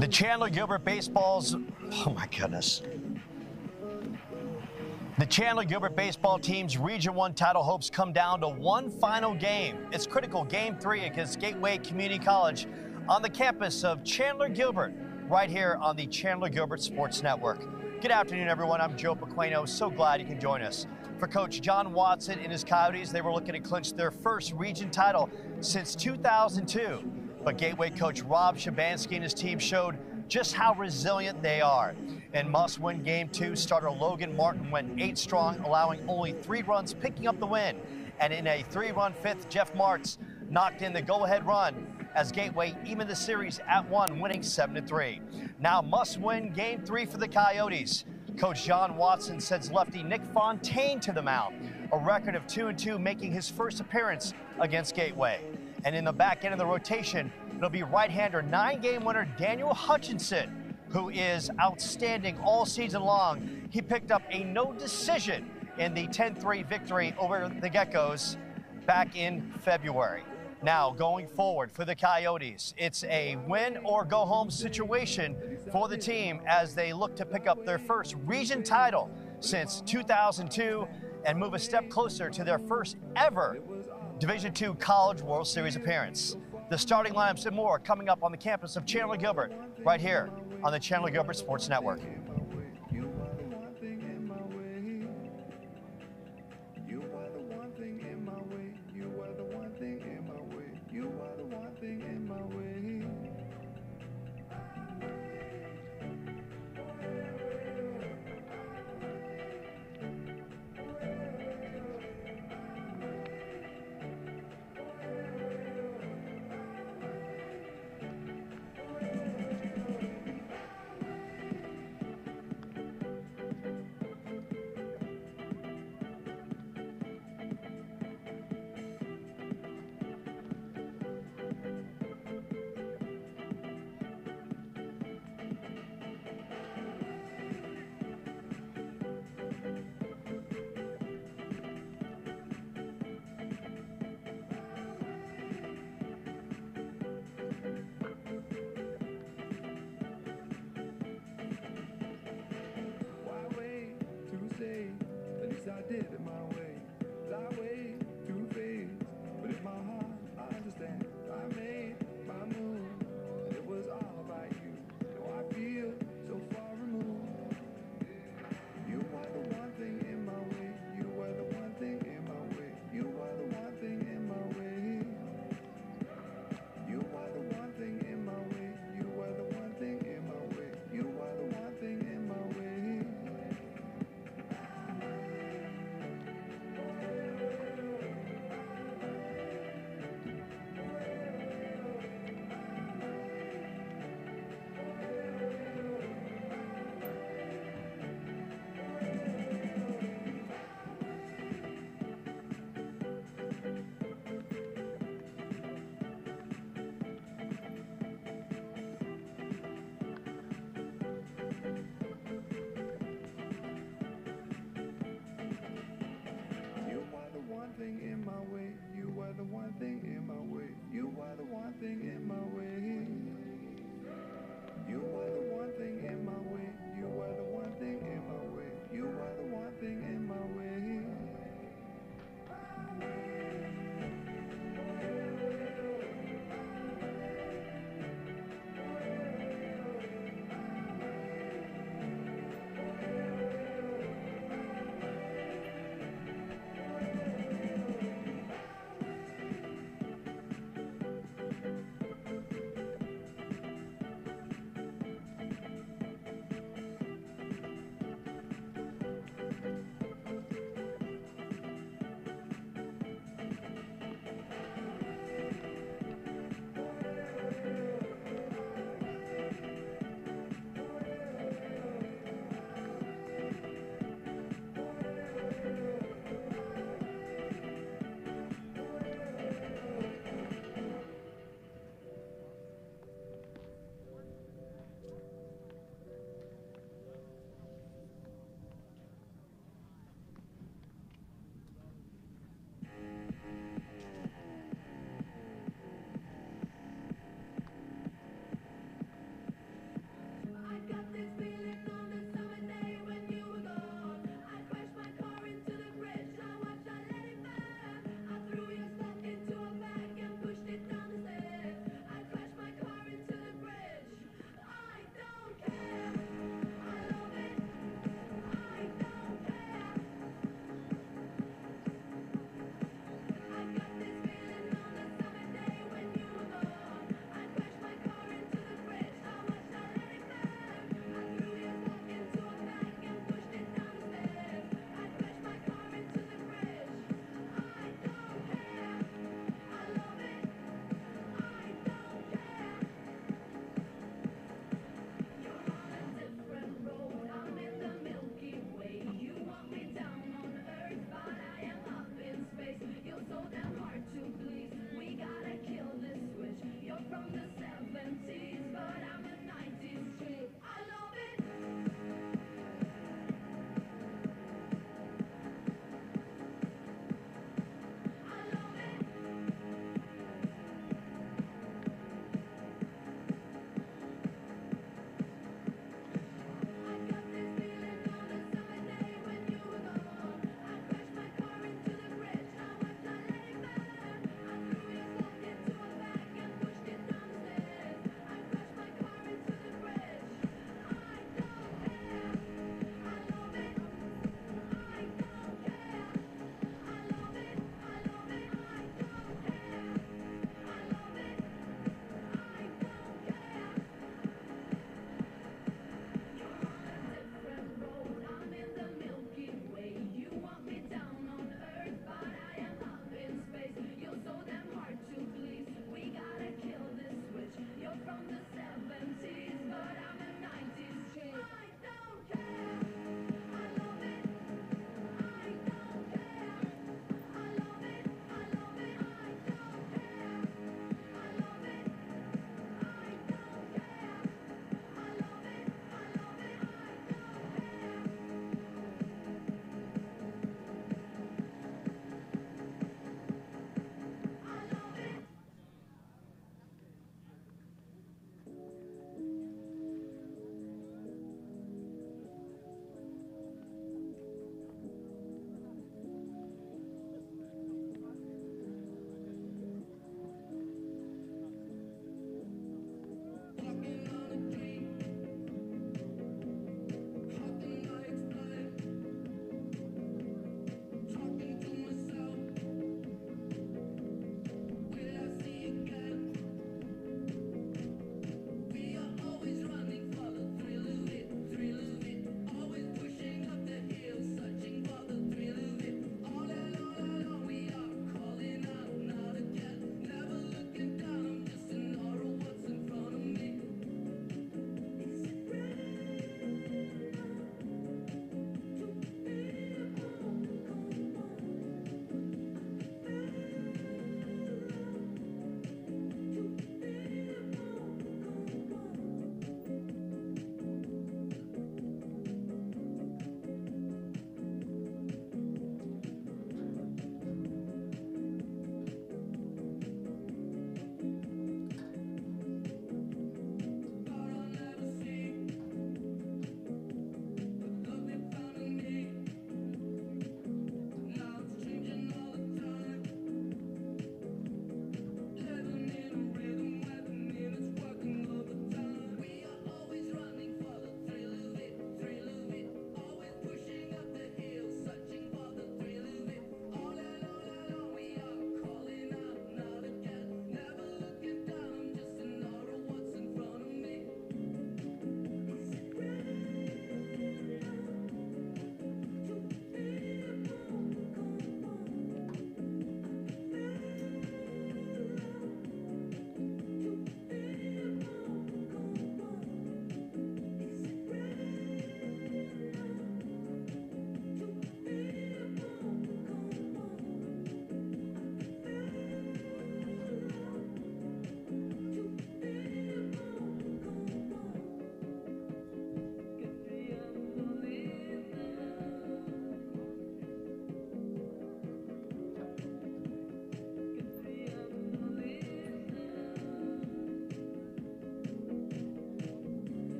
The Chandler Gilbert Baseballs, oh my goodness. The Chandler Gilbert baseball team's Region 1 title hopes come down to one final game. It's critical, Game 3 against Gateway Community College on the campus of Chandler Gilbert, right here on the Chandler Gilbert Sports Network. Good afternoon, everyone. I'm Joe Pequeno. So glad you can join us. For Coach John Watson and his Coyotes, they were looking to clinch their first region title since 2002. But Gateway coach Rob Shabansky and his team showed just how resilient they are. In must-win Game 2, starter Logan Martin went 8 strong, allowing only 3 runs, picking up the win. And in a 3-run fifth, Jeff Martz knocked in the go-ahead run as Gateway evened the series at 1, winning 7-3. Now must-win Game 3 for the Coyotes. Coach John Watson sends lefty Nick Fontaine to the mound, a record of 2-2, making his first appearance against Gateway. And in the back end of the rotation, it'll be right-hander 9-game winner Daniel Hutchinson, who is outstanding all season long. He picked up a no decision in the 10-3 victory over the Geckos back in February. Now, going forward for the Coyotes, it's a win-or-go-home situation for the team as they look to pick up their first region title since 2002 and move a step closer to their first ever Division II College World Series appearance. The starting lineups and more coming up on the campus of Chandler Gilbert, right here on the Chandler Gilbert Sports Network.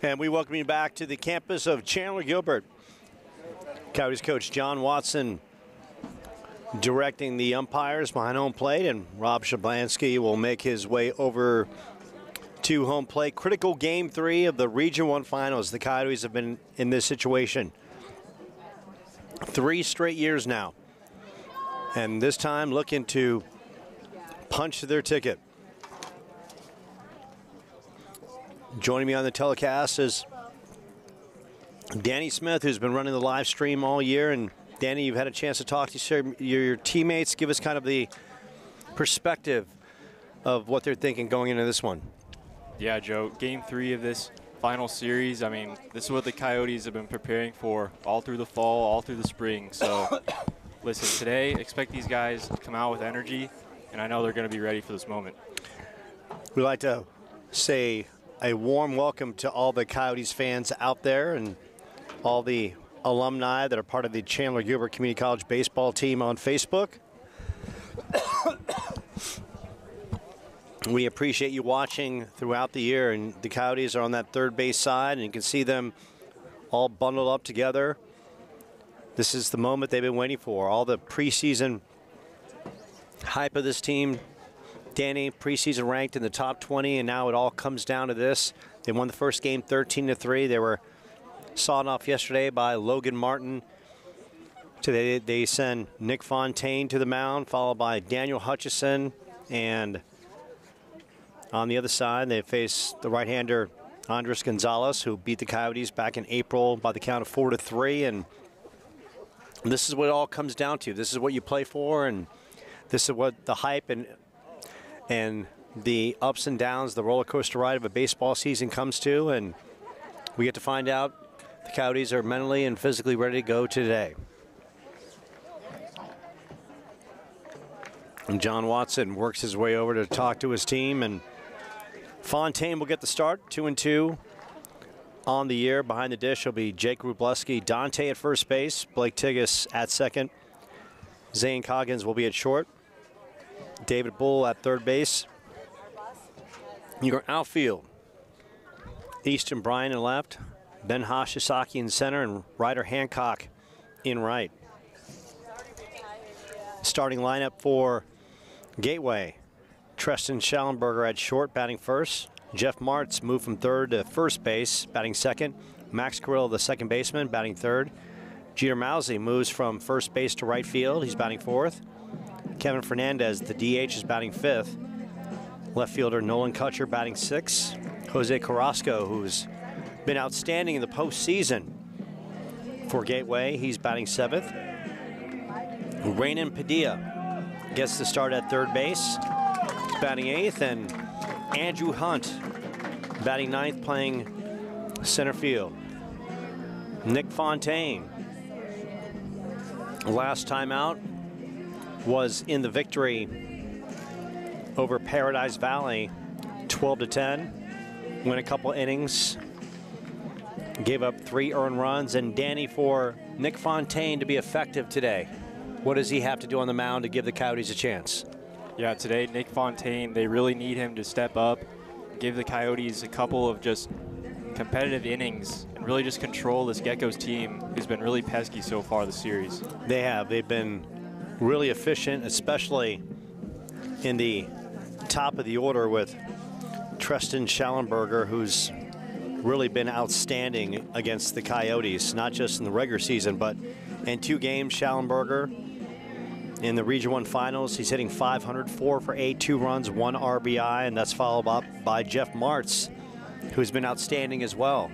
And we welcome you back to the campus of Chandler Gilbert. Coyotes coach John Watson directing the umpires behind home plate, and Rob Shablansky will make his way over to home plate. Critical game 3 of the Region 1 finals. The Coyotes have been in this situation 3 straight years now, and this time looking to punch their ticket. Joining me on the telecast is Danny Smith, who's been running the live stream all year. And Danny, you've had a chance to talk to your teammates. Give us kind of the perspective of what they're thinking going into this one. Yeah, Joe, game 3 of this final series. I mean, this is what the Coyotes have been preparing for all through the fall, all through the spring. So listen, today, expect these guys to come out with energy, and I know they're going to be ready for this moment. We'd like to say a warm welcome to all the Coyotes fans out there and all the alumni that are part of the Chandler Gilbert Community College baseball team on Facebook. We appreciate you watching throughout the year, and the Coyotes are on that third base side, and you can see them all bundled up together. This is the moment they've been waiting for. All the preseason hype of this team. Danny, preseason ranked in the top 20, and now it all comes down to this. They won the first game 13-3. They were sawed off yesterday by Logan Martin. Today they send Nick Fontaine to the mound, followed by Daniel Hutchison. And on the other side, they face the right-hander Andres Gonzalez, who beat the Coyotes back in April by the count of 4-3. And this is what it all comes down to. This is what you play for, and this is what the hype and the ups and downs, the roller coaster ride of a baseball season comes to, and we get to find out the Coyotes are mentally and physically ready to go today. And John Watson works his way over to talk to his team, and Fontaine will get the start, 2-2 on the year. Behind the dish will be Jake Rubleski, Dante at first base, Blake Tigas at second, Zane Coggins will be at short, David Bull at third base. Your outfield, Easton Bryan in left, Ben Hashisaki in center, and Ryder Hancock in right. Starting lineup for Gateway, Tristan Schallenberger at short, batting first. Jeff Martz moved from third to first base, batting second. Max Carrillo, the second baseman, batting third. Jeter Mousey moves from first base to right field. He's batting fourth. Kevin Fernandez, the DH, is batting fifth. Left fielder Nolan Kutcher batting sixth. Jose Carrasco, who's been outstanding in the postseason for Gateway, he's batting seventh. Raynon Padilla gets the start at third base. He's batting eighth, and Andrew Hunt batting ninth, playing center field. Nick Fontaine, last time out, was in the victory over Paradise Valley, 12-10. Went a couple innings, gave up 3 earned runs. And Danny, for Nick Fontaine to be effective today, what does he have to do on the mound to give the Coyotes a chance? Yeah, today Nick Fontaine, they really need him to step up, give the Coyotes a couple of just competitive innings, and really just control this Geckos team who's been really pesky so far this series. They have. They've been really efficient, especially in the top of the order with Tristan Schallenberger, who's really been outstanding against the Coyotes, not just in the regular season, but in 2 games. Schallenberger in the Region 1 finals, he's hitting .500, 4 for 8, 2 runs, 1 RBI, and that's followed up by Jeff Martz, who's been outstanding as well,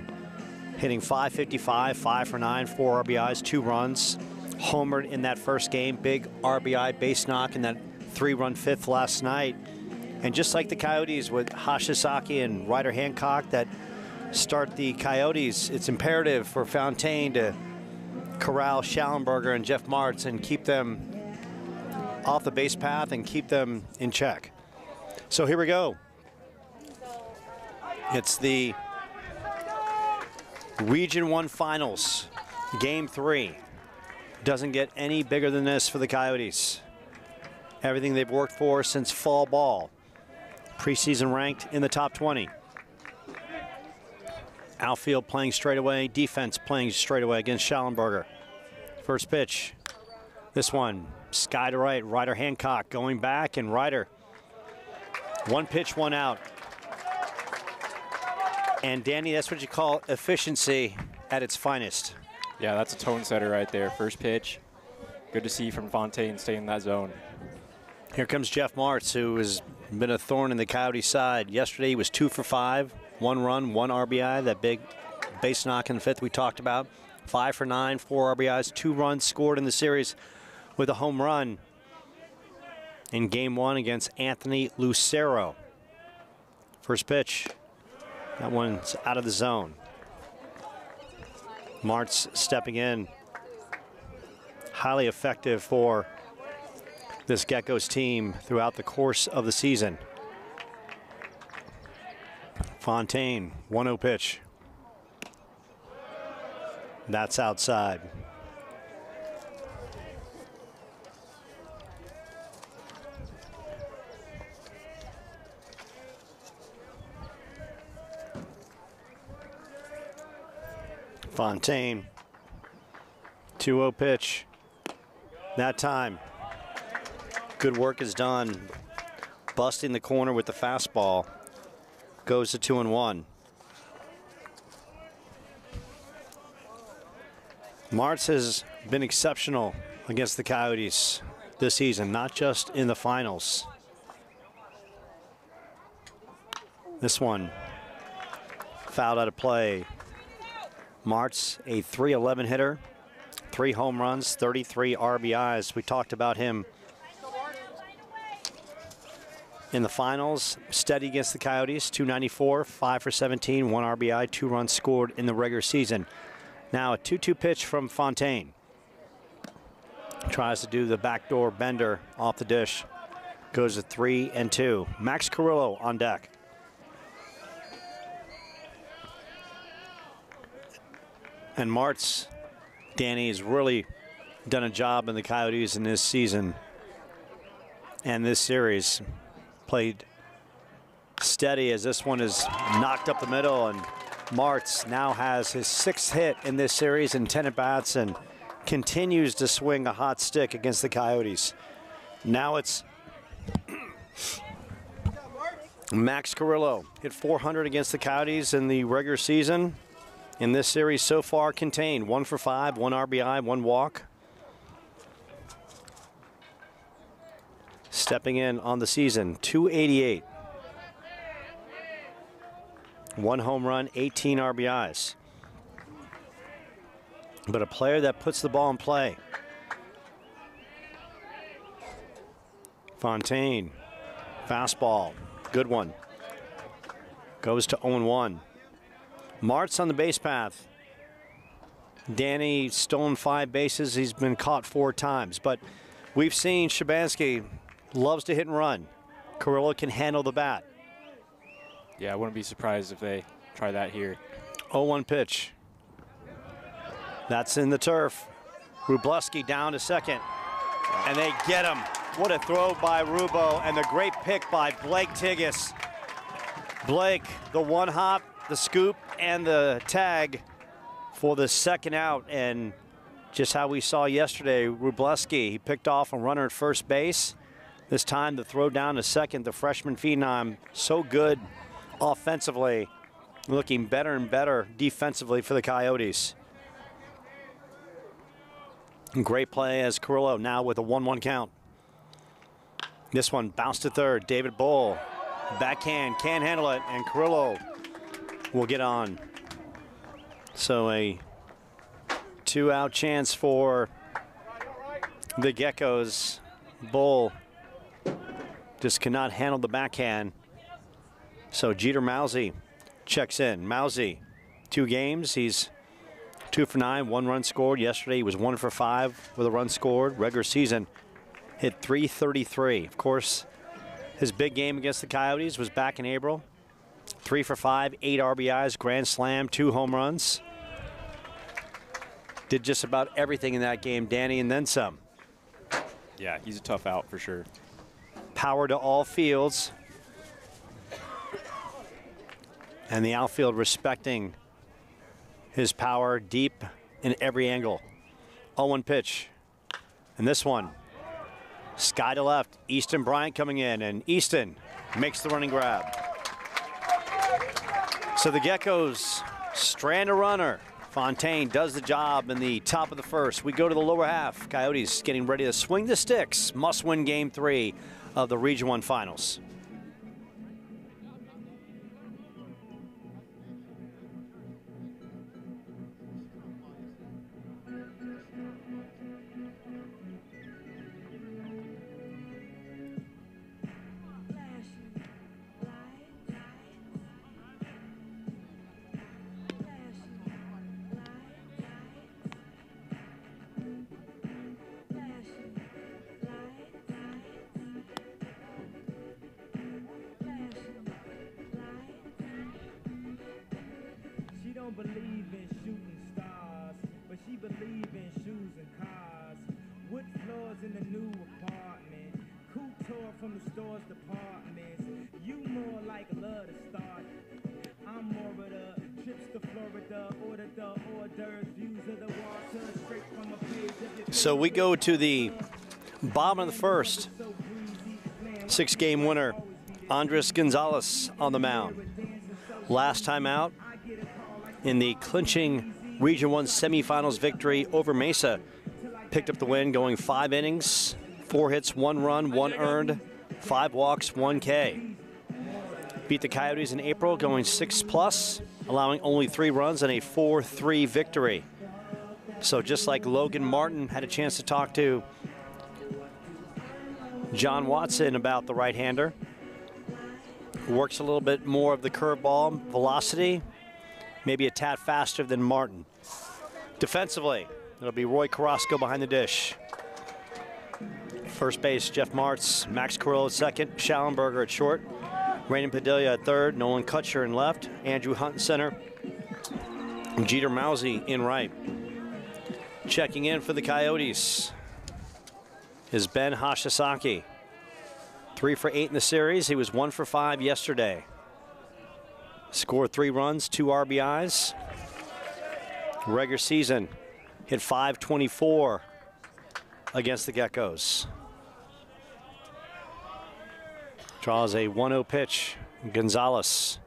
hitting .555, 5 for 9, 4 RBIs, 2 runs. Homered in that first game, big RBI base knock in that 3-run fifth last night. And just like the Coyotes with Hashisaki and Ryder Hancock that start the Coyotes, it's imperative for Fontaine to corral Schallenberger and Jeff Martz and keep them off the base path and keep them in check. So here we go. It's the Region 1 Finals, Game 3. Doesn't get any bigger than this for the Coyotes. Everything they've worked for since fall ball. Preseason ranked in the top 20. Outfield playing straight away, defense playing straight away against Schallenberger. First pitch. This one, sky to right, Ryder Hancock going back, and Ryder. One pitch, one out. And Danny, that's what you call efficiency at its finest. Yeah, that's a tone setter right there. First pitch. Good to see from Fontaine stay in that zone. Here comes Jeff Martz, who has been a thorn in the Coyote side. Yesterday he was 2 for 5, 1 run, 1 RBI, that big base knock in the 5th we talked about. 5 for 9, 4 RBIs, 2 runs scored in the series with a home run in Game 1 against Anthony Lucero. First pitch. That one's out of the zone. Martz stepping in. Highly effective for this Geckos team throughout the course of the season. Fontaine, 1-0 pitch. That's outside. Fontaine, 2-0 pitch. That time, good work is done. Busting the corner with the fastball. Goes to 2-1. Martz has been exceptional against the Coyotes this season, not just in the finals. This one fouled out of play. Martz, a .311 hitter, 3 home runs, 33 RBIs. We talked about him in the finals. Steady against the Coyotes, .294, 5 for 17, 1 RBI, 2 runs scored in the regular season. Now a 2-2 pitch from Fontaine. Tries to do the backdoor bender off the dish. Goes to 3-2. Max Carrillo on deck. And Martz, Danny, has really done a job in the Coyotes in this season and this series. Played steady as this one is knocked up the middle, and Martz now has his 6th hit in this series in 10 at-bats and continues to swing a hot stick against the Coyotes. Now it's Max Carrillo, hit .400 against the Coyotes in the regular season. In this series so far contained 1 for 5, 1 RBI, 1 walk. Stepping in on the season, .288. 1 home run, 18 RBIs. But a player that puts the ball in play. Fontaine, fastball, good one. Goes to 0-1. Martz on the base path. Danny stolen 5 bases. He's been caught 4 times. But we've seen Shabansky loves to hit and run. Carrillo can handle the bat. Yeah, I wouldn't be surprised if they try that here. 0-1 pitch. That's in the turf. Wróblewski down to second. And they get him. What a throw by Rubo, and the great pick by Blake Tigges. Blake, the one hop, the scoop, and the tag for the second out. And just how we saw yesterday, Wróblewski, he picked off a runner at first base. This time the throw down to second, the freshman phenom, so good offensively, looking better and better defensively for the Coyotes. Great play as Carrillo now with a 1-1 count. This one bounced to third. David Bull, backhand, can't handle it, and Carrillo will get on. So a 2-out chance for the Geckos. Bull just cannot handle the backhand. So Jeter Mousy checks in. Mousy, 2 games. He's 2 for 9, 1 run scored. Yesterday he was 1 for 5 with a run scored. Regular season hit .333. Of course, his big game against the Coyotes was back in April. 3 for 5, 8 RBIs, grand slam, 2 home runs. Did just about everything in that game, Danny, and then some. Yeah, he's a tough out for sure. Power to all fields. And the outfield respecting his power deep in every angle. 0-1 pitch. And this one, sky to left, Easton Bryant coming in, and Easton makes the running grab. So the Geckos strand a runner. Fontaine does the job in the top of the first. We go to the lower half. Coyotes getting ready to swing the sticks. Must win game 3 of the Region 1 Finals. Believe in shooting stars, but she believe in shoes and cars. Wood floors in the new apartment, couture from the store's departments. You more like love to start. I'm more of the trips to Florida, order the hors d'oeuvres, views of the water straight from a page of your. So we go to the bottom of the first. 6-game winner, Andres Gonzalez on the mound. Last time out, in the clinching Region 1 semifinals victory over Mesa. Picked up the win, going 5 innings, 4 hits, 1 run, 1 earned, 5 walks, 1 K. Beat the Coyotes in April, going 6+, allowing only 3 runs and a 4-3 victory. So just like Logan Martin had a chance to talk to John Watson about the right-hander, works a little bit more of the curveball velocity, maybe a tad faster than Martin. Defensively, it'll be Roy Carrasco behind the dish. First base, Jeff Martz, Max Carrillo at second, Schallenberger at short, Raymond Padilla at third, Nolan Kutcher in left, Andrew Hunt in center, and Jeter Mousy in right. Checking in for the Coyotes is Ben Hashasaki. 3 for 8 in the series. He was 1 for 5 yesterday. Scored 3 runs, 2 RBIs. Regular season, hit .524 against the Geckos. Draws a 1-0 pitch. Gonzalez.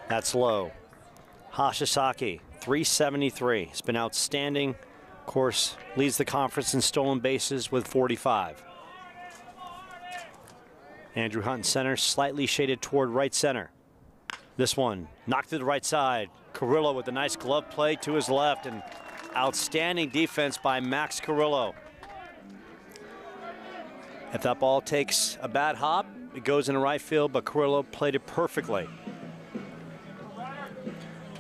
That's low. Hashasaki, 373. He's been outstanding. Of course, leads the conference in stolen bases with 45. Andrew Hunt in center, slightly shaded toward right center. This one knocked to the right side. Carrillo with a nice glove play to his left, and outstanding defense by Max Carrillo. If that ball takes a bad hop, it goes into right field, but Carrillo played it perfectly.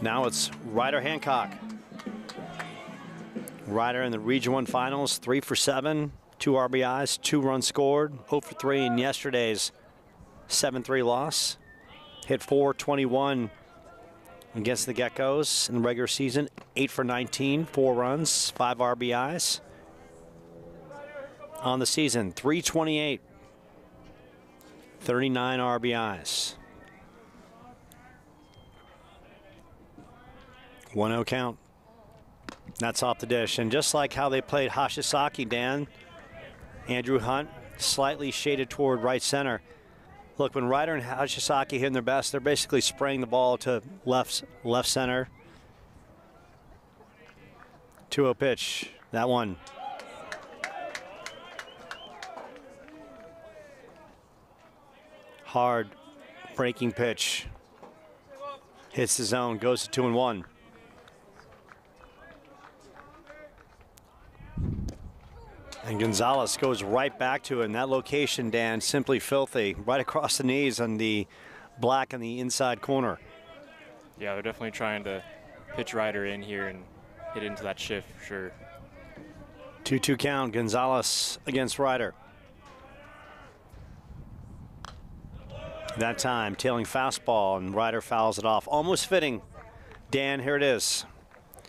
Now it's Ryder Hancock. Ryder in the Region 1 Finals, 3 for 7. 2 RBIs, 2 runs scored, 0 for 3 in yesterday's 7-3 loss. Hit .421 against the Geckos in the regular season, 8 for 19, 4 runs, 5 RBIs. On the season, .328, 39 RBIs. 1-0 count. That's off the dish. And just like how they played Hashasaki, Dan, Andrew Hunt slightly shaded toward right center. Look, when Ryder and Hashasaki hitting their best, they're basically spraying the ball to left center. 2-0 pitch. That one. Hard breaking pitch. Hits the zone, goes to 2-1. And Gonzalez goes right back to it. And that location, Dan, simply filthy. Right across the knees on the black on the inside corner. Yeah, they're definitely trying to pitch Ryder in here and hit into that shift for sure. 2-2 count, Gonzalez against Ryder. That time, tailing fastball, and Ryder fouls it off. Almost fitting. Dan, here it is.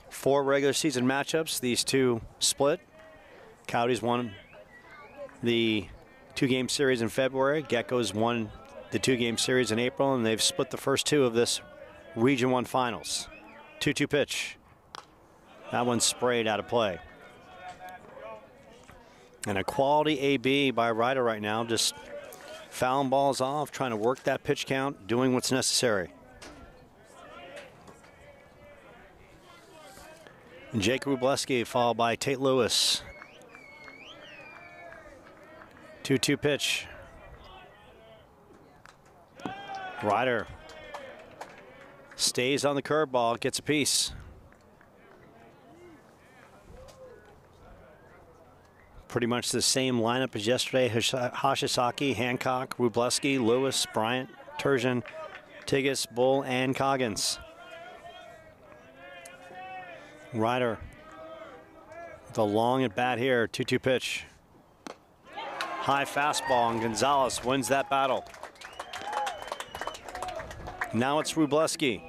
4 regular season matchups. These 2 split. Coyotes won the 2-game series in February. Geckos won the 2-game series in April, and they've split the first 2 of this Region 1 finals. 2-2 pitch. That one's sprayed out of play. And a quality AB by Ryder right now, just fouling balls off, trying to work that pitch count, doing what's necessary. And Jake Wrubleski followed by Tate Lewis. 2-2 pitch. Ryder stays on the curveball, gets a piece. Pretty much the same lineup as yesterday. Hashisaki, Hancock, Wrubleski, Lewis, Bryant, Turgeon, Tigas, Bull, and Coggins. Ryder, the long at bat here, 2-2 pitch. High fastball, and Gonzalez wins that battle. Now it's Wrubleski.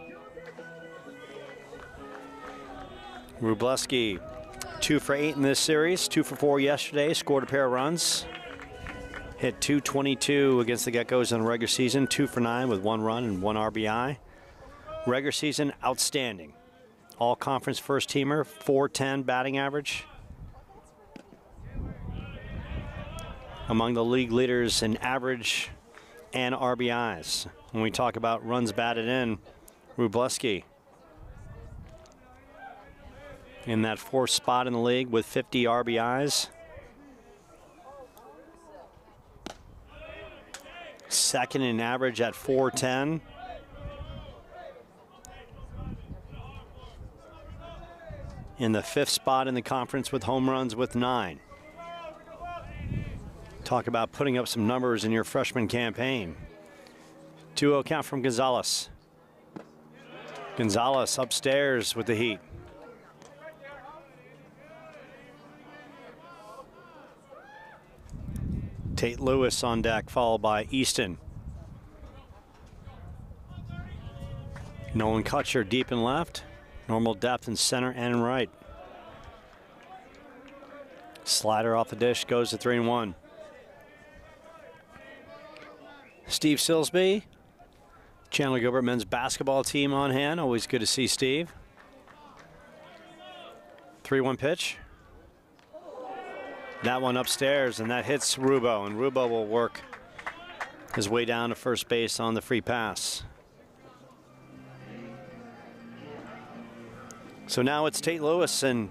Wrubleski, 2 for 8 in this series, 2 for 4 yesterday, scored a pair of runs. Hit .222 against the Geckos in the regular season, 2 for 9 with 1 run and 1 RBI. Regular season, outstanding. All-conference first teamer, .410 batting average. Among the league leaders in average and RBIs. When we talk about runs batted in, Wrubleski in that 4th spot in the league with 50 RBIs. Second in average at .410. In the 5th spot in the conference with home runs with 9. Talk about putting up some numbers in your freshman campaign. 2-0 count from Gonzalez. Gonzalez upstairs with the heat. Tate Lewis on deck, followed by Easton. Nolan Kutcher deep and left. Normal depth in center and right. Slider off the dish, goes to 3-1. Steve Silsby, Chandler Gilbert men's basketball team on hand. Always good to see Steve. 3-1 pitch. That one upstairs, and that hits Rubo, and Rubo will work his way down to first base on the free pass. So now it's Tate Lewis, and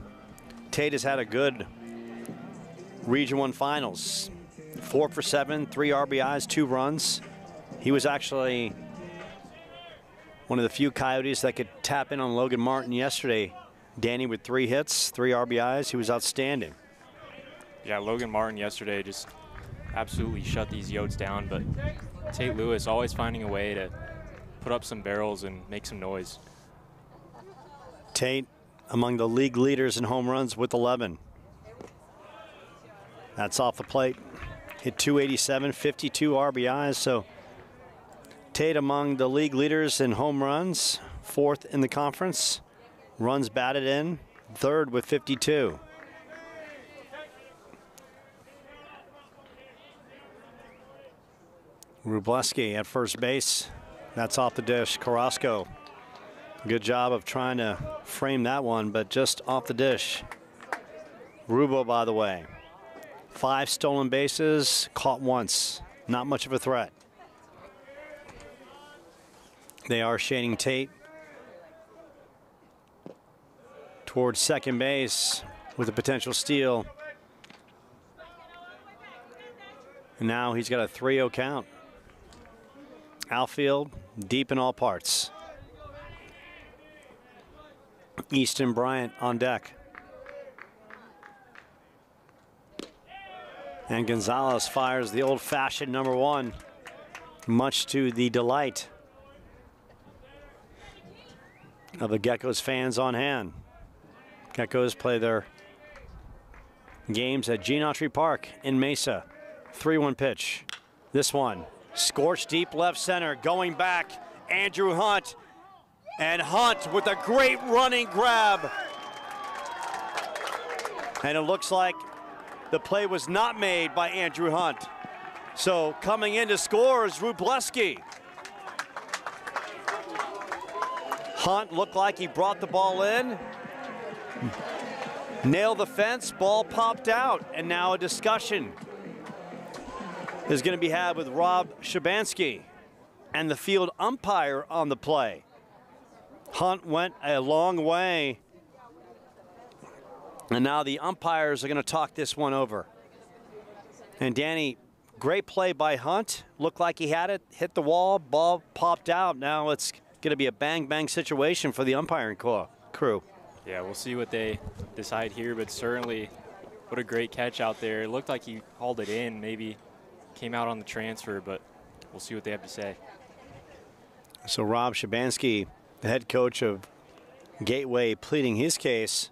Tate has had a good Region 1 finals. 4 for 7, 3 RBIs, 2 runs. He was actually one of the few Coyotes that could tap in on Logan Martin yesterday. Danny with 3 hits, 3 RBIs. He was outstanding. Yeah, Logan Martin yesterday just absolutely shut these Yotes down, but Tate Lewis always finding a way to put up some barrels and make some noise. Tate among the league leaders in home runs with 11. That's off the plate. Hit .287, 52 RBIs. So Tate among the league leaders in home runs, 4th in the conference. Runs batted in, 3rd with 52. Wrubleski at first base. That's off the dish. Carrasco. Good job of trying to frame that one, but just off the dish. Rubo, by the way. 5 stolen bases, caught once. Not much of a threat. They are shading Tate towards second base with a potential steal. And now he's got a 3-0 count. Outfield, deep in all parts. Easton Bryant on deck. And Gonzalez fires the old-fashioned #1, much to the delight of the Geckos fans on hand. Geckos play their games at Gene Autry Park in Mesa. 3-1 pitch. This one, scorched deep left center, going back, Andrew Hunt. And Hunt with a great running grab. And it looks like the play was not made by Andrew Hunt. So coming in to score is Wrubleski. Hunt looked like he brought the ball in. Nailed the fence, ball popped out, and now a discussion is going to be had with Rob Shabansky and the field umpire on the play. Hunt went a long way, and now the umpires are going to talk this one over. And Danny, great play by Hunt. Looked like he had it, hit the wall, ball popped out. Now it's going to be a bang-bang situation for the umpiring crew. Yeah, we'll see what they decide here, but certainly what a great catch out there. It looked like he hauled it in, maybe came out on the transfer, but we'll see what they have to say. So Rob Shabansky, the head coach of Gateway, pleading his case.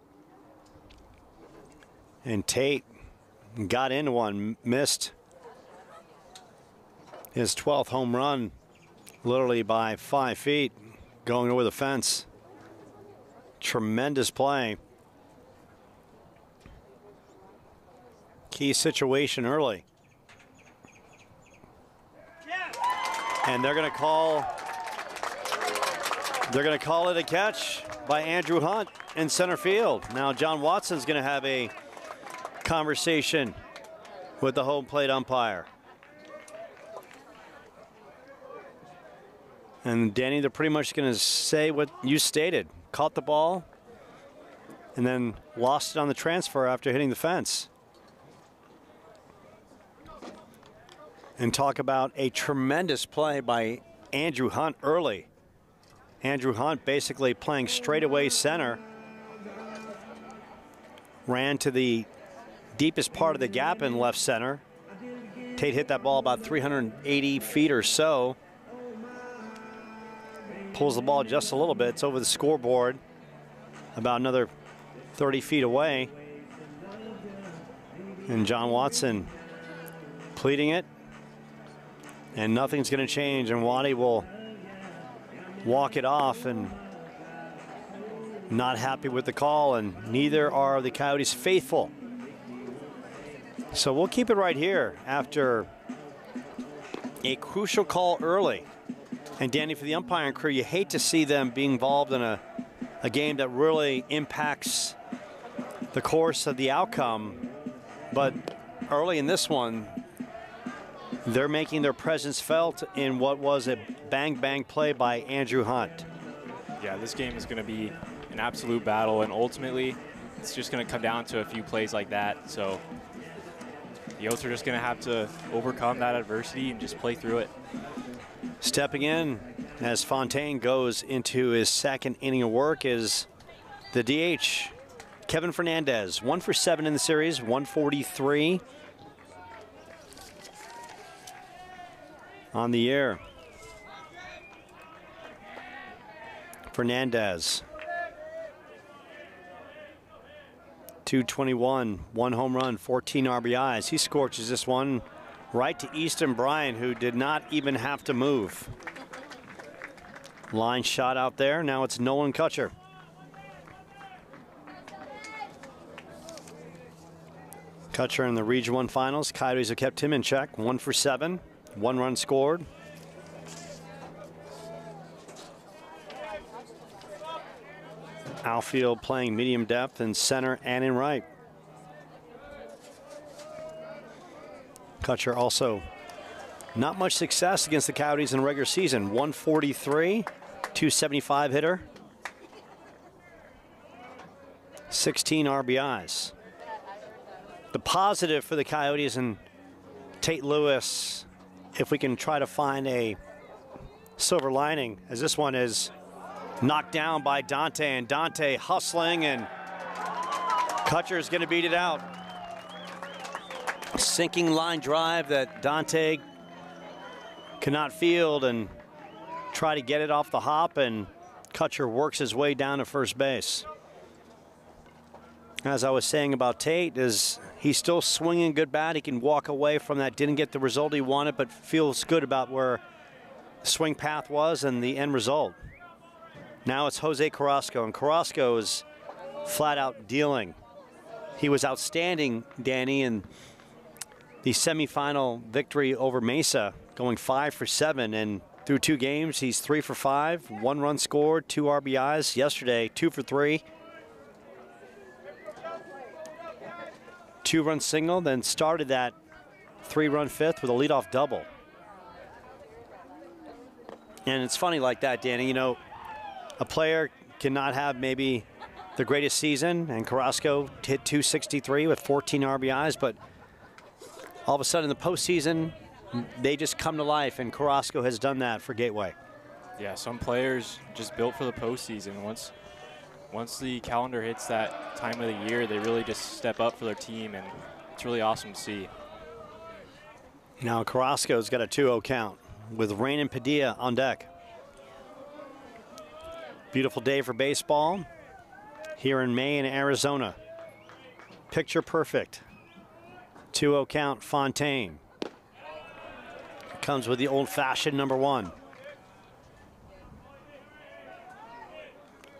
And Tate got into one, missed his 12th home run, literally by 5 feet, going over the fence. Tremendous play. Key situation early. And they're going to call it a catch by Andrew Hunt in center field. Now John Watson's going to have a conversation with the home plate umpire. And Danny, they're pretty much going to say what you stated. Caught the ball and then lost it on the transfer after hitting the fence. And talk about a tremendous play by Andrew Hunt early. Andrew Hunt basically playing straightaway center. Ran to the deepest part of the gap in left center. Tate hit that ball about 380 feet or so. Pulls the ball just a little bit. It's over the scoreboard, about another 30 feet away. And John Watson pleading it. And nothing's going to change. And Waddy will walk it off and not happy with the call. And neither are the Coyotes faithful. So we'll keep it right here after a crucial call early. And Danny, for the umpiring crew, you hate to see them being involved in a game that really impacts the course of the outcome. But early in this one, they're making their presence felt in what was a bang-bang play by Andrew Hunt. Yeah, this game is going to be an absolute battle, and ultimately it's just going to come down to a few plays like that. So the Yotes are just going to have to overcome that adversity and just play through it. Stepping in as Fontaine goes into his second inning of work is the DH, Kevin Fernandez. 1 for 7 in the series, 143 on the year. Fernandez, 221, 1 home run, 14 RBIs. He scorches this one right to Easton Bryan, who did not even have to move. Line shot out there. Now it's Nolan Kutcher. Kutcher in the Region 1 finals. Coyotes have kept him in check. 1 for 7. 1 run scored. Outfield playing medium depth in center and in right. Kutcher also not much success against the Coyotes in the regular season. 143, 275 hitter. 16 RBIs. The positive for the Coyotes and Tate Lewis, if we can try to find a silver lining, as this one is knocked down by Dante, and Dante hustling, and Kutcher is going to beat it out. Sinking line drive that Dante cannot field and try to get it off the hop, and Kutcher works his way down to first base. As I was saying about Tate, is he's still swinging good bat. He can walk away from that. Didn't get the result he wanted, but feels good about where the swing path was and the end result. Now it's Jose Carrasco, and Carrasco is flat out dealing. He was outstanding, Danny, in the semifinal victory over Mesa, going 5 for 7, and Through 2 games, he's 3 for 5, 1 run scored, 2 RBIs. Yesterday, 2 for 3. 2-run single, then started that 3-run fifth with a leadoff double. And it's funny like that, Danny. You know, a player cannot have maybe the greatest season, and Carrasco hit 263 with 14 RBIs, but all of a sudden in the postseason, they just come to life, and Carrasco has done that for Gateway. Yeah, some players just built for the postseason. Once the calendar hits that time of the year, they really just step up for their team, and it's really awesome to see. Now Carrasco's got a 2-0 count with Rain and Padilla on deck. Beautiful day for baseball here in May in Arizona. Picture perfect. 2-0 count, Fontaine. Comes with the old-fashioned number 1.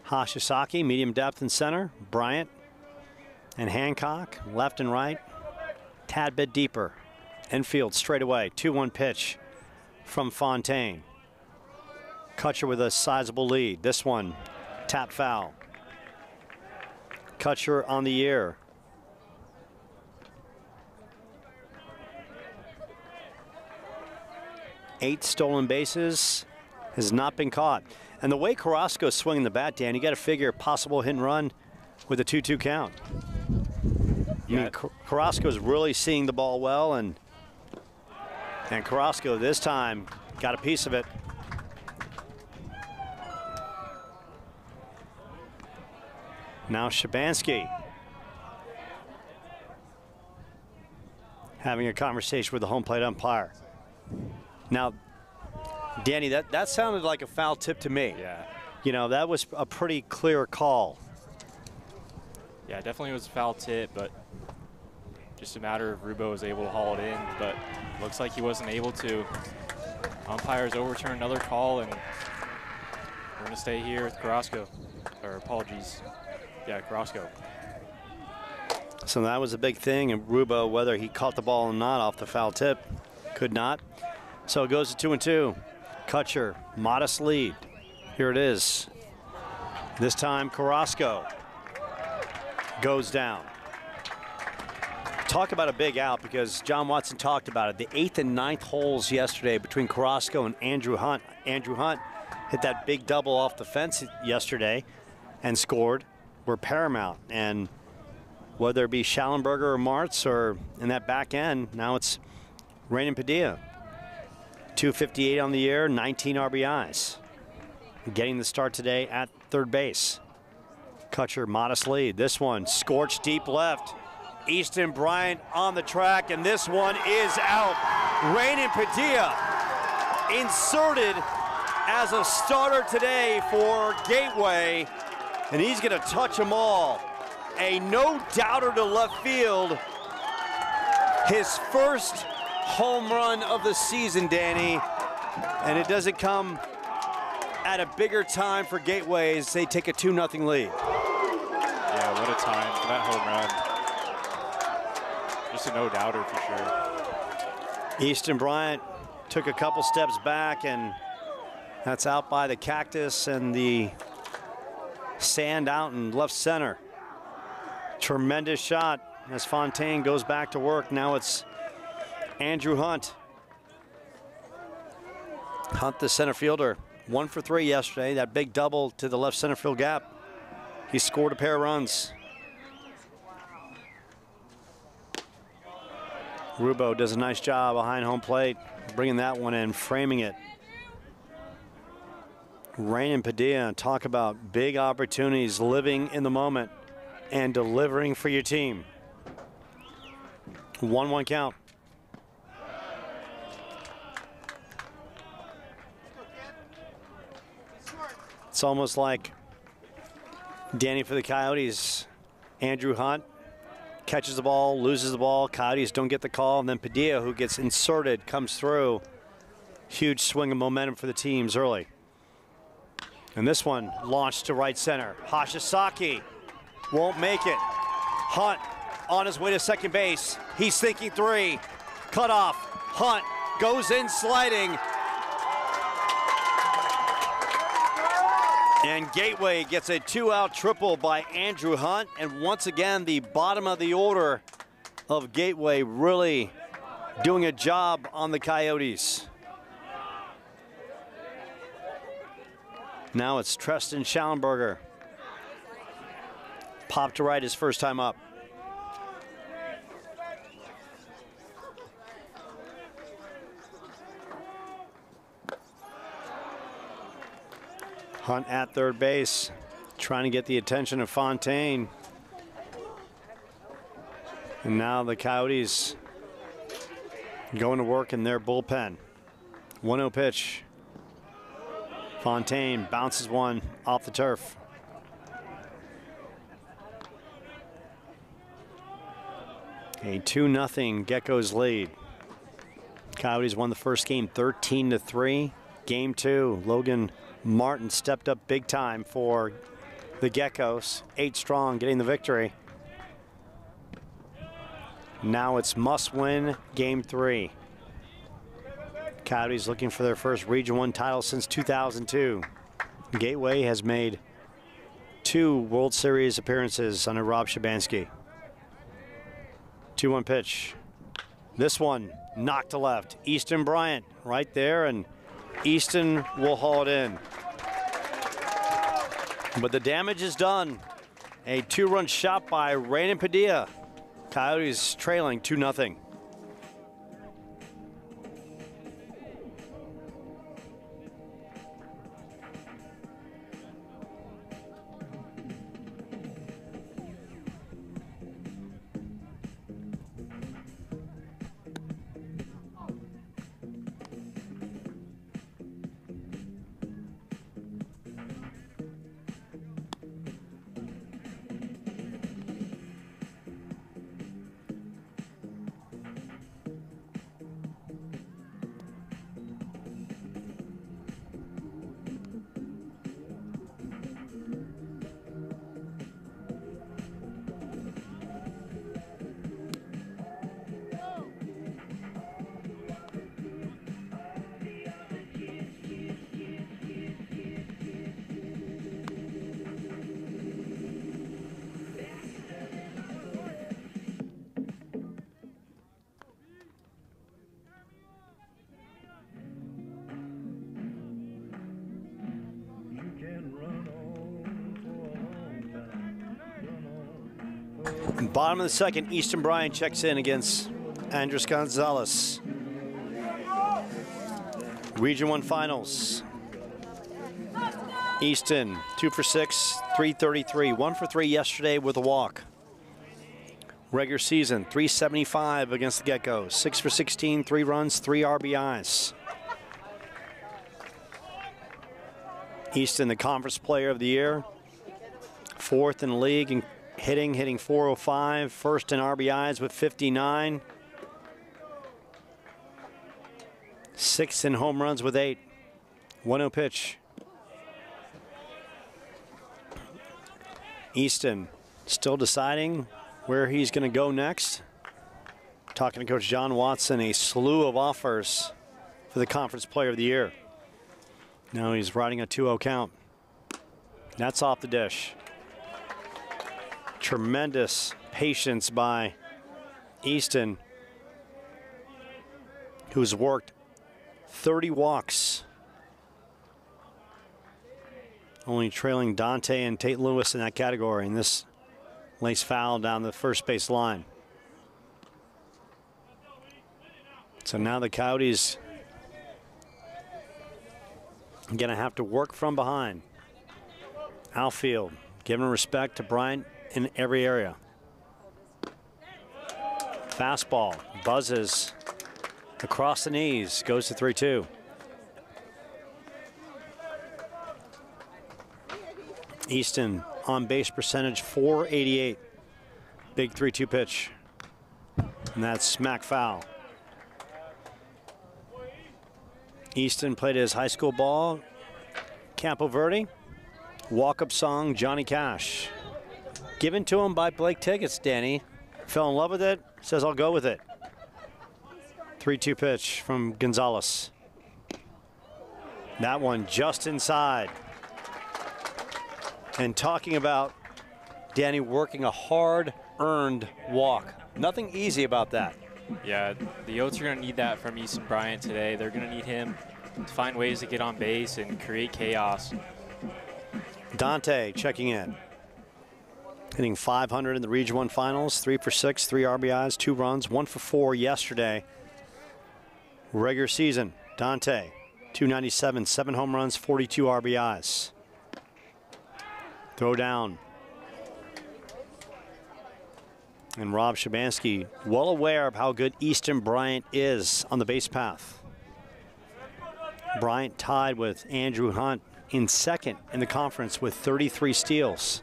Hashishaki, medium depth in center. Bryant and Hancock, left and right. Tad bit deeper. Infield straight away. 2-1 pitch from Fontaine. Kutcher with a sizable lead. This one, tap foul. Kutcher on the year. Eight stolen bases, has not been caught. And the way Carrasco's swinging the bat, Dan, you got to figure possible hit and run with a 2-2 count. Yeah. I mean, Carrasco's really seeing the ball well, and Carrasco this time got a piece of it. Now Shabansky having a conversation with the home plate umpire. Now, Danny, that sounded like a foul tip to me. Yeah. You know, that was a pretty clear call. Yeah, definitely was a foul tip, but just a matter of Rubo was able to haul it in, but looks like he wasn't able to. Umpires overturned another call, and we're going to stay here with Carrasco. Or apologies. Yeah, Carrasco. So that was a big thing, and Rubo, whether he caught the ball or not off the foul tip, could not. So it goes to 2-2. Kutcher, modest lead. Here it is. This time Carrasco goes down. Talk about a big out, because John Watson talked about it. The 8th and 9th holes yesterday between Carrasco and Andrew Hunt. Andrew Hunt hit that big double off the fence yesterday and scored, were paramount. And whether it be Schallenberger or Martz or in that back end, now it's Rain and Padilla. 258 on the year, 19 RBIs. Getting the start today at third base. Kutcher, modest lead. This one, scorched deep left. Easton Bryant on the track, and this one is out. Rain and Padilla inserted as a starter today for Gateway, and he's going to touch them all. A no-doubter to left field. His first home run of the season, Danny, and it doesn't come at a bigger time for Gateway as they take a 2-0 lead. Yeah, what a time for that home run. Just a no-doubter for sure. Easton Bryant took a couple steps back, and that's out by the cactus and the sand out in left center. Tremendous shot as Fontaine goes back to work. Now it's Andrew Hunt. Hunt, the center fielder, 1 for 3 yesterday. That big double to the left center field gap. He scored a pair of runs. Rubo does a nice job behind home plate, bringing that one in, framing it. Rain and Padilla, talk about big opportunities, living in the moment and delivering for your team. 1-1 count. It's almost like Danny for the Coyotes. Andrew Hunt catches the ball, loses the ball. Coyotes don't get the call, and then Padilla, who gets inserted, comes through. Huge swing of momentum for the teams early. And this one launched to right center. Hashishaki won't make it. Hunt on his way to second base. He's thinking 3. Cut off. Hunt goes in sliding. And Gateway gets a 2-out triple by Andrew Hunt. And once again, the bottom of the order of Gateway really doing a job on the Coyotes. Now it's Tristan Schallenberger. Pop to right his first time up. Hunt at third base, trying to get the attention of Fontaine. And now the Coyotes going to work in their bullpen. 1-0 pitch. Fontaine bounces one off the turf. A 2-0 Geckos lead. Coyotes won the first game 13-3. Game 2, Logan Martin stepped up big time for the Geckos. 8 strong, getting the victory. Now it's must-win Game 3. Coyotes looking for their first Region 1 title since 2002. Gateway has made 2 World Series appearances under Rob Shabansky. 2-1 pitch. This one knocked to left. Easton Bryant right there, and Easton will haul it in. But the damage is done. A 2-run shot by Raymond Padilla. Coyotes trailing 2-0. Bottom of the second, Easton Bryant checks in against Andres Gonzalez. Region 1 finals. Easton, 2 for 6, 333, 1 for 3 yesterday with a walk. Regular season, 375 against the Geckos, 6 for 16, 3 runs, 3 RBIs. Easton, the conference player of the year, 4th in the league in hitting 405, 1st in RBIs with 59, 6th in home runs with 8. 1-0 pitch. Easton still deciding where he's going to go next. Talking to Coach John Watson, a slew of offers for the conference player of the year. Now he's riding a 2-0 count. That's off the dish. Tremendous patience by Easton, who's worked 30 walks. Only trailing Dante and Tate Lewis in that category, and this lays foul down the first base line. So now the Coyotes are gonna have to work from behind. Outfield, giving respect to Bryant in every area. Fastball buzzes across the knees, goes to 3-2. Easton on base percentage 488. Big 3-2 pitch. And that's smack foul. Easton played his high school ball, Campo Verde. Walk-up song, Johnny Cash. Given to him by Blake Tickets, Danny. Fell in love with it, says I'll go with it. 3-2 pitch from Gonzalez. That one just inside. And talking about Danny working a hard-earned walk. Nothing easy about that. Yeah, the Yotes are going to need that from Easton Bryant today. They're going to need him to find ways to get on base and create chaos. Dante checking in. Hitting .500 in the Region 1 Finals, 3 for 6, 3 RBIs, 2 runs, 1 for 4 yesterday. Regular season, Dante, .297, 7 home runs, 42 RBIs. Throw down. And Rob Shabansky, well aware of how good Easton Bryant is on the base path. Bryant tied with Andrew Hunt in second in the conference with 33 steals.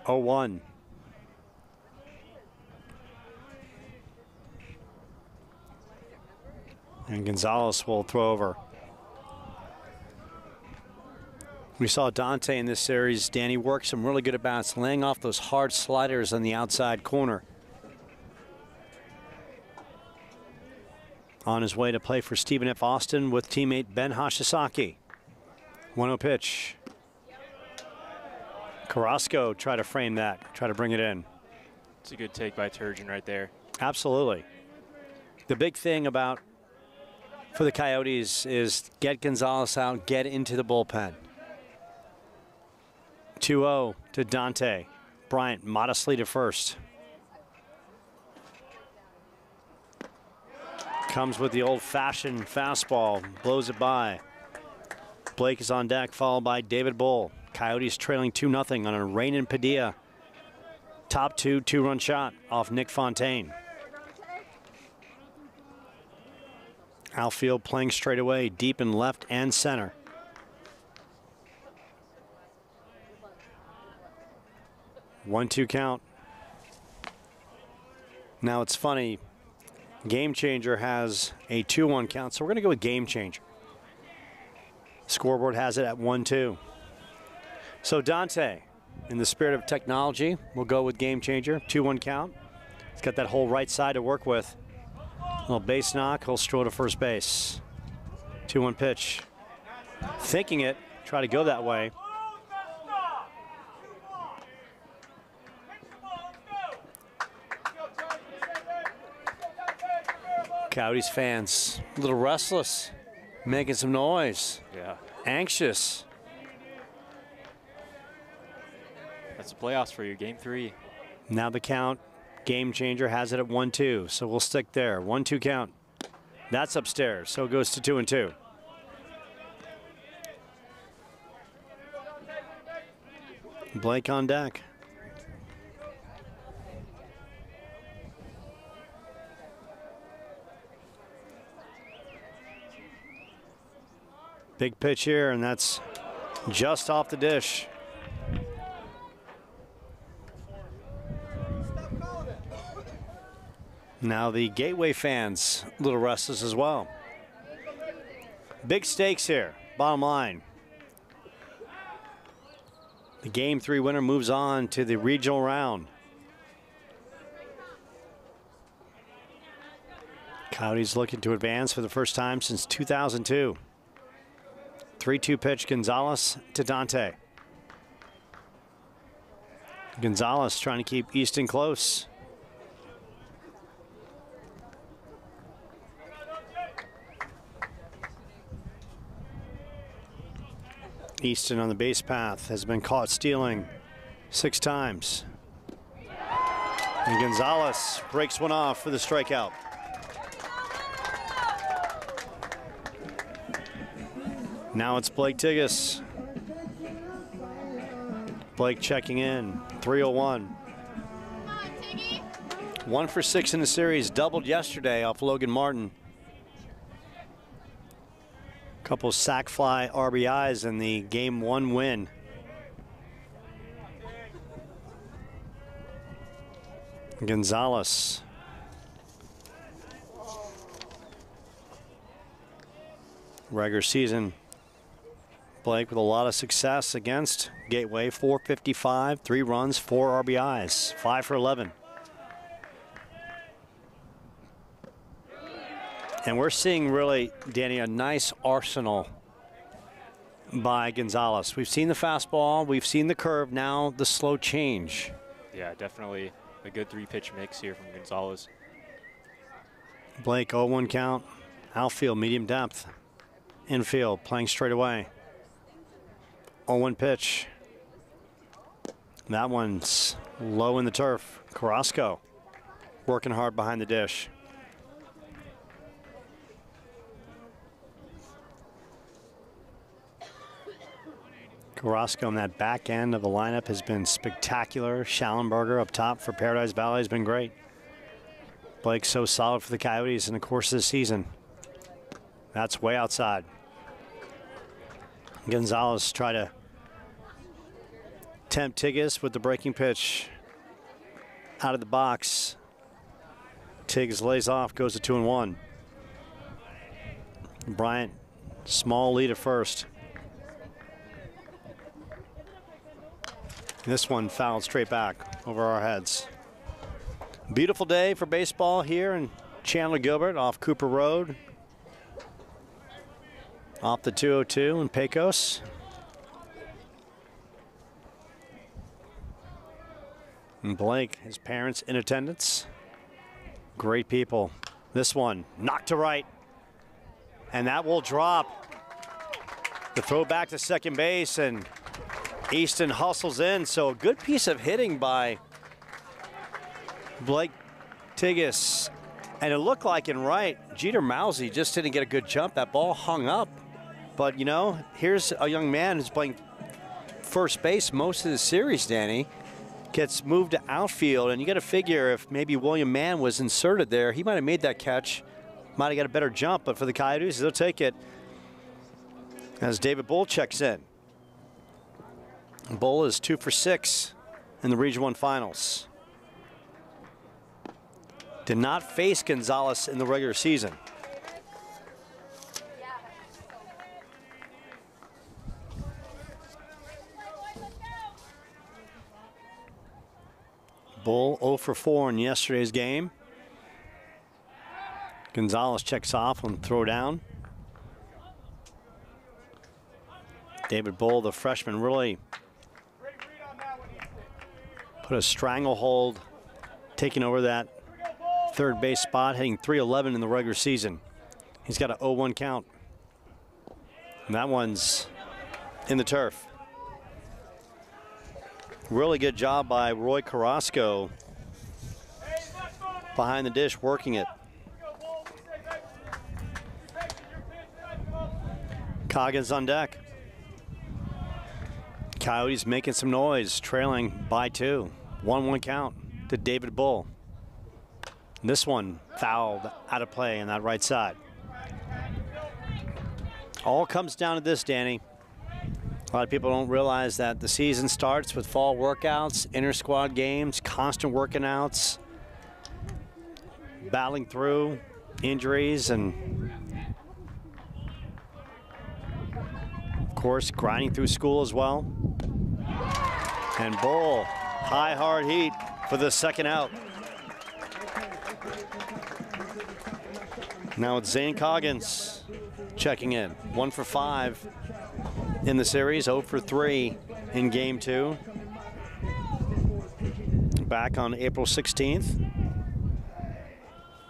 0-1. And Gonzalez will throw over. We saw Dante in this series. Danny worked some really good at-bats, laying off those hard sliders on the outside corner. On his way to play for Stephen F. Austin with teammate Ben Hashisaki. 1-0 pitch. Carrasco tried to frame that, try to bring it in. It's a good take by Turgeon right there. Absolutely. The big thing for the Coyotes is get Gonzalez out, get into the bullpen. 2-0 to Dante. Bryant modestly to first. Comes with the old-fashioned fastball, blows it by. Blake is on deck, followed by David Bull. Coyotes trailing 2-0 on a Rain Padilla top 2-run shot off Nick Fontaine. Outfield playing straight away, deep in left and center. One-two count. Now it's funny, Game Changer has a 2-1 count, so we're going to go with Game Changer. Scoreboard has it at 1-2. So Dante, in the spirit of technology, we'll go with Game Changer, 2-1 count. He's got that whole right side to work with. Little base knock, he'll stroll to first base. 2-1 pitch. Thinking it, try to go that way. Coyotes fans, a little restless, making some noise. Yeah. Anxious. That's the playoffs for you, Game 3. Now the count, Game Changer has it at 1-2, so we'll stick there. 1-2 count. That's upstairs, so it goes to 2-2. Blake on deck. Big pitch here, and that's just off the dish. Now the Gateway fans, a little restless as well. Big stakes here, bottom line. The Game 3 winner moves on to the regional round. Coyotes looking to advance for the first time since 2002. 3-2 pitch, Gonzalez to Dante. Gonzalez trying to keep Easton close. Easton on the base path has been caught stealing 6 times. And Gonzalez breaks one off for the strikeout. Now it's Blake Tigges. Blake checking in, 3-0-1. 1 for 6 in the series, doubled yesterday off Logan Martin. Couple sac fly RBIs in the Game 1 win. Gonzalez. Regular season, Blake with a lot of success against Gateway. 455, 3 runs, 4 RBIs, 5 for 11. And we're seeing really, Danny, a nice arsenal by Gonzalez. We've seen the fastball, we've seen the curve, now the slow change. Yeah, definitely a good 3-pitch mix here from Gonzalez. Blake, 0-1 count. Outfield, medium depth. Infield, playing straight away. 0-1 pitch. That one's low in the turf. Carrasco working hard behind the dish. Carrasco on that back end of the lineup has been spectacular. Schallenberger up top for Paradise Valley has been great. Blake so solid for the Coyotes in the course of the season. That's way outside. Gonzalez try to tempt Tigges with the breaking pitch out of the box. Tigges lays off, goes to 2-1. Bryant, small lead at first. This one fouled straight back over our heads. Beautiful day for baseball here in Chandler Gilbert off Cooper Road. Off the 202 in Pecos. And Blake, his parents in attendance. Great people. This one knocked to right. And that will drop. The throw back to second base, and Easton hustles in. So a good piece of hitting by Blake Tigges. And it looked like in right, Jeter Mousy just didn't get a good jump. That ball hung up. But, you know, here's a young man who's playing first base most of the series, Danny. Gets moved to outfield, and you got to figure if maybe William Mann was inserted there, he might have made that catch, might have got a better jump. But for the Coyotes, they'll take it as David Bull checks in. Bull is 2 for 6 in the Region 1 finals. Did not face Gonzalez in the regular season. Bull 0 for 4 in yesterday's game. Gonzalez checks off on throw down. David Bull, the freshman, really put a stranglehold, taking over that third base spot, hitting .311 in the regular season. He's got a 0-1 count. And that one's in the turf. Really good job by Roy Carrasco behind the dish, working it. Coggins on deck. Coyotes making some noise, trailing by 2. 1-1 count to David Bull. This one fouled out of play on that right side. All comes down to this, Danny. A lot of people don't realize that the season starts with fall workouts, inter-squad games, constant working outs, battling through injuries, and of course, grinding through school as well. And Bull, high hard heat for the second out. Now it's Zane Coggins checking in. 1 for 5 in the series, 0 for 3 in game 2. Back on April 16th.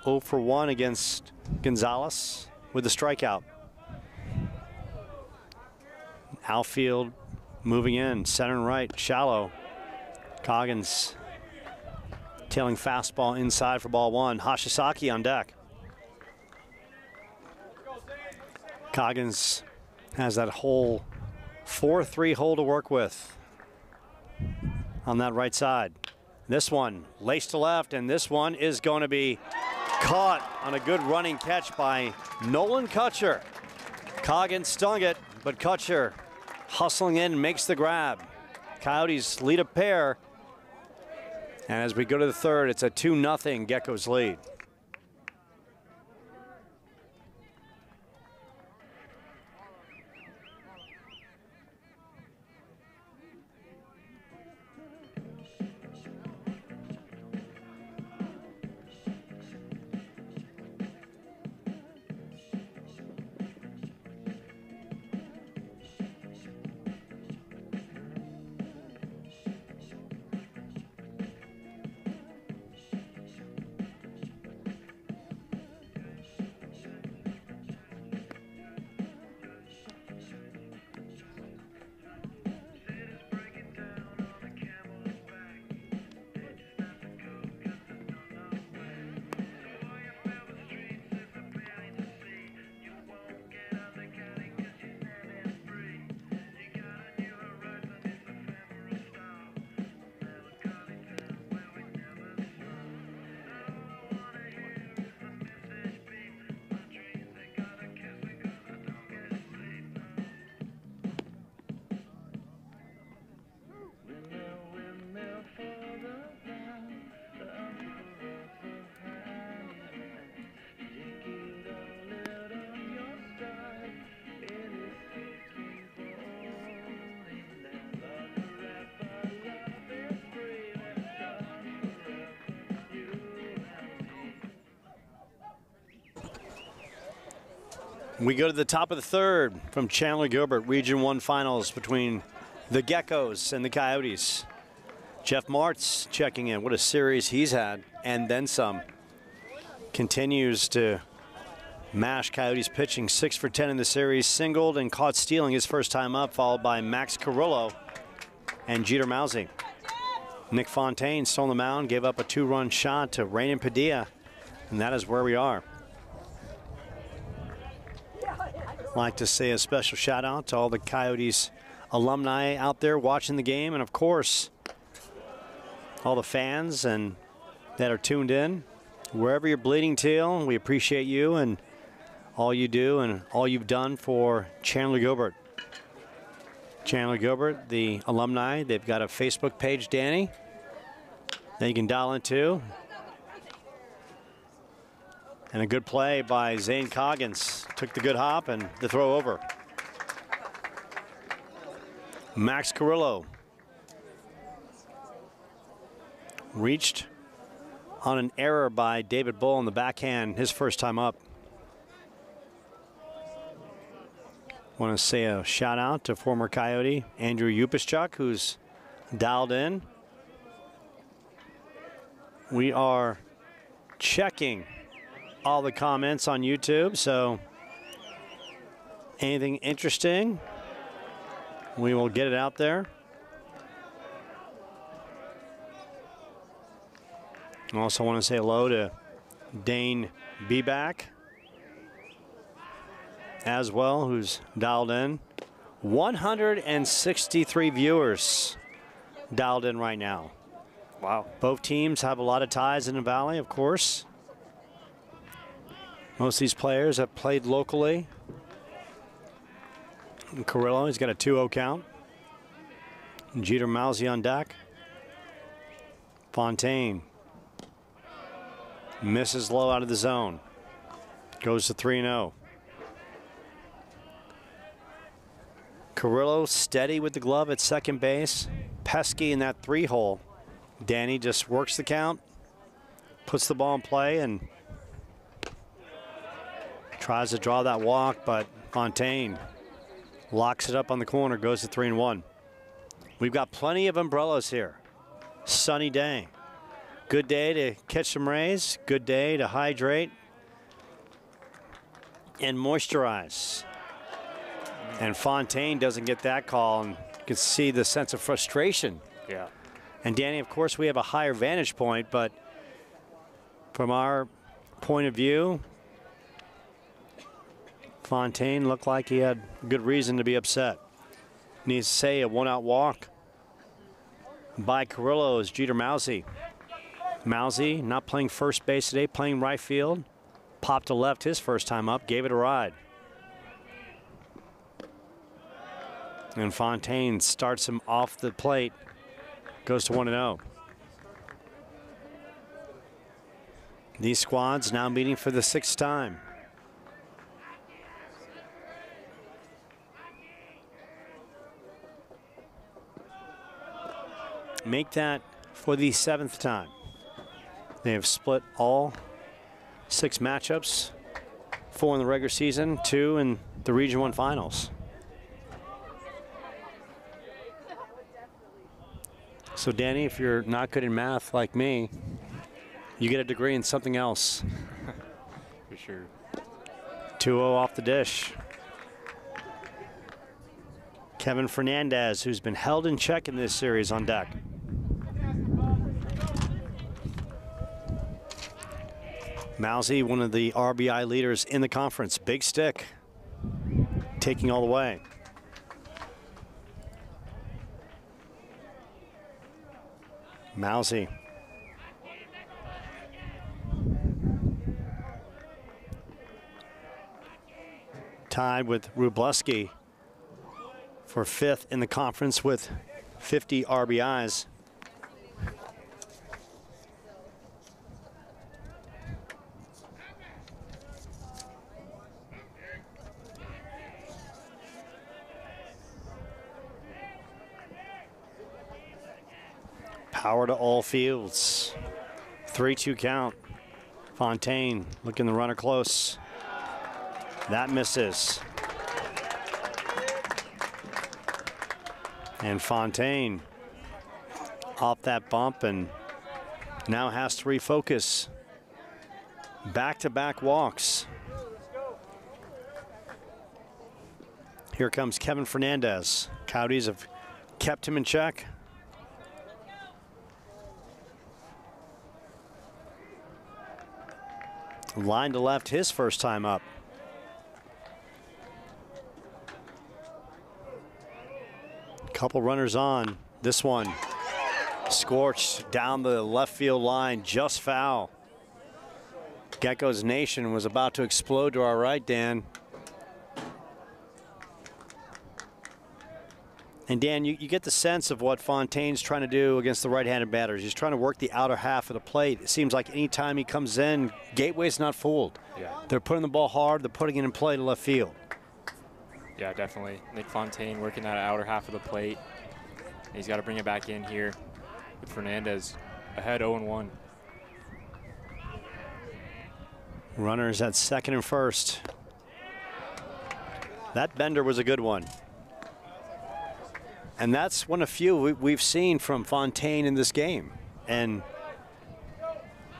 0 for 1 against Gonzalez with a strikeout. Outfield moving in, center and right, shallow. Coggins tailing fastball inside for ball 1. Hashisaki on deck. Coggins has that whole 4-3 hole to work with on that right side. This one laced to left, and this one is going to be caught on a good running catch by Nolan Kutcher. Coggins stung it, but Kutcher hustling in makes the grab. Coyotes lead a pair, and as we go to the third, it's a 2-0 Geckos lead. We go to the top of the third from Chandler Gilbert, Region 1 finals between the Geckos and the Coyotes. Jeff Martz checking in. What a series he's had, and then some. Continues to mash Coyotes pitching. 6 for 10 in the series, singled and caught stealing his first time up, followed by Max Carrillo and Jeter Mousy. Nick Fontaine still on the mound, gave up a 2-run shot to Raymond Padilla, and that is where we are. Like to say a special shout out to all the Coyotes alumni out there watching the game, and of course all the fans and that are tuned in wherever you're bleeding teal. We appreciate you and all you do and all you've done for Chandler Gilbert. Chandler Gilbert, the alumni, they've got a Facebook page, Danny, that you can dial into. And a good play by Zane Coggins. Took the good hop and the throw over. Max Carrillo reached on an error by David Bull on the backhand, his first time up. Want to say a shout out to former Coyote Andrew Upischuk, who's dialed in. We are checking all the comments on YouTube, so anything interesting, we will get it out there. I also want to say hello to Dane Beback as well, who's dialed in. 163 viewers dialed in right now. Wow. Both teams have a lot of ties in the Valley, of course. Most of these players have played locally. And Carrillo, he's got a 2-0 count. Jeter Mousy on deck. Fontaine misses low out of the zone. Goes to 3-0. Carrillo steady with the glove at second base. Pesky in that 3-hole. Danny just works the count, puts the ball in play, and tries to draw that walk, but Fontaine locks it up on the corner, goes to 3-1. We've got plenty of umbrellas here. Sunny day. Good day to catch some rays. Good day to hydrate and moisturize. And Fontaine doesn't get that call, and you can see the sense of frustration. Yeah. And Danny, of course, we have a higher vantage point, but from our point of view, Fontaine looked like he had good reason to be upset. Needs to say a 1-out walk by Carrillo is Jeter Mousy. Mousy not playing first base today, playing right field. Popped to left his first time up, gave it a ride. And Fontaine starts him off the plate, goes to 1-0. These squads now meeting for the 6th time. Make that for the 7th time. They have split all 6 matchups, 4 in the regular season, 2 in the Region 1 finals. So Danny, if you're not good in math like me, you get a degree in something else. For sure. 2-0 off the dish. Kevin Fernandez, who's been held in check in this series, on deck. Mousy, one of the RBI leaders in the conference. Big stick, taking all the way. Mousy. Tied with Wróblewski for 5th in the conference with 50 RBIs. Power to all fields. 3-2 count. Fontaine looking the runner close. That misses. And Fontaine off that bump and now has to refocus. Back-to-back walks. Here comes Kevin Fernandez. Coyotes have kept him in check. Line to left his first time up. Couple runners on. This one scorched down the left field line, just foul. Geckos Nation was about to explode to our right, Dan. And Dan, you get the sense of what Fontaine's trying to do against the right-handed batters. He's trying to work the outer half of the plate. It seems like any time he comes in, GateWay's not fooled. Yeah. They're putting the ball hard. They're putting it in play to left field. Yeah, definitely. Nick Fontaine working that outer half of the plate. He's got to bring it back in here with Fernandez ahead 0-1. Runners at second and first. That bender was a good one. And that's one of few we've seen from Fontaine in this game. And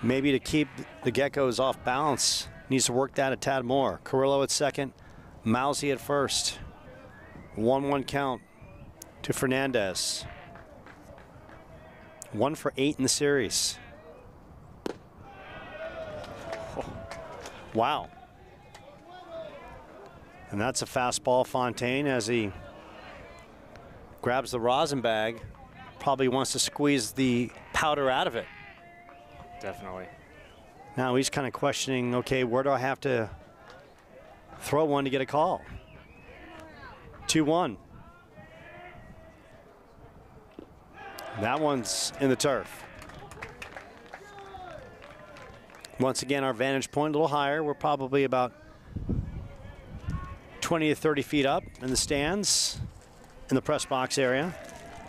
maybe to keep the Geckos off balance, needs to work that a tad more. Carrillo at second, Mousy at first. 1-1 count to Fernandez. 1 for 8 in the series. Oh, wow. And that's a fastball. Fontaine, as he grabs the rosin bag, probably wants to squeeze the powder out of it. Definitely. Now he's kind of questioning, okay, where do I have to throw one to get a call? 2-1. That one's in the turf. Once again, our vantage point a little higher. We're probably about 20 to 30 feet up in the stands in the press box area.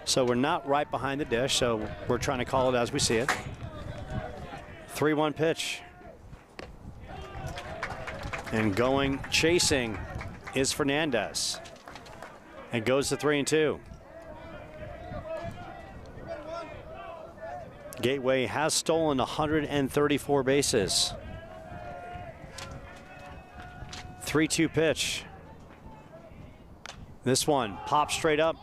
So we're not right behind the dish, so we're trying to call it as we see it. 3-1 pitch. And going, chasing is Fernandez. It goes to 3-2. GateWay has stolen 134 bases. 3-2 pitch. This one pops straight up.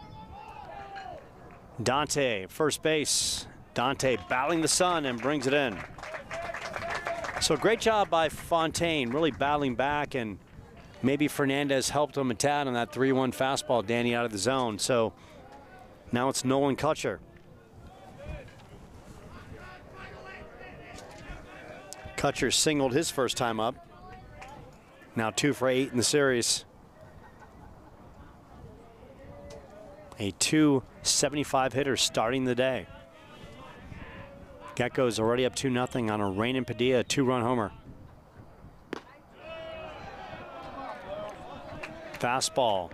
Dante, first base. Dante battling the sun and brings it in. So great job by Fontaine, really battling back, and maybe Fernandez helped him a tad on that 3-1 fastball, Danny, out of the zone. So now it's Nolan Kutcher. Kutcher singled his first time up. Now 2 for 8 in the series. A .275 hitter starting the day. Geckos already up 2-0 on a Rain and Padilla 2-run homer. Fastball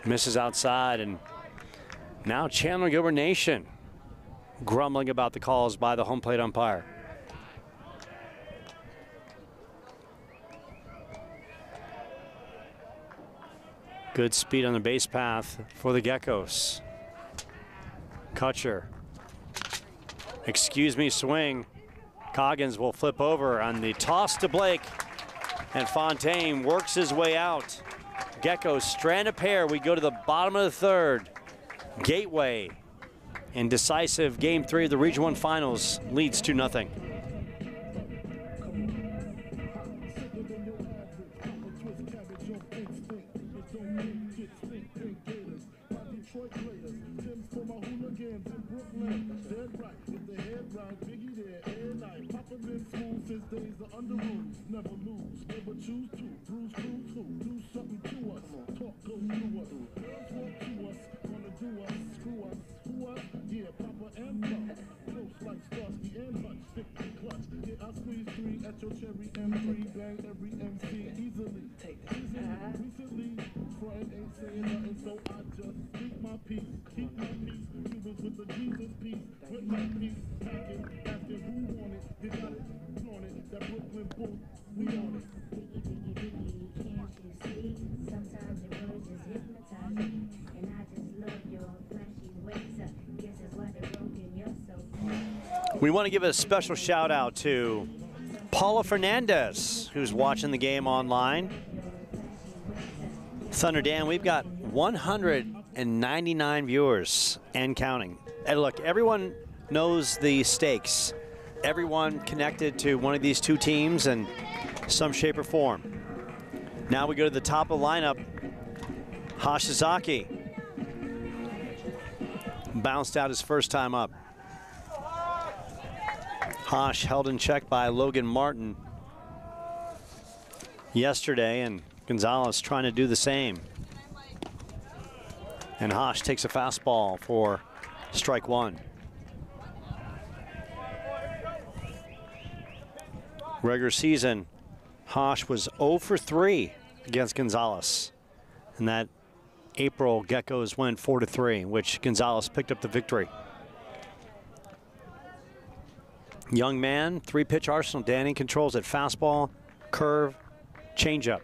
misses outside, and now Chandler Gilbert Nation grumbling about the calls by the home plate umpire. Good speed on the base path for the Geckos. Kutcher. Excuse me, swing. Coggins will flip over on the toss to Blake. And Fontaine works his way out. Geckos strand a pair. We go to the bottom of the third. GateWay in decisive Game 3 of the Region 1 Finals leads 2-0. We want to give a special shout out to Paula Fernandez, who's watching the game online. Thunder Dan, we've got 199 viewers and counting. And look, everyone knows the stakes. Everyone connected to one of these two teams in some shape or form. Now we go to the top of the lineup. Hashizaki bounced out his first time up. Hash held in check by Logan Martin yesterday, and Gonzalez trying to do the same. And Hash takes a fastball for strike one. Regular season, Hash was 0 for 3 against Gonzalez. And that April Geckos went 4-3, which Gonzalez picked up the victory. Young man, 3-pitch arsenal. Danny controls it. Fastball, curve, changeup.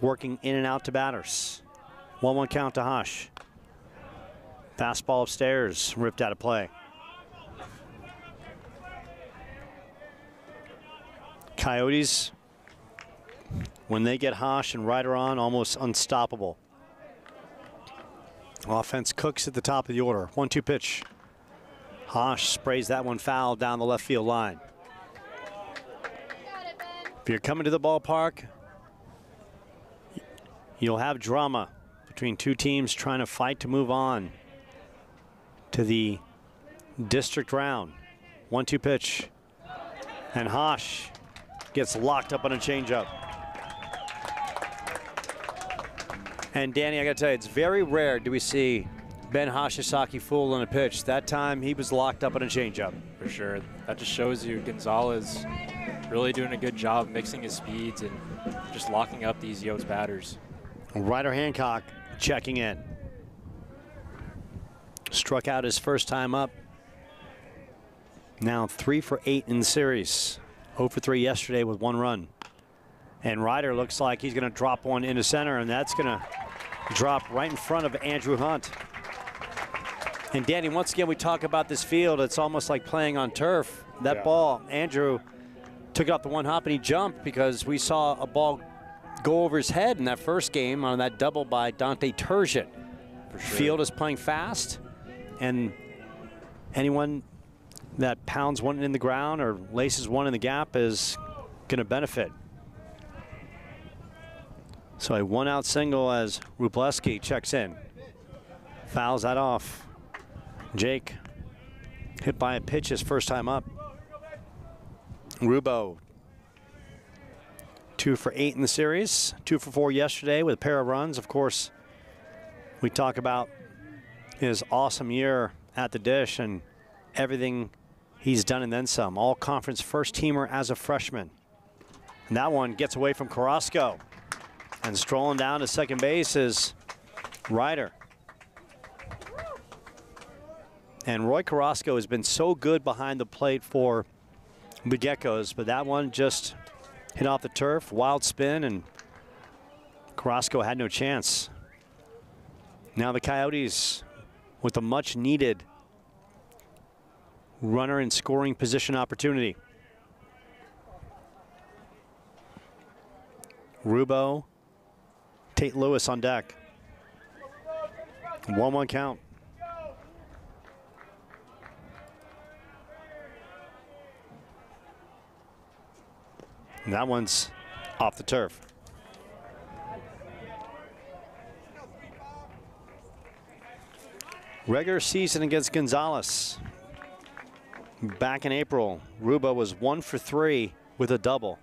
Working in and out to batters. 1-1 count to Hash. Fastball upstairs, ripped out of play. Coyotes, when they get Hash and Ryder on, almost unstoppable. Offense cooks at the top of the order. 1-2 pitch. Hash sprays that one foul down the left field line. If you're coming to the ballpark, you'll have drama between two teams trying to fight to move on to the district round. 1-2 pitch. And Hash gets locked up on a changeup. And Danny, I gotta tell you, it's very rare do we see Ben Hashizaki fool on a pitch. That time he was locked up on a changeup. For sure. That just shows you Gonzalez really doing a good job mixing his speeds and just locking up these Yotes batters. Ryder Hancock checking in. Struck out his first time up. Now 3 for 8 in the series. 0 for 3 yesterday with 1 run. And Ryder looks like he's going to drop one into center, and that's going to drop right in front of Andrew Hunt. And Danny, once again, we talk about this field. It's almost like playing on turf. That ball, Andrew took it off the one hop and he jumped because we saw a ball go over his head in that first game on that double by Dante Turgeon. For sure. Field is playing fast, and anyone that pounds one in the ground or laces one in the gap is going to benefit. So a 1-out single as Rupleski checks in. Fouls that off. Jake hit by a pitch his first time up. Rubo 2 for 8 in the series, 2 for 4 yesterday with a pair of runs. Of course, we talk about his awesome year at the dish and everything he's done and then some. All conference first teamer as a freshman. And that one gets away from Carrasco. And strolling down to second base is Ryder. And Roy Carrasco has been so good behind the plate for the Geckos, but that one just hit off the turf, wild spin, and Carrasco had no chance. Now the Coyotes with a much needed runner in scoring position opportunity. Rubo, Tate Lewis on deck. 1-1 count. And that one's off the turf. Regular season against Gonzalez. Back in April, Rubo was 1 for 3 with a double.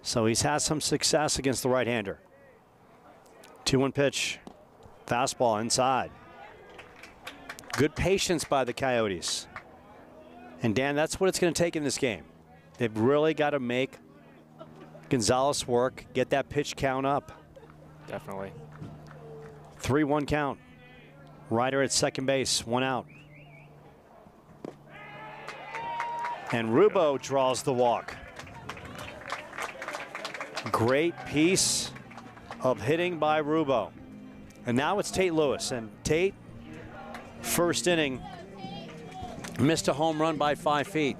So he's had some success against the right-hander. 2-1 pitch, fastball inside. Good patience by the Coyotes. And Dan, that's what it's going to take in this game. They've really got to make Gonzalez work, get that pitch count up. Definitely. 3-1 count. Ryder at second base, 1 out. And Rubo draws the walk. Great piece of hitting by Rubo. And now it's Tate Lewis. And Tate, first inning, missed a home run by 5 feet.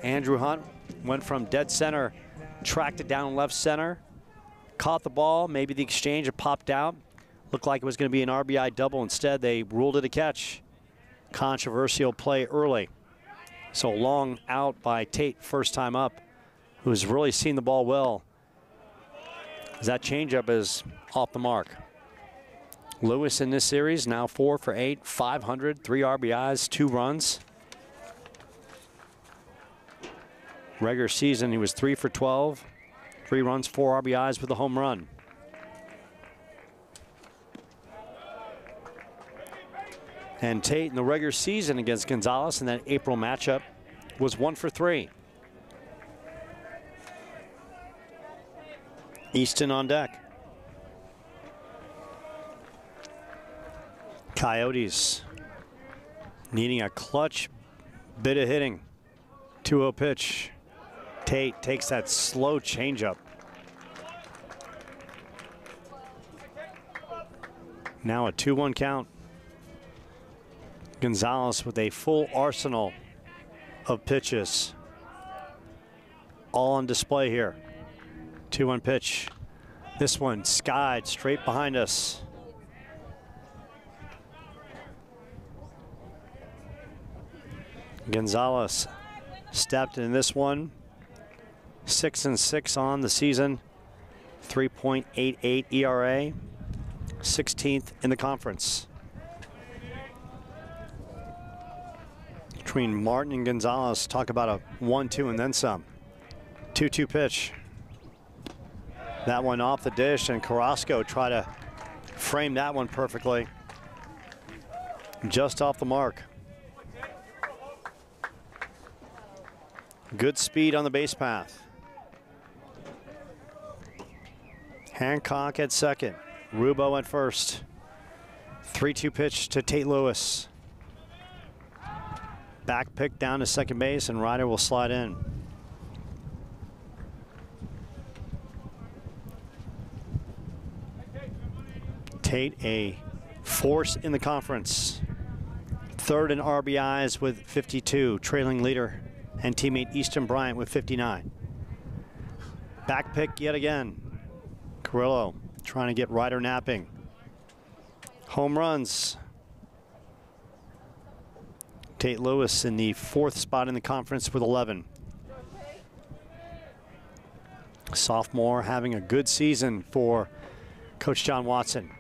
Andrew Hunt went from dead center, tracked it down left center, caught the ball, maybe the exchange had popped out. Looked like it was going to be an RBI double. Instead, they ruled it a catch. Controversial play early. So long out by Tate, first time up, who's really seen the ball well. As that changeup is off the mark. Lewis in this series now 4 for 8, 500, 3 RBIs, 2 runs. Regular season, he was 3 for 12, 3 runs, 4 RBIs with a home run. And Tate in the regular season against Gonzalez in that April matchup was 1 for 3. Easton on deck. Coyotes needing a clutch bit of hitting. 2-0 pitch. Tate takes that slow changeup. Now a 2-1 count. Gonzalez with a full arsenal of pitches. All on display here. 2-1 pitch. This one skied straight behind us. Gonzalez stepped in this one. 6-6 on the season. 3.88 ERA. 16th in the conference. Between Martin and Gonzalez, talk about a 1-2 and then some. 2-2 pitch. That one off the dish, and Carrasco tried to frame that one perfectly. Just off the mark. Good speed on the base path. Hancock at second. Rubo at first. 3-2 pitch to Tate Lewis. Back pick down to second base, and Ryder will slide in. Tate, a force in the conference. 3rd in RBIs with 52, trailing leader and teammate Easton Bryant with 59. Back pick yet again. Carrillo trying to get Ryder napping. Home runs. Tate Lewis in the 4th spot in the conference with 11. Sophomore having a good season for Coach John Watson.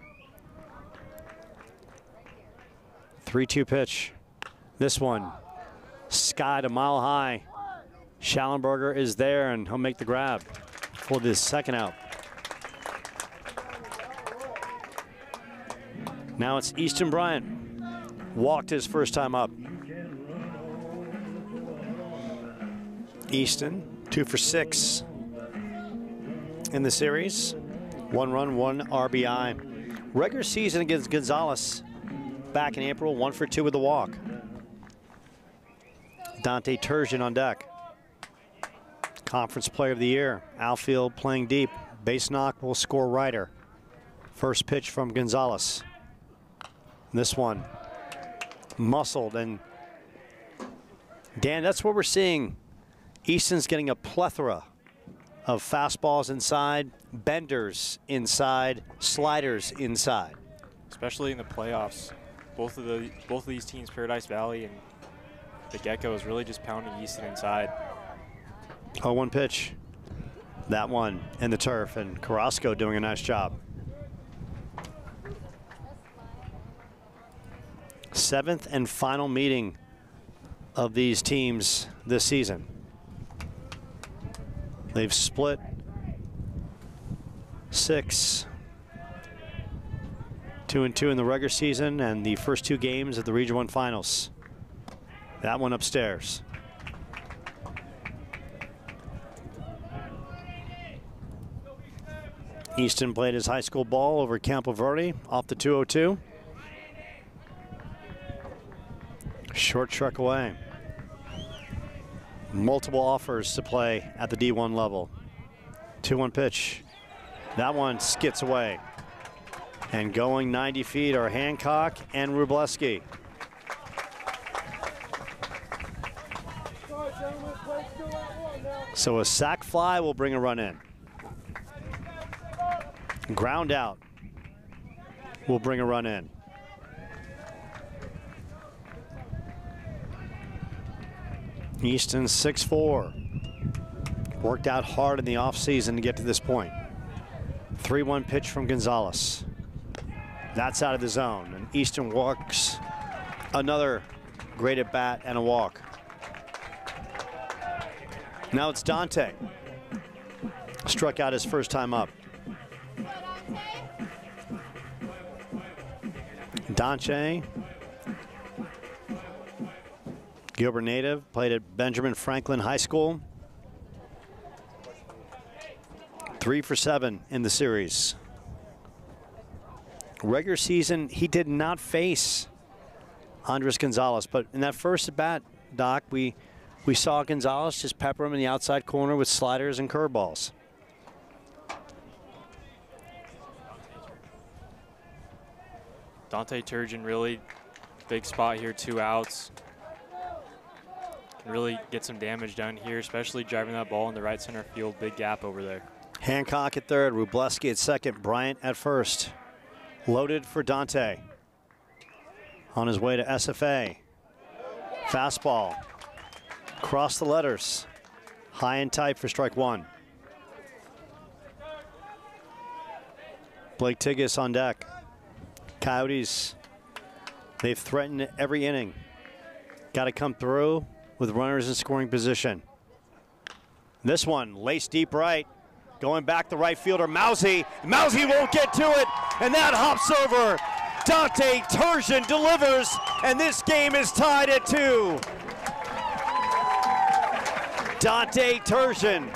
3-2 pitch. This one skied a mile high. Schallenberger is there, and he'll make the grab for this second out. Now it's Easton Bryant. Walked his first time up. Easton, 2 for 6 in the series. 1 run, 1 RBI. Regular season against Gonzalez back in April, 1 for 2 with the walk. Dante Turgeon on deck. Conference Player of the Year. Outfield playing deep. Base knock will score Ryder. First pitch from Gonzalez. This one muscled, and Dan, that's what we're seeing. Easton's getting a plethora of fastballs inside, benders inside, sliders inside. Especially in the playoffs. Both of these teams, Paradise Valley and the Geckos, really just pounding Easton inside. 0-1 pitch. That one in the turf, and Carrasco doing a nice job. 7th and final meeting of these teams this season. They've split 6. 2-2 in the regular season and the first 2 games of the Region 1 finals. That one upstairs. Easton played his high school ball over Campo Verde off the 202. Short truck away. Multiple offers to play at the D1 level. 2-1 pitch. That one skits away. And going 90 feet are Hancock and Wrubleski. So a sac fly will bring a run in. Ground out will bring a run in. Easton 6'4". Worked out hard in the offseason to get to this point. 3-1 pitch from Gonzalez. That's out of the zone, and Easton walks another great at bat and a walk. Now it's Dante. Struck out his first time up. Dante, Gilbert native, played at Benjamin Franklin High School. 3 for 7 in the series. Regular season, he did not face Andres Gonzalez, but in that first at bat, Doc, we saw Gonzalez just pepper him in the outside corner with sliders and curveballs. Dante Turgeon, really big spot here, 2 outs. Can really get some damage done here, especially driving that ball in the right center field. Big gap over there. Hancock at third, Wrubleski at second, Bryant at first. Loaded for Dante. On his way to SFA. Fastball. Cross the letters. High and tight for strike 1. Blake Tigges on deck. Coyotes, they've threatened every inning. Got to come through with runners in scoring position. This one, laced deep right. Going back the right fielder, Mousy. Mousy won't get to it, and that hops over. Dante Turgeon delivers, and this game is tied at 2. Dante Turgeon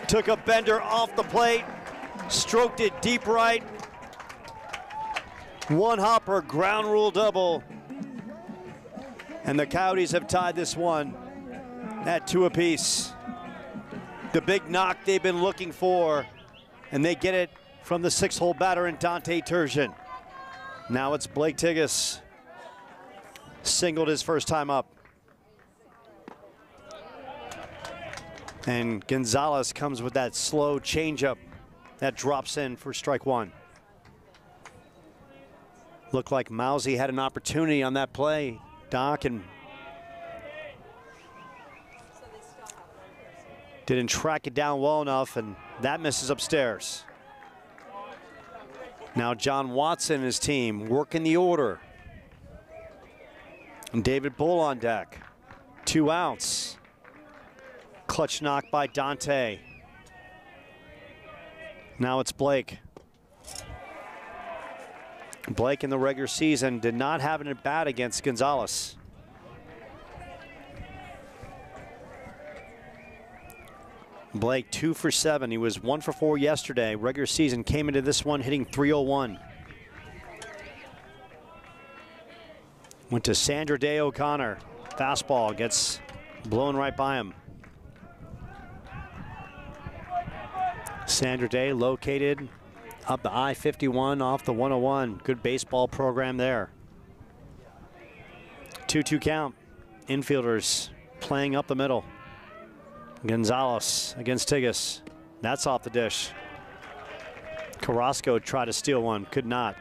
took a bender off the plate, stroked it deep right. One hopper ground rule double. And the Coyotes have tied this one at 2 apiece. The big knock they've been looking for, and they get it from the 6-hole batter in Dante Turgeon. Now it's Blake Tigges. Singled his first time up. And Gonzalez comes with that slow changeup that drops in for strike 1. Looked like Mousy had an opportunity on that play, Doc, and didn't track it down well enough, and that misses upstairs. Now John Watson and his team working the order. And David Bull on deck. 2 outs. Clutch knock by Dante. Now it's Blake. Blake in the regular season did not have an at-bat against Gonzalez. Blake 2 for 7. He was 1 for 4 yesterday. Regular season came into this one hitting .301. Went to Sandra Day O'Connor. Fastball gets blown right by him. Sandra Day located up the I-51 off the 101. Good baseball program there. 2-2 count. Infielders playing up the middle. Gonzalez against Tigges. That's off the dish. Carrasco tried to steal one, could not.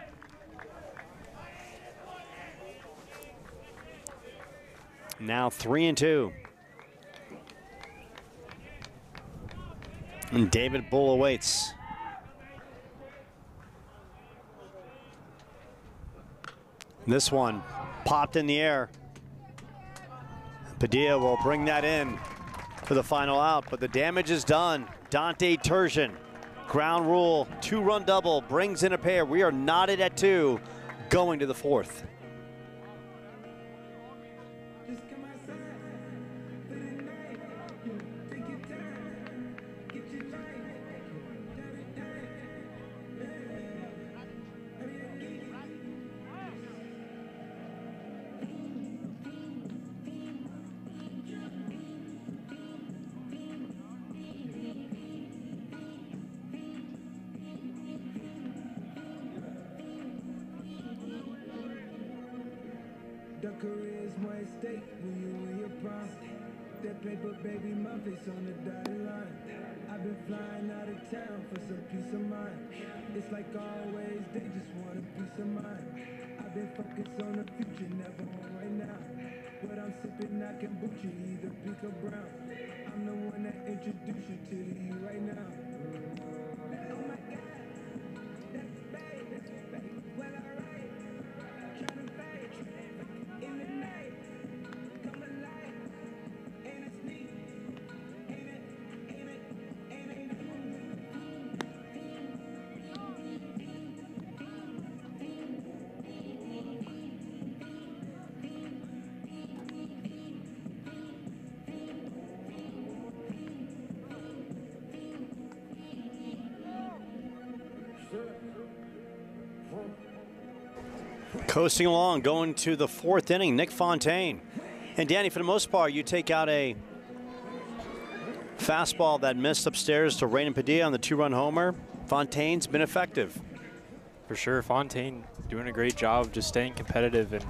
Now 3-2. And David Bull awaits. This one popped in the air. Padilla will bring that in for the final out, but the damage is done. Dante Turgeon, ground rule, 2-run double, brings in a pair. We are knotted at 2, going to the 4th. The career is more at stake when you in your prime. That paper, baby, my face on the dotted line. I've been flying out of town for some peace of mind. It's like always, they just want a piece of mind. I've been focused on the future, never on right now. What I'm sipping, I can boot you, either pink or brown. I'm the one that introduced you to the you right now. Oh my God, that's baby, well alright. Tryna fade in the night, come alive, and it's neat, ain't it? Coasting along, going to the fourth inning, Nick Fontaine. And Danny, for the most part, you take out a fastball that missed upstairs to Raymond Padilla on the 2-run homer. Fontaine's been effective. For sure, Fontaine doing a great job just staying competitive. And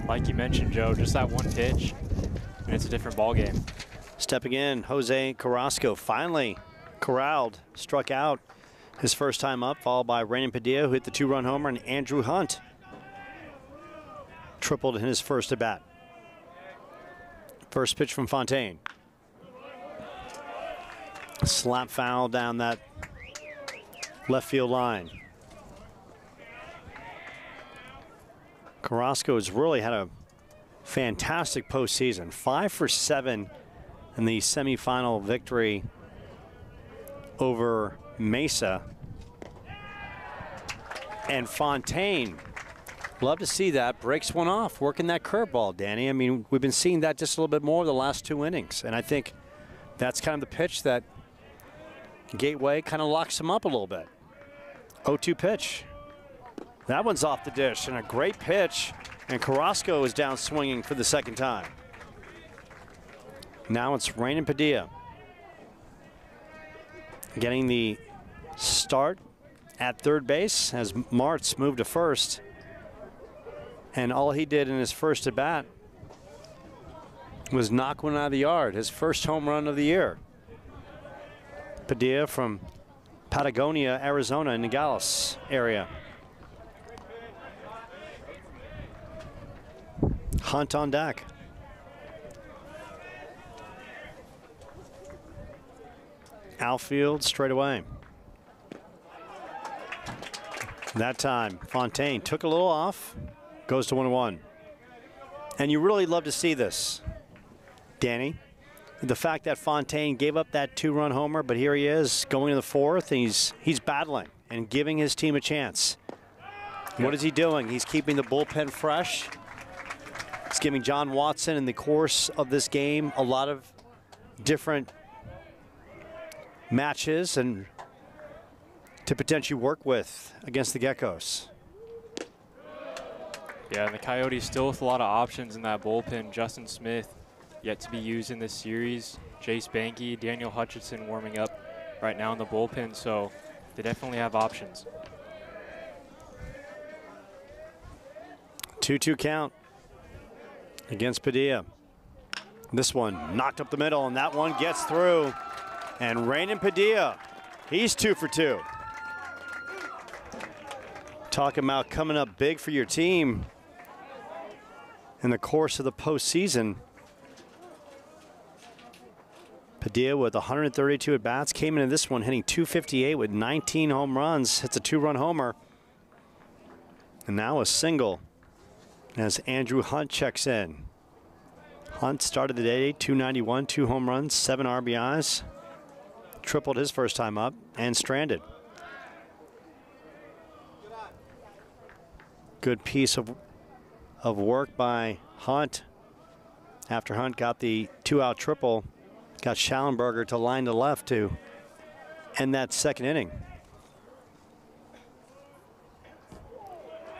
like you mentioned, Joe, just that one pitch, and it's a different ball game. Stepping in, Jose Carrasco finally corralled, struck out his first time up, followed by Raymond Padilla, who hit the 2-run homer, and Andrew Hunt tripled in his first at bat. First pitch from Fontaine. Slap foul down that left field line. Carrasco has really had a fantastic postseason. 5 for 7 in the semifinal victory over Mesa. And Fontaine, love to see that, breaks one off, working that curveball, Danny. I mean, we've been seeing that just a little bit more the last 2 innings. And I think that's kind of the pitch that GateWay kind of locks him up a little bit. 0-2 pitch. That one's off the dish, and a great pitch. And Carrasco is down swinging for the second time. Now it's Raymond Padilla getting the start at third base as Martz moved to first. And all he did in his first at bat was knock one out of the yard, his first home run of the year. Padilla from Patagonia, Arizona, in the Nogales area. Hunt on deck. Outfield straight away. That time, Fontaine took a little off, goes to 1-1. And you really love to see this, Danny. The fact that Fontaine gave up that 2-run homer, but here he is going to the fourth, and he's battling and giving his team a chance. Yep. What is he doing? He's keeping the bullpen fresh. He's giving John Watson in the course of this game a lot of different matches and to potentially work with against the Geckos. Yeah, and the Coyotes still with a lot of options in that bullpen. Justin Smith yet to be used in this series. Jace Banke, Daniel Hutchinson warming up right now in the bullpen, so they definitely have options. 2-2 count against Padilla. This one knocked up the middle, and that one gets through. And Raymond Padilla, he's 2 for 2. Talking about coming up big for your team in the course of the postseason. Padilla with 132 at-bats, came into this one hitting .258 with 19 home runs. Hits a 2-run homer. And now a single as Andrew Hunt checks in. Hunt started the day, .291, 2 home runs, 7 RBIs. Tripled his first time up and stranded. Good piece of work by Hunt. After Hunt got the 2-out triple, got Schallenberger to line to left to end that second inning.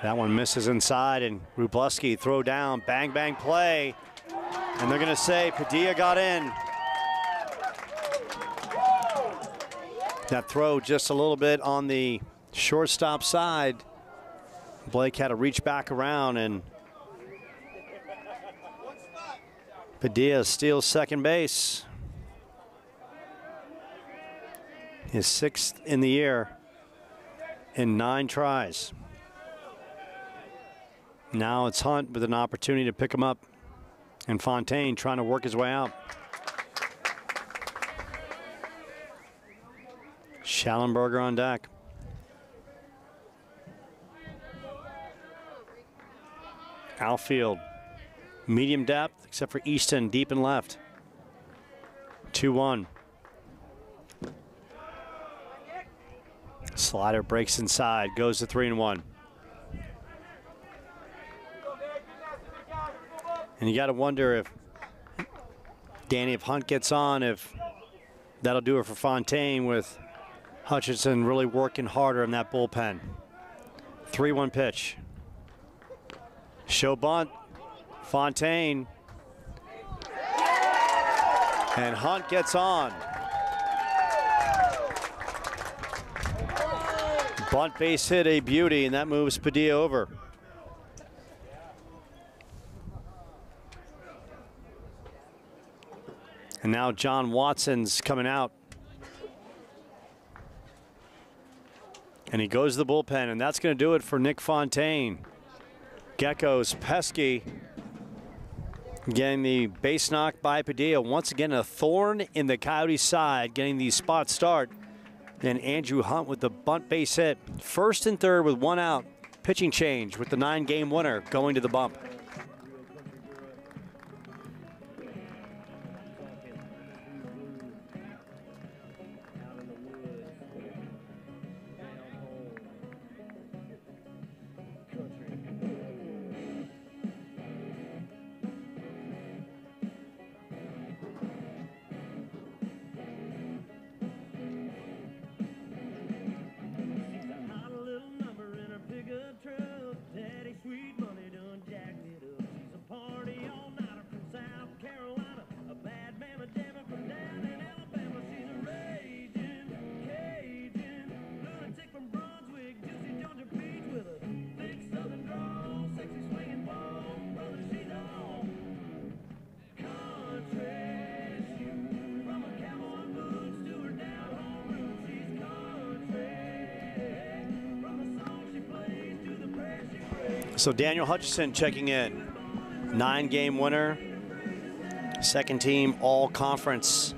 That one misses inside, and Wrubleski throw down, bang, bang play. And they're going to say Padilla got in. That throw just a little bit on the shortstop side. Blake had to reach back around and Padilla steals second base. His 6th in the year in 9 tries. Now it's Hunt with an opportunity to pick him up. And Fontaine trying to work his way out. Schallenberger on deck. Outfield, medium depth, except for Easton, deep and left. 2-1. Slider breaks inside, goes to 3-1. And you got to wonder if, Danny, if Hunt gets on, if that'll do it for Fontaine with Hutchinson really working harder in that bullpen. 3-1 pitch. Show bunt, Fontaine. And Hunt gets on. Bunt base hit, a beauty, and that moves Padilla over. And now John Watson's coming out. And he goes to the bullpen, and that's going to do it for Nick Fontaine. Geckos pesky. Getting the base knock by Padilla. Once again, a thorn in the Coyotes' side, getting the spot start. Then Andrew Hunt with the bunt base hit. 1st and 3rd with 1 out. Pitching change with the 9-game winner going to the bump. So Daniel Hutchison checking in. 9-game winner. 2nd team all conference.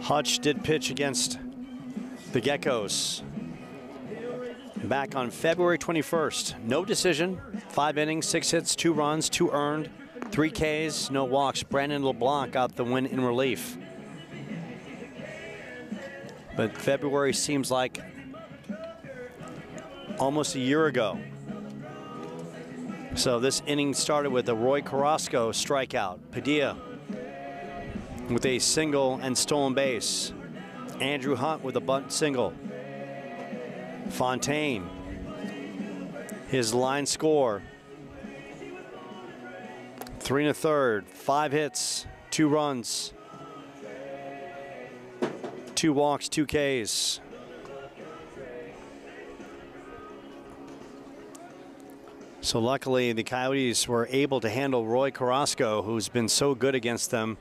Hutch did pitch against the Geckos back on February 21st. No decision, 5 innings, 6 hits, 2 runs, 2 earned, 3 Ks, no walks. Brandon LeBlanc got the win in relief. But February seems like almost a year ago. So this inning started with a Roy Carrasco strikeout. Padilla with a single and stolen base. Andrew Hunt with a bunt single. Fontaine, his line score. 3 1/3, 5 hits, 2 runs. 2 walks, 2 Ks. So luckily the Coyotes were able to handle Roy Carrasco, who's been so good against them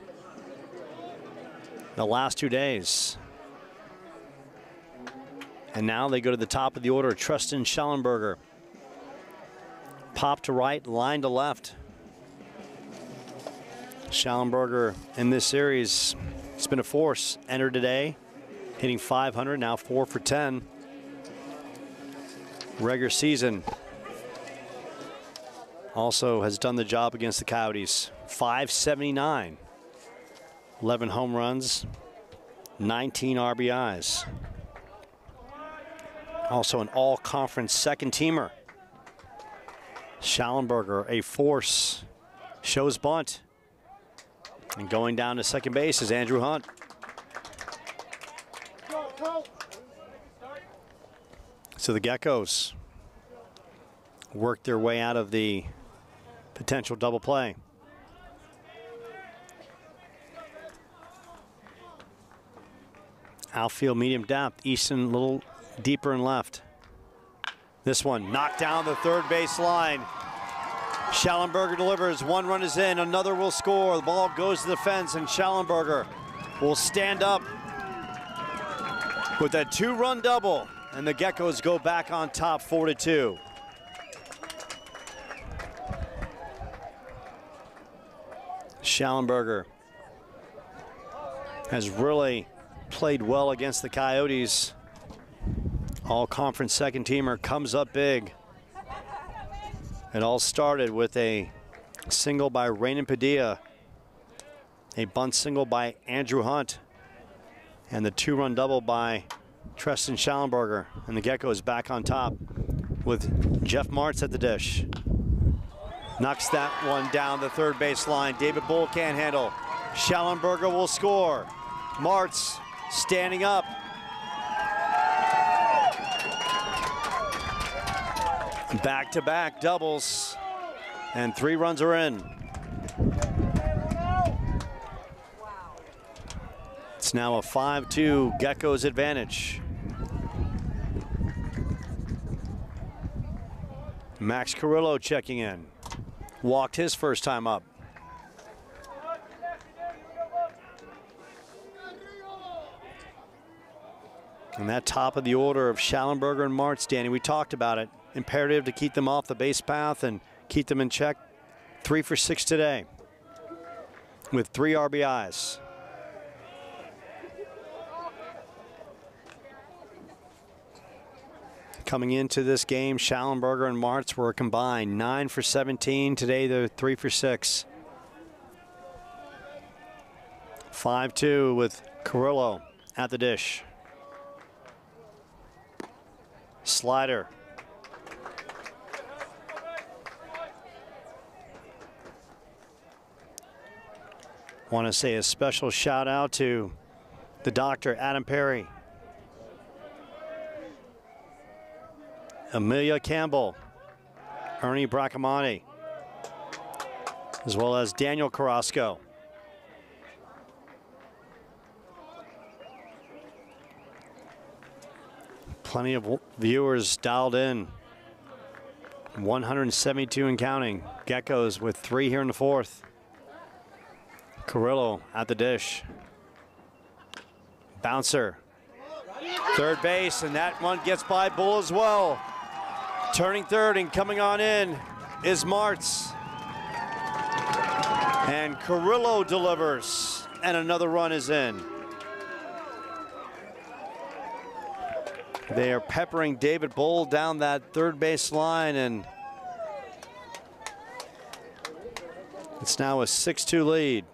the last 2 days. And now they go to the top of the order. Tristan Schallenberger. Pop to right, line to left. Schallenberger in this series, it's been a force. Entered today, hitting .500, now 4 for 10. Regular season. Also has done the job against the Coyotes. .579. 11 home runs, 19 RBIs. Also an all-conference 2nd teamer. Schallenberger, a force, shows bunt. And going down to second base is Andrew Hunt. So the Geckos work their way out of the potential double play. Outfield medium depth, Easton a little deeper and left. This one knocked down the third base line. Schallenberger delivers. One run is in. Another will score. The ball goes to the fence, and Schallenberger will stand up with a 2-run double. And the Geckos go back on top 4-2. Schallenberger has really played well against the Coyotes. All-conference second-teamer comes up big. It all started with a single by Raymond Padilla, a bunt single by Andrew Hunt, and the 2-run double by Tristan Schallenberger. And the Geckos back on top with Jeff Martz at the dish. Knocks that one down the third base line. David Bull can't handle. Schallenberger will score. Martz standing up. Back-to-back doubles, and 3 runs are in. It's now a 5-2 Geckos advantage. Max Carrillo checking in. Walked his first time up. And that top of the order of Schallenberger and Martz, Danny, we talked about it. Imperative to keep them off the base path and keep them in check. 3 for 6 today with 3 RBIs. Coming into this game, Schallenberger and Martz were combined 9 for 17. Today they're 3 for 6. 5-2 with Carrillo at the dish. Slider. Want to say a special shout out to the doctor, Adam Perry, Amelia Campbell, Ernie Bracamonte, as well as Daniel Carrasco. Plenty of viewers dialed in. 172 and counting. Geckos with 3 here in the 4th. Carrillo at the dish. Bouncer. Third base, and that one gets by Bull as well. Turning third and coming on in is Martz. And Carrillo delivers, and another run is in. They are peppering David Bull down that third base line, and it's now a 6-2 lead.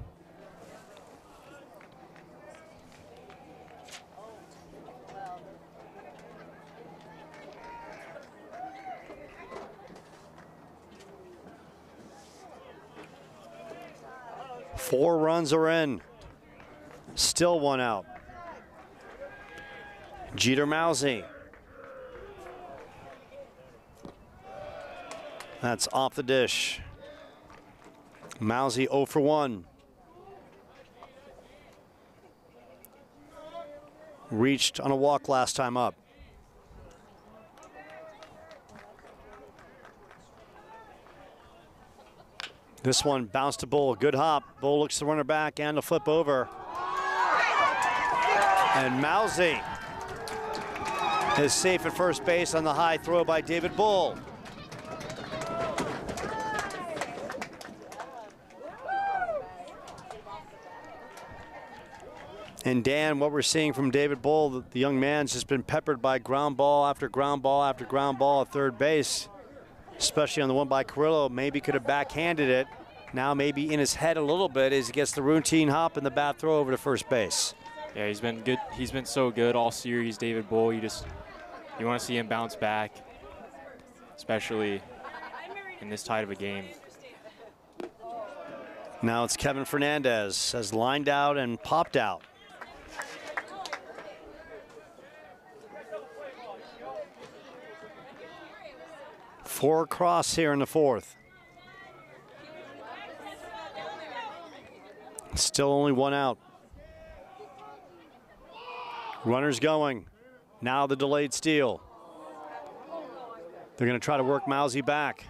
Four runs are in. Still 1 out. Jeter Mousy. That's off the dish. Mousy 0 for 1. Reached on a walk last time up. This one bounced to Bull. Good hop. Bull looks the runner back and a flip over. And Mousy is safe at first base on the high throw by David Bull. And Dan, what we're seeing from David Bull, the young man's just been peppered by ground ball after ground ball after ground ball at third base, especially on the one by Carrillo. Maybe could have backhanded it. Now maybe in his head a little bit as he gets the routine hop and the bat throw over to first base. Yeah, he's been good. He's been so good all series, David Bull. You want to see him bounce back, especially in this tight of a game. Now it's Kevin Fernandez has lined out and popped out. Four across here in the 4th. Still only 1 out. Runners going. Now the delayed steal. They're going to try to work Mousy back.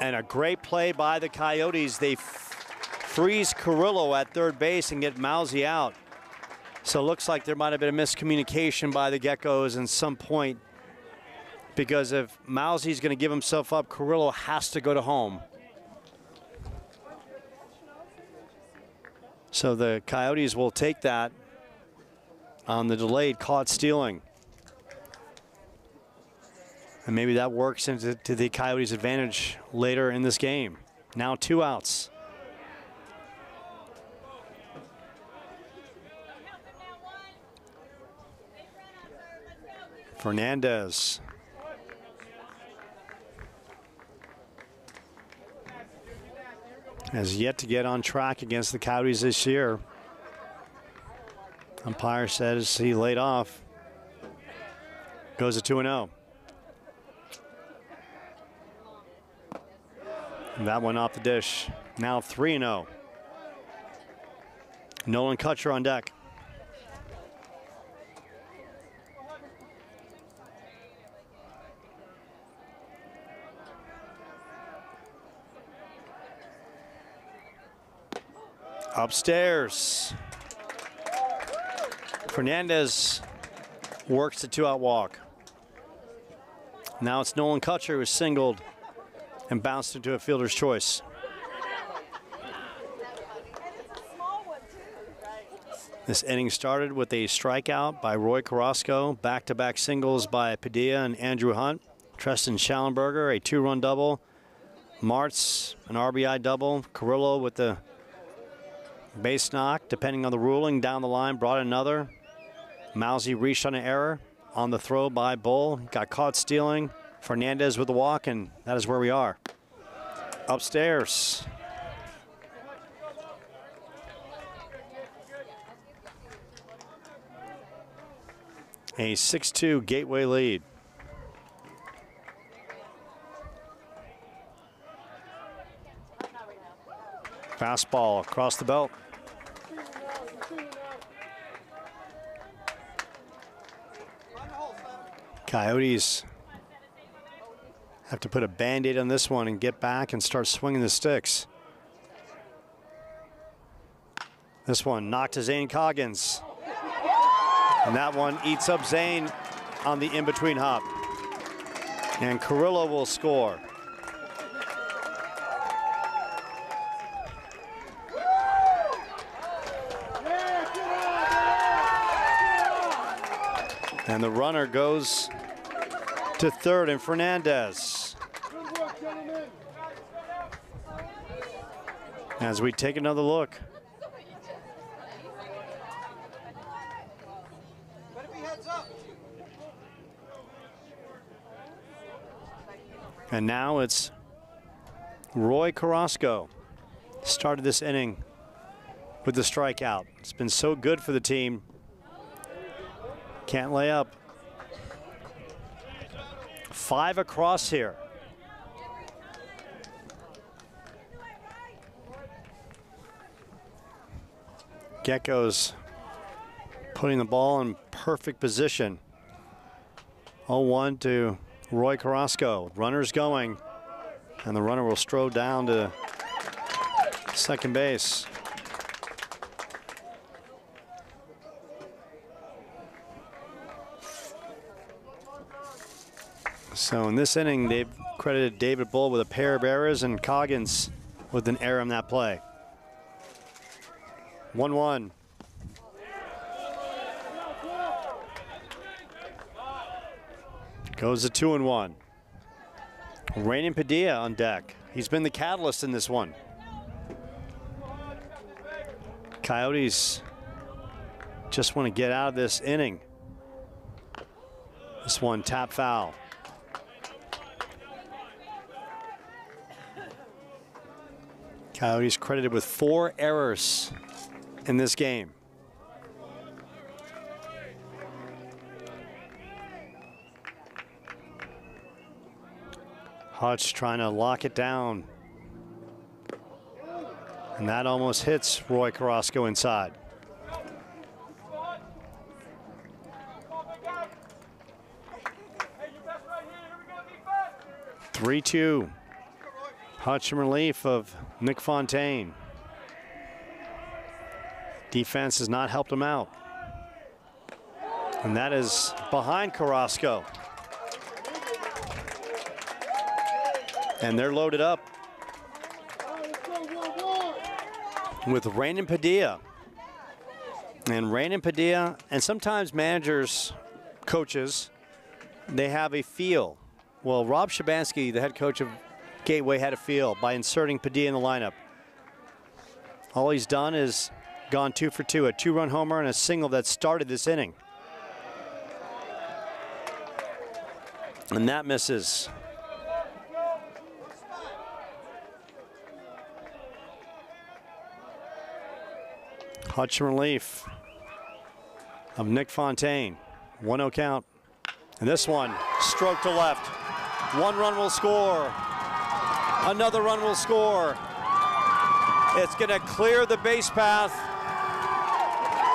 And a great play by the Coyotes. They freeze Carrillo at third base and get Mousy out. So it looks like there might have been a miscommunication by the Geckos at some point, because if Mousy's going to give himself up, Carrillo has to go to home. So the Coyotes will take that on the delayed caught stealing. And maybe that works into the Coyotes' advantage later in this game. Now 2 outs. Fernandez. Has yet to get on track against the Coyotes this year. Umpire says he laid off. Goes to 2-0. That one off the dish. Now 3-0. Nolan Kutcher on deck. Upstairs. Fernandez works the 2-out walk. Now it's Nolan Kutcher who's singled and bounced into a fielder's choice. This inning started with a strikeout by Roy Carrasco, back-to-back singles by Padilla and Andrew Hunt, Tristan Schallenberger, a 2-run double, Martz, an RBI double, Carrillo with the base knock, depending on the ruling, down the line, brought another. Mousy reached on an error on the throw by Bull, got caught stealing. Fernandez with the walk, and that is where we are. Upstairs. A 6-2 Gateway lead. Fastball across the belt. Coyotes have to put a Band-Aid on this one and get back and start swinging the sticks. This one knocked to Zane Coggins. And that one eats up Zane on the in-between hop. And Carrillo will score. And the runner goes to third, and Fernandez. As we take another look. And now it's Roy Carrasco. Started this inning with the strikeout. It's been so good for the team. Can't lay up. 5 across here. Geckos putting the ball in perfect position. 0-1 to Roy Carrasco. Runner's going, and the runner will stroll down to second base. So in this inning, they've credited David Bull with a pair of errors and Coggins with an error in that play. 1-1. Goes to 2-1. Rainin Padilla on deck. He's been the catalyst in this one. Coyotes just want to get out of this inning. This one tap foul. Coyotes credited with 4 errors in this game. Hutch trying to lock it down. And that almost hits Roy Carrasco inside. 3-2. Hutch in relief of Nick Fontaine. Defense has not helped him out. And that is behind Carrasco. And they're loaded up with Raymond Padilla. And Raymond Padilla, and sometimes managers, coaches, they have a feel. Well, Rob Shabansky, the head coach of Gateway, had a feel by inserting Padilla in the lineup. All he's done is gone 2 for 2, a 2-run homer and a single that started this inning. And that misses. Hutch in relief of Nick Fontaine. 1-0 count. And this one, stroke to left. 1 run will score. Another run will score. It's going to clear the base path.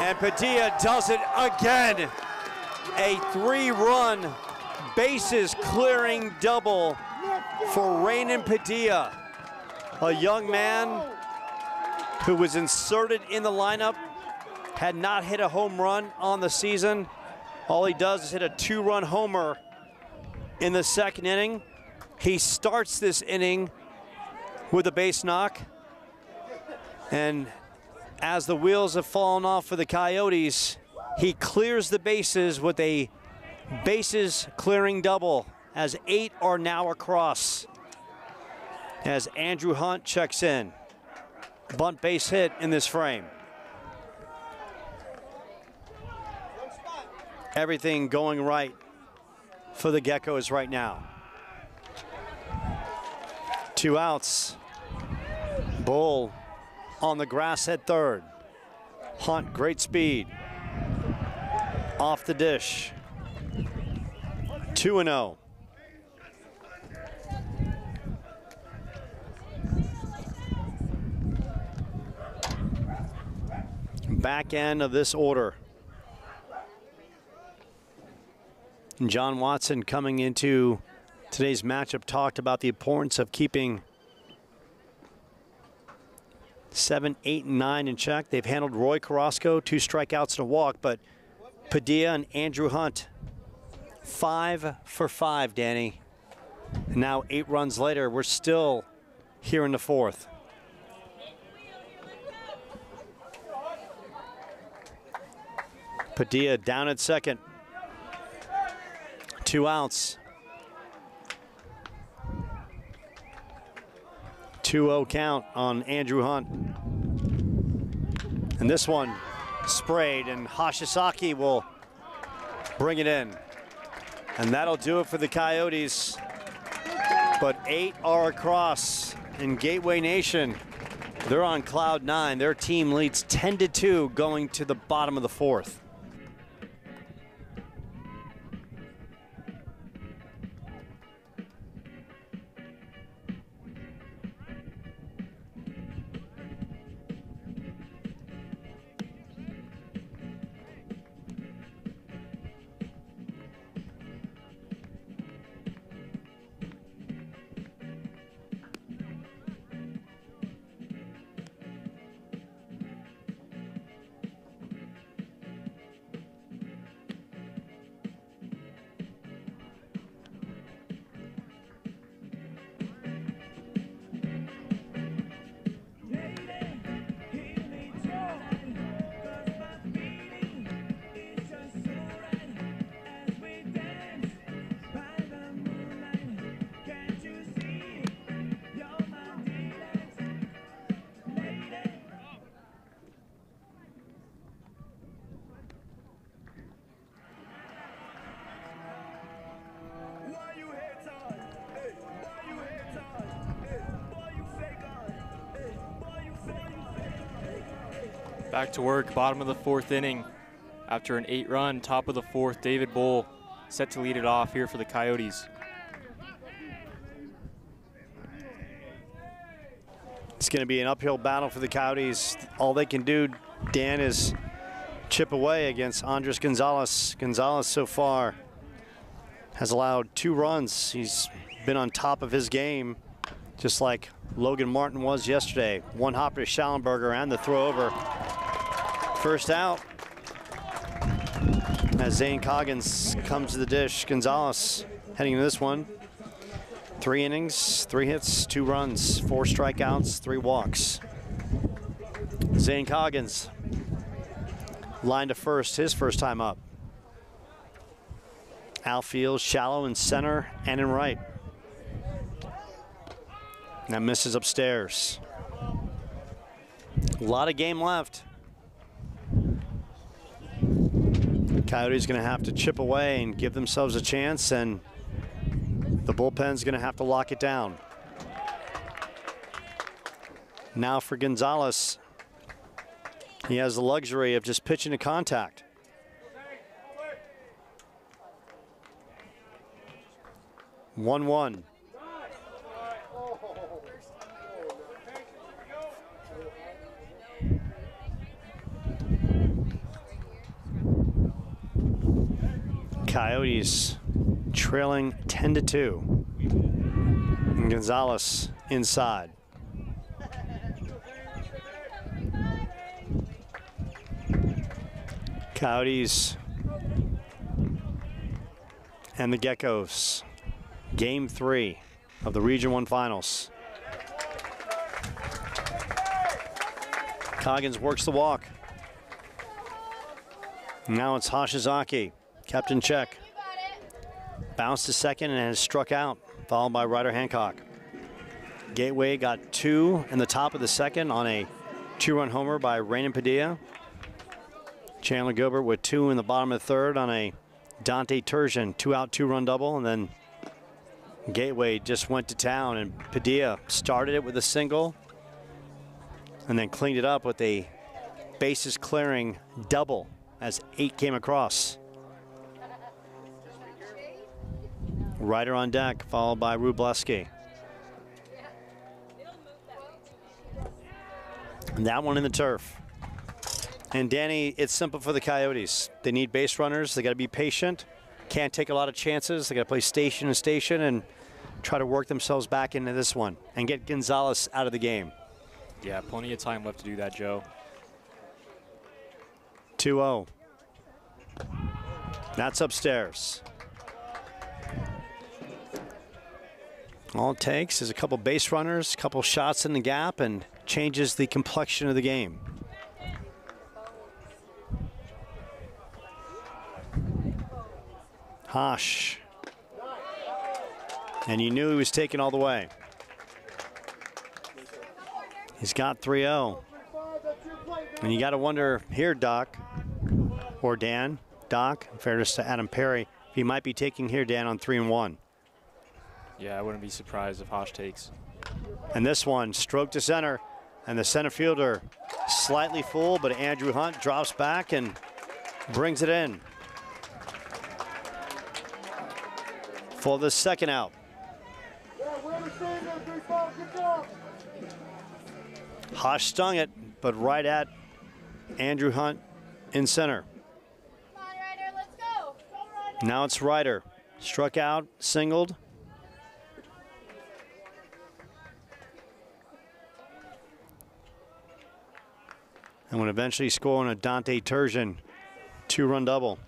And Padilla does it again. A 3-run bases clearing double for Raymond Padilla. A young man who was inserted in the lineup, had not hit a home run on the season. All he does is hit a 2-run homer in the second inning. He starts this inning with a base knock. And as the wheels have fallen off for the Coyotes, he clears the bases with a bases clearing double as 8 are now across. As Andrew Hunt checks in. Bunt base hit in this frame. Everything going right for the Geckos right now. 2 outs. Bull on the grass at third. Hunt, great speed. Off the dish. 2-0. Back end of this order. And John Watson, coming into today's matchup, talked about the importance of keeping 7, 8, and 9 in check. They've handled Roy Carrasco, 2 strikeouts and a walk, but Padilla and Andrew Hunt, 5 for 5, Danny. And now 8 runs later, we're still here in the 4th. Padilla down at second. 2 outs. 2-0 count on Andrew Hunt. And this one sprayed, and Hashisaki will bring it in. And that'll do it for the Coyotes. But 8 are across in Gateway Nation. They're on cloud 9. Their team leads 10-2 going to the bottom of the 4th. Back to work, bottom of the 4th inning. After an 8-run, top of the 4th, David Bull set to lead it off here for the Coyotes. It's going to be an uphill battle for the Coyotes. All they can do, Dan, is chip away against Andres Gonzalez. Gonzalez so far has allowed 2 runs. He's been on top of his game, just like Logan Martin was yesterday. One hopper to Schallenberger and the throw over. First out. As Zane Coggins comes to the dish, Gonzalez heading to this one. 3 innings, 3 hits, 2 runs, 4 strikeouts, 3 walks. Zane Coggins line to first, his first time up. Outfield shallow in center and in right. That misses upstairs. A lot of game left. Coyotes going to have to chip away and give themselves a chance, and the bullpen's going to have to lock it down. Now for Gonzalez, he has the luxury of just pitching to contact. One. Coyotes trailing 10-2. And Gonzalez inside. Coyotes and the Geckos. Game 3 of the Region 1 Finals. Coggins works the walk. Now it's Hashizaki, kept in check. Bounced to second and has struck out, followed by Ryder Hancock. Gateway got 2 in the top of the second on a 2-run homer by Raymond Padilla. Chandler Gilbert with 2 in the bottom of the third on a Dante Turgeon 2-out, 2-run double, and then Gateway just went to town, and Padilla started it with a single and then cleaned it up with a bases clearing double as 8 came across. Ryder on deck, followed by Rubleski. And that one in the turf. And Danny, it's simple for the Coyotes. They need base runners. They got to be patient. Can't take a lot of chances. They got to play station to station and try to work themselves back into this one and get Gonzalez out of the game. Yeah, plenty of time left to do that, Joe. 2-0. That's upstairs. All it takes is a couple base runners, a couple shots in the gap, and changes the complexion of the game. Hash. And you knew he was taking all the way. He's got 3-0. And you got to wonder here, Doc, or Dan, Doc, in fairness to Adam Perry, if he might be taking here, Dan, on 3-1. Yeah, I wouldn't be surprised if Hosh takes. And this one, stroke to center, and the center fielder slightly full, but Andrew Hunt drops back and brings it in for the second out. Hosh stung it, but right at Andrew Hunt in center. Come on, Ryder, let's go. Go, Ryder. Now it's Ryder. Struck out, singled. And would eventually score on a Dante Turgeon 2-run double.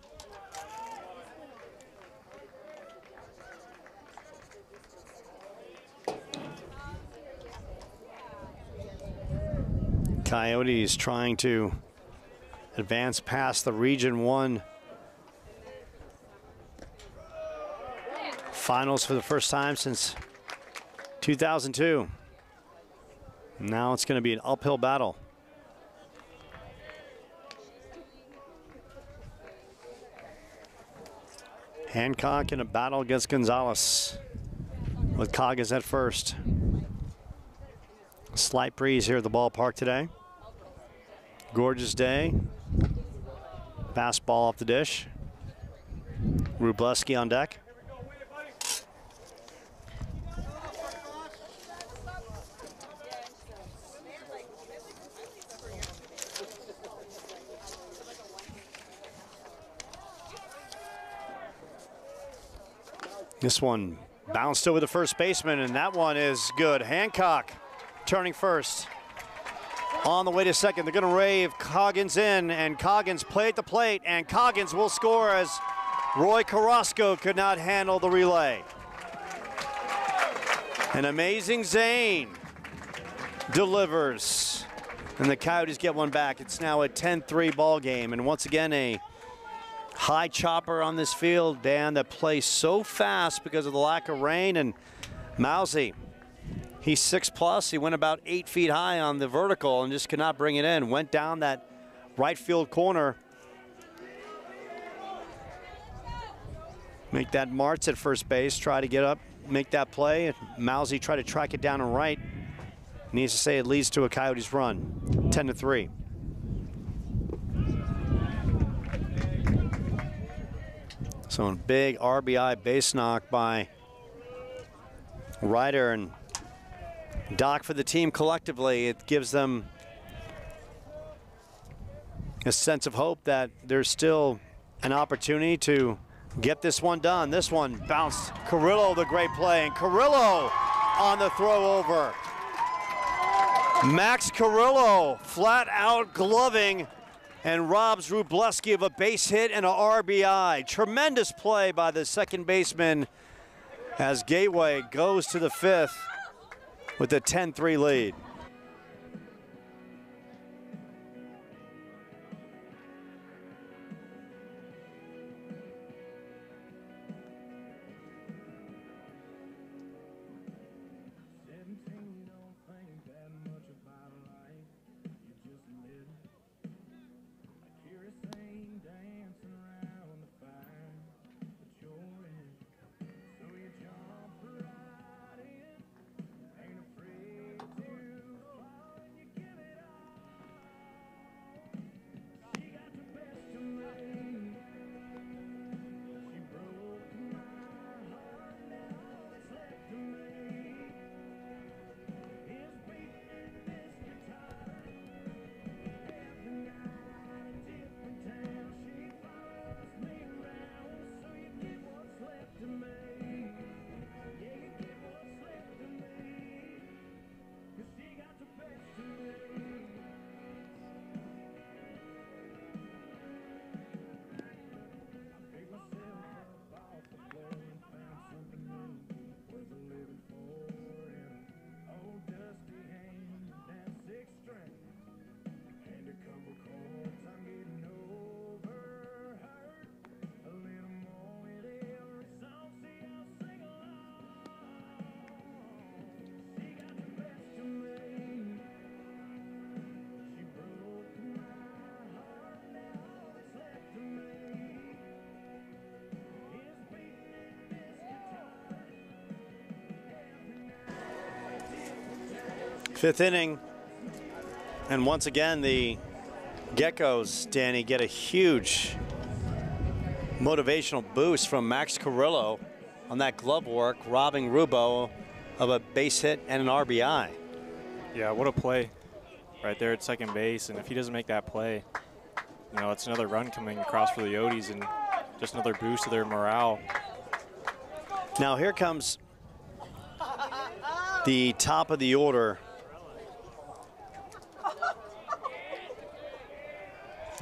Coyotes trying to advance past the Region 1 finals for the first time since 2002. Now it's going to be an uphill battle. Hancock in a battle against Gonzalez with Coggins at first. Slight breeze here at the ballpark today. Gorgeous day. Fastball off the dish. Rubleski on deck. This one Bounced over the first baseman, and that one is good. Hancock turning first. On the way to second, they're going to rave Coggins in, and Coggins play at the plate, and Coggins will score as Roy Carrasco could not handle the relay. An Amazing Zane delivers, and the Coyotes get one back. It's now a 10-3 ball game, and once again a high chopper on this field, Dan, that plays so fast because of the lack of rain. And Mousy, he's 6+. He went about 8 feet high on the vertical and just could not bring it in. Went down that right field corner. Make that Martz at first base, try to get up, make that play. Mousy tried to track it down and right. Needs to say it leads to a Coyotes run, 10-3. So a big RBI base knock by Ryder and Doc for the team collectively. It gives them a sense of hope that there's still an opportunity to get this one done. This one bounced Carrillo, the great play, and Carrillo on the throw over. Max Carrillo flat out gloving and robs Wróblewski of a base hit and an RBI. Tremendous play by the second baseman as GateWay goes to the fifth with a 10-3 lead. Fifth inning, and once again the Geckos, Danny, get a huge motivational boost from Max Carrillo on that glove work, robbing Rubo of a base hit and an RBI. Yeah, what a play right there at second base, and if he doesn't make that play, you know, it's another run coming across for the Coyotes and just another boost to their morale. Now here comes the top of the order.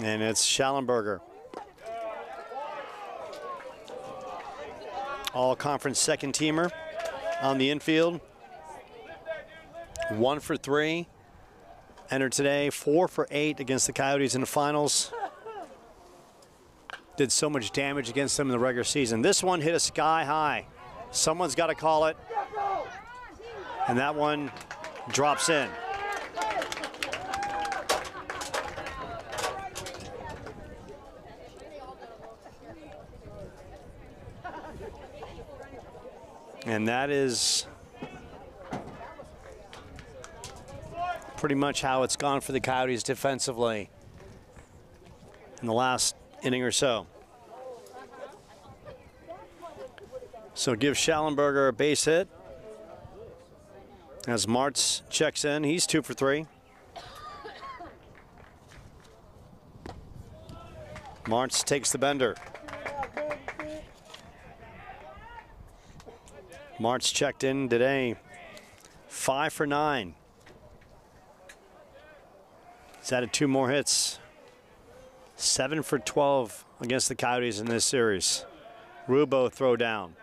And it's Schallenberger. All-conference second teamer on the infield. 1 for 3. Entered today 4 for 8 against the Coyotes in the finals. Did so much damage against them in the regular season. This one hit a sky high. Someone's got to call it. And that one drops in. And that is pretty much how it's gone for the Coyotes defensively in the last inning or so. So give Schallenberger a base hit as Martz checks in. He's 2 for 3. Martz takes the bender. Martz checked in today, 5 for 9. He's added 2 more hits. 7 for 12 against the Coyotes in this series. Rubo throw down.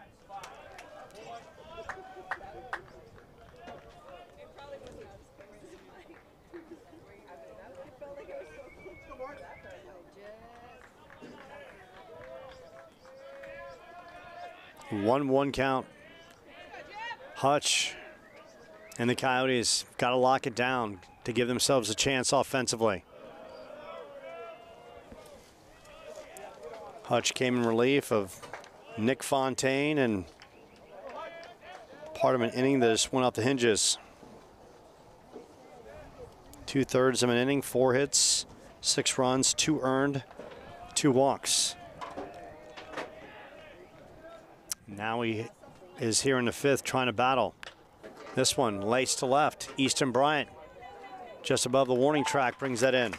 One count. Hutch and the Coyotes got to lock it down to give themselves a chance offensively. Hutch came in relief of Nick Fontaine, and part of an inning that just went off the hinges. 2/3 of an inning, 4 hits, 6 runs, 2 earned, 2 walks. Now he is here in the 5th trying to battle. This one laced to left. Easton Bryant just above the warning track brings that in.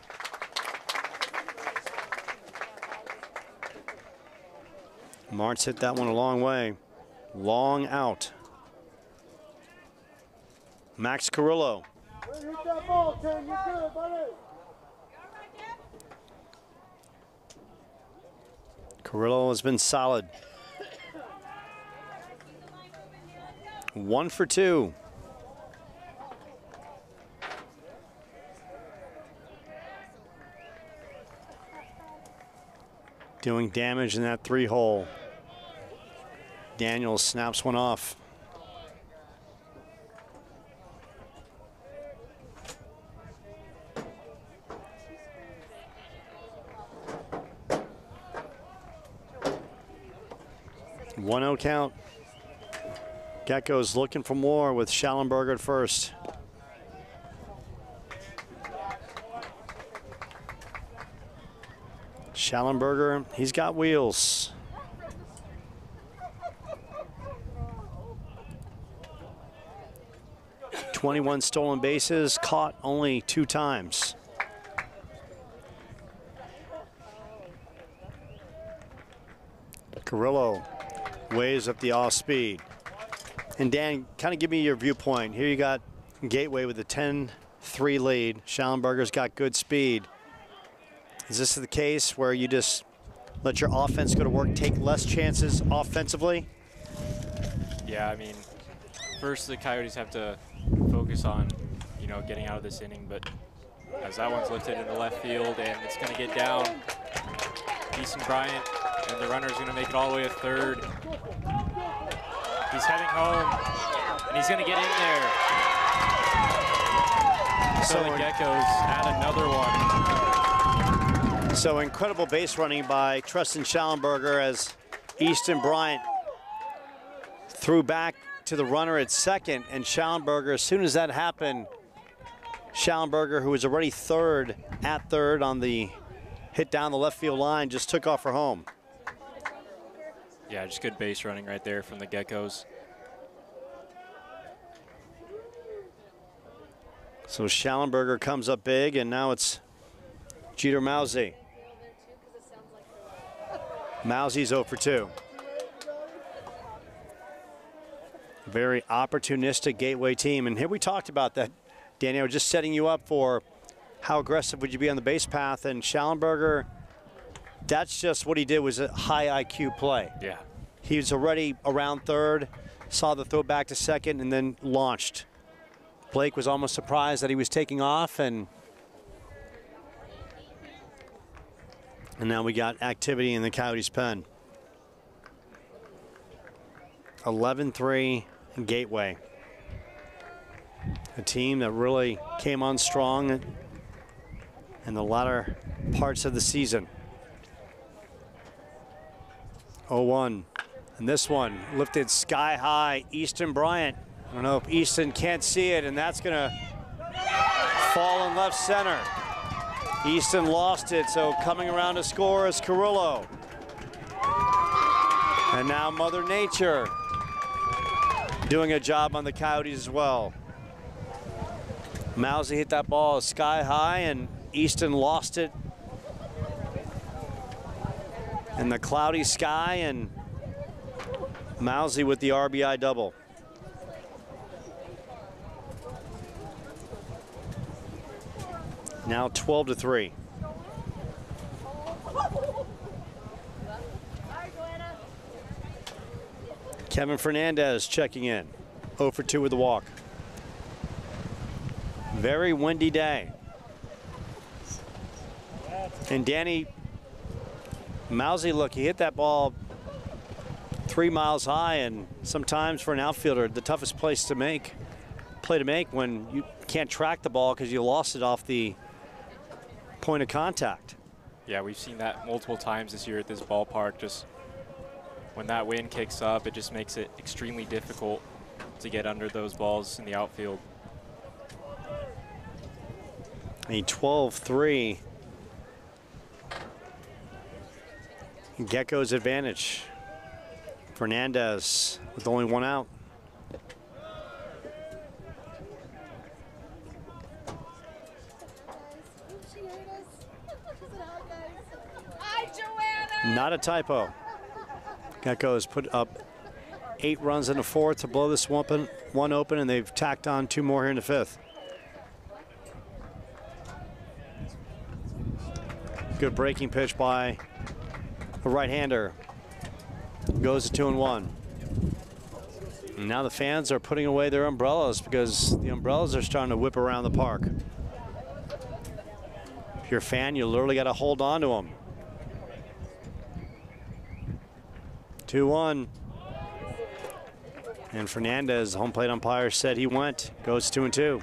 Martz hit that one a long way. Long out. Max Carrillo. Hit that ball, Ken. You're good, buddy. Carrillo has been solid. 1 for 2. Doing damage in that 3-hole. Daniels snaps one off. One 0 count. Geckos looking for more with Schallenberger at first. Schallenberger, he's got wheels. .21 stolen bases, caught only 2 times. Carrillo weighs up the off speed. And Dan, kind of give me your viewpoint. Here you got Gateway with a 10-3 lead. Schallenberger's got good speed. Is this the case where you just let your offense go to work, take less chances offensively? Yeah, I mean, first the Coyotes have to focus on, getting out of this inning, but as that one's lifted into left field and it's going to get down, Easton Bryant and the runner's going to make it all the way to 3rd. He's heading home, and he's going to get in there. So the Geckos add another one. So incredible base running by Tristan Schallenberger as Easton Bryant threw back to the runner at 2nd, and Schallenberger, as soon as that happened, Schallenberger, who was already at third on the hit down the left field line, just took off for home. Yeah, just good base running right there from the Geckos. So Schallenberger comes up big, and now it's Jeter Mousy. Mousy's 0 for 2. Very opportunistic Gateway team. And here we talked about that, Daniel, just setting you up for how aggressive would you be on the base path. And Schallenberger, that's just what he did, was a high IQ play. Yeah. He was already around 3rd, saw the throw back to 2nd, and then launched. Blake was almost surprised that he was taking off, and now we got activity in the Coyotes pen. 11-3 Gateway. A team that really came on strong in the latter parts of the season. 0-1. And this one lifted sky high. Easton Bryant. I don't know if Easton can't see it, and that's going to fall in left center. Easton lost it, so coming around to score is Carrillo. And now Mother Nature doing a job on the Coyotes as well. Mousy hit that ball sky high, and Easton lost it in the cloudy sky, and Mousy with the RBI double. Now 12-3. Kevin Fernandez checking in. 0 for 2 with the walk. Very windy day. And Danny, mousy look, he hit that ball 3 miles high, and sometimes for an outfielder, the toughest play to make when you can't track the ball because you lost it off the point of contact. Yeah, we've seen that multiple times this year at this ballpark. Just when that wind kicks up, it just makes it extremely difficult to get under those balls in the outfield. A 12-3 Gecko's advantage. Fernandez with only 1 out. Not a typo. Gecko's put up 8 runs in the 4th to blow this one open, and they've tacked on 2 more here in the 5th. Good breaking pitch by a right-hander. Goes to 2-1. And now the fans are putting away their umbrellas because the umbrellas are starting to whip around the park. If you're a fan, you literally got to hold on to them. 2-1. And Fernandez, home plate umpire, said he went. Goes 2-2.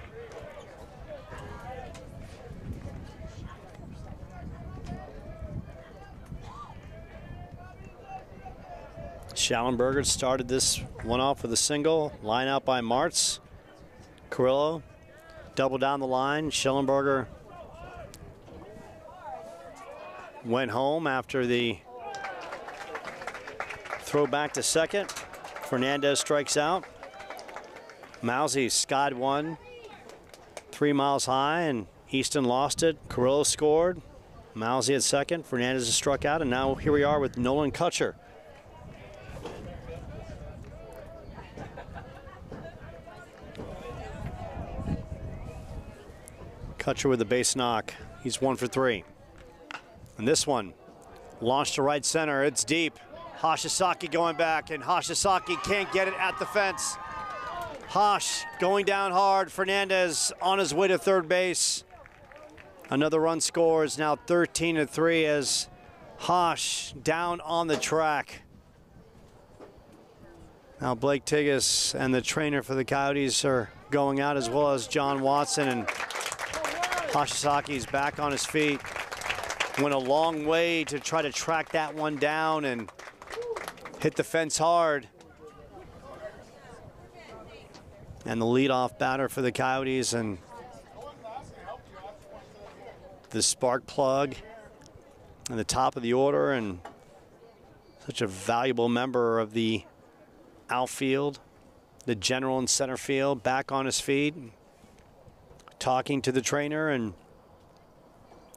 Schallenberger started this one off with a single. Line out by Martz. Carrillo double down the line. Schallenberger went home after the throw back to second. Fernandez strikes out. Mousy skied one 3 miles high, and Easton lost it. Carrillo scored. Mousy at second. Fernandez is struck out, and now here we are with Nolan Kutcher. Kutcher with the base knock. He's 1 for 3. And this one launched to right center. It's deep. Hashisaki going back, and Hashisaki can't get it at the fence. Hash going down hard. Fernandez on his way to third base. Another run scores, now 13-3 as Hash down on the track. Now Blake Tigas and the trainer for the Coyotes are going out, as well as John Watson, and Hashisaki's back on his feet. Went a long way to try to track that one down and hit the fence hard. And the leadoff batter for the Coyotes, and the spark plug at the top of the order, and such a valuable member of the outfield, the general in center field, back on his feet, talking to the trainer. And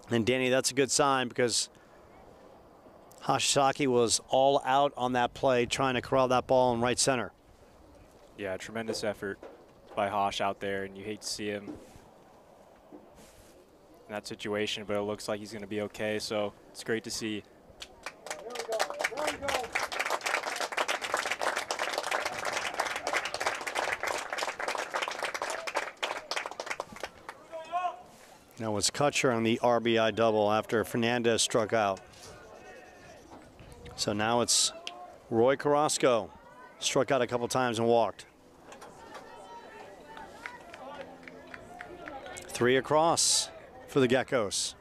Danny, that's a good sign, because Hashisaki was all out on that play trying to corral that ball in right center. Yeah, tremendous effort by Hash out there, and you hate to see him in that situation, but it looks like he's going to be okay, so it's great to see. Now it's Kutcher on the RBI double after Fernandez struck out. So now it's Roy Carrasco, struck out a couple times and walked. 3 across for the Geckos.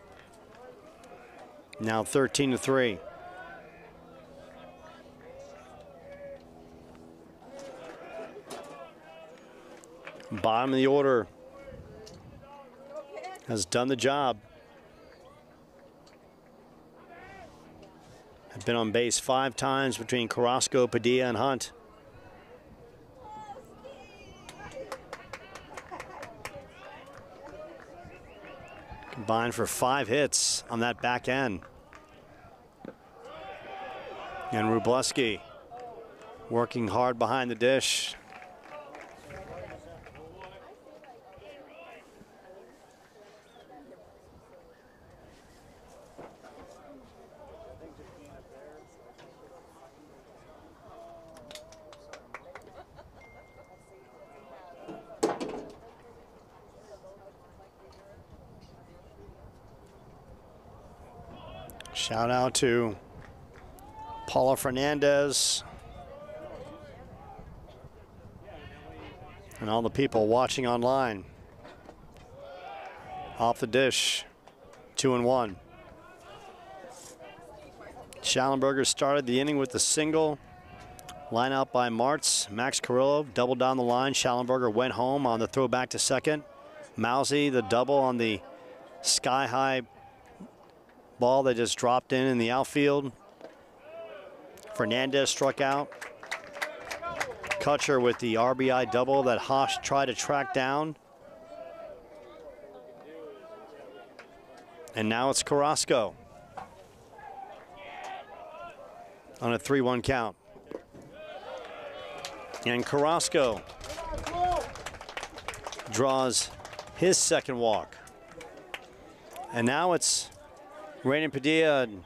Now 13-3. Bottom of the order has done the job. Have been on base 5 times between Carrasco, Padilla, and Hunt. Combined for 5 hits on that back end. And Wróblewski working hard behind the dish. Shout out to Paula Fernandez and all the people watching online. Off the dish, 2-1. Schallenberger started the inning with the single. Line out by Martz. Max Carrillo doubled down the line. Schallenberger went home on the throw back to second. Mousy, the double on the sky-high ball that just dropped in the outfield. Fernandez struck out. Kutcher with the RBI double that Haas tried to track down. And now it's Carrasco on a 3-1 count. And Carrasco draws his second walk. And now it's Raymond Padilla, and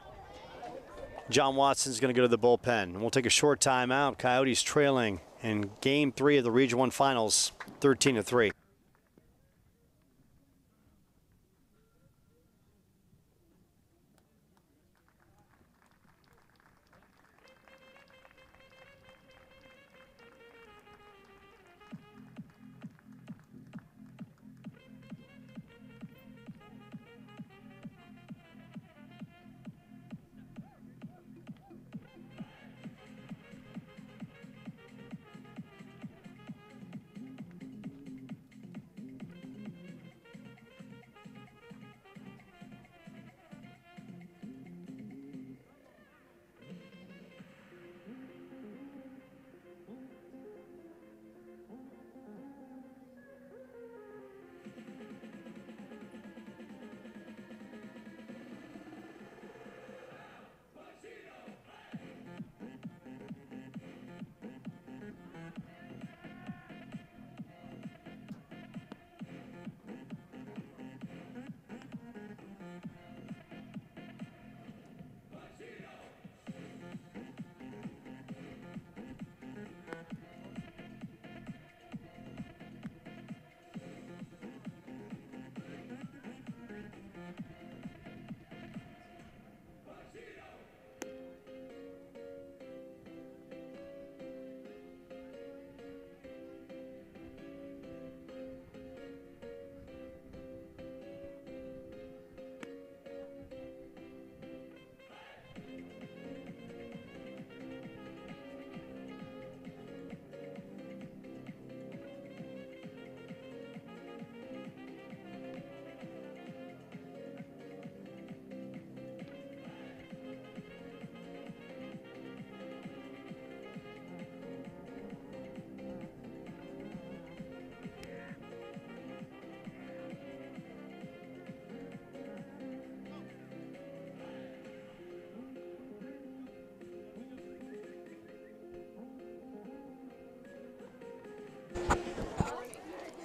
John Watson's going to go to the bullpen. We'll take a short timeout. Coyotes trailing in Game 3 of the Region 1 Finals, 13-3.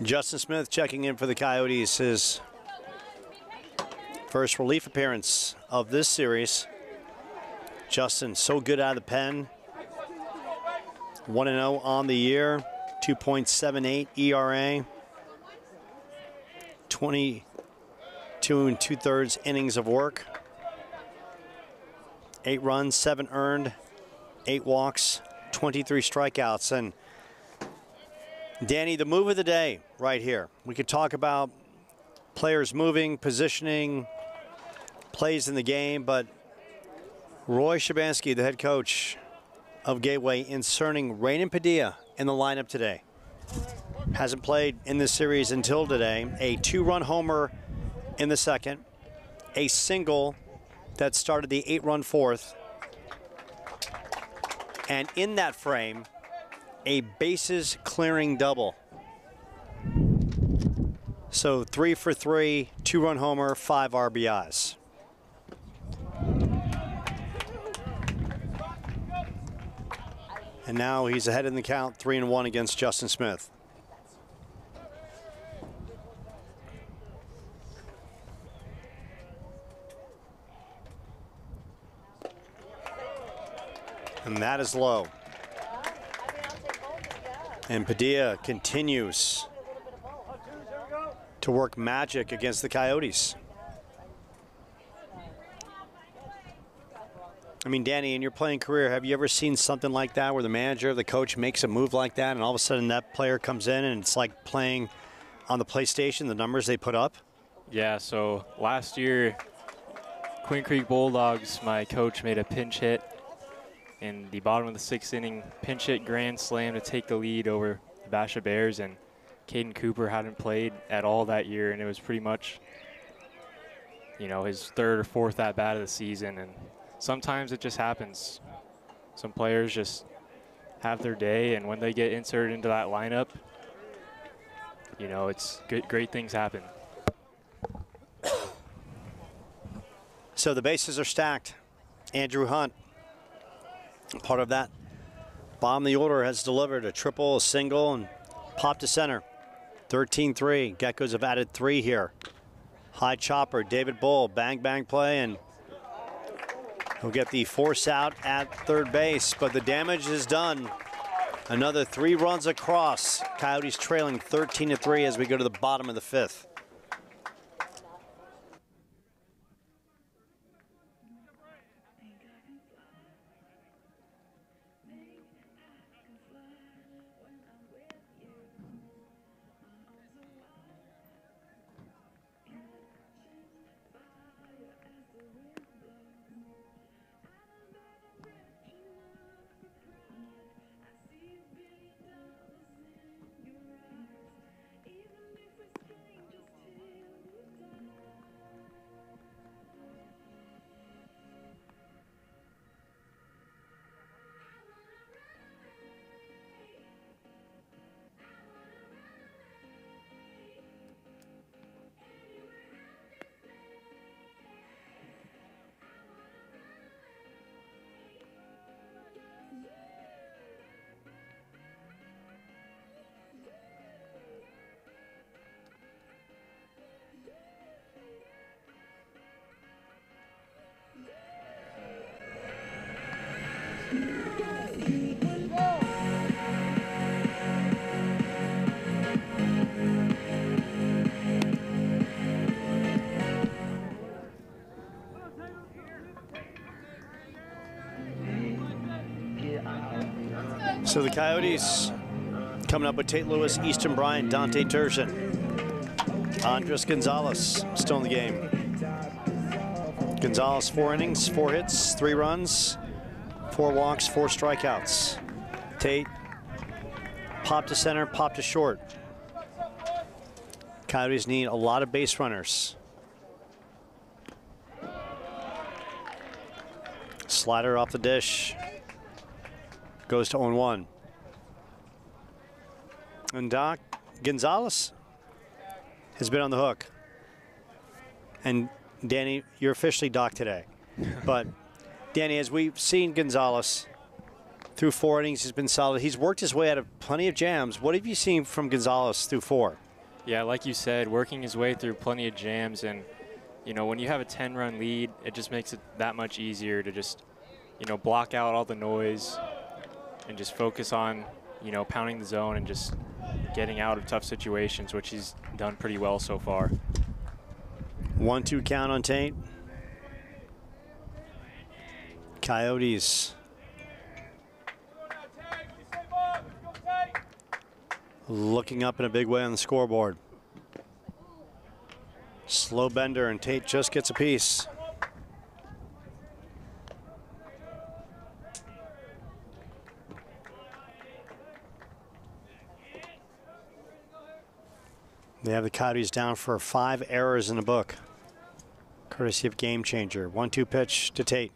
Justin Smith checking in for the Coyotes, his first relief appearance of this series. Justin, so good out of the pen. 1-0 on the year, 2.78 ERA. 22 2/3 innings of work. 8 runs, 7 earned, 8 walks, 23 strikeouts. And Danny, the move of the day right here. We could talk about players moving, positioning, plays in the game, but Roy Shabansky, the head coach of GateWay, inserting Raymond Padilla in the lineup today. Hasn't played in this series until today. A 2-run homer in the second, a single that started the 8-run fourth, and in that frame, a bases clearing double. So 3 for 3, 2-run homer, 5 RBIs. And now he's ahead in the count, 3-1 against Justin Smith. And that is low. And Padilla continues to work magic against the Coyotes. I mean, Danny, in your playing career, have you ever seen something like that where the manager or the coach makes a move like that and all of a sudden that player comes in and it's like playing on the PlayStation, the numbers they put up? Yeah, so last year, Queen Creek Bulldogs, my coach made a pinch hit in the bottom of the 6th inning, pinch hit grand slam to take the lead over the Basha Bears, and Caden Cooper hadn't played at all that year, and it was pretty much, you know, his 3rd or 4th at bat of the season. And sometimes it just happens. Some players just have their day, and when they get inserted into that lineup, you know, it's good, great things happen. So the bases are stacked. Andrew Hunt, part of that bottom of the order, has delivered a triple, a single, and pop to center. 13-3. Geckos have added 3 here. High chopper, David Bull, bang, bang play, and he'll get the force out at third base, but the damage is done. Another 3 runs across. Coyotes trailing 13-3 as we go to the bottom of the 5th. So the Coyotes coming up with Tate Lewis, Easton Bryant, Dante Turgeon. Andres Gonzalez still in the game. Gonzalez 4 innings, 4 hits, 3 runs, 4 walks, 4 strikeouts. Tate, pop to center, pop to short. Coyotes need a lot of base runners. Slider off the dish. Goes to 0-1. And Doc, Gonzalez has been on the hook. And Danny, you're officially Doc today. But Danny, as we've seen Gonzalez through 4 innings, he's been solid. He's worked his way out of plenty of jams. What have you seen from Gonzalez through 4? Yeah, like you said, working his way through plenty of jams. And, you know, when you have a 10-run lead, it just makes it that much easier to just, you know, block out all the noise and just focus on, you know, pounding the zone and just getting out of tough situations, which he's done pretty well so far. 1-2 count on Tate. Coyotes looking up in a big way on the scoreboard. Slow bender, and Tate just gets a piece. They have the Coyotes down for 5 errors in the book, courtesy of Game Changer. 1-2 pitch to Tate.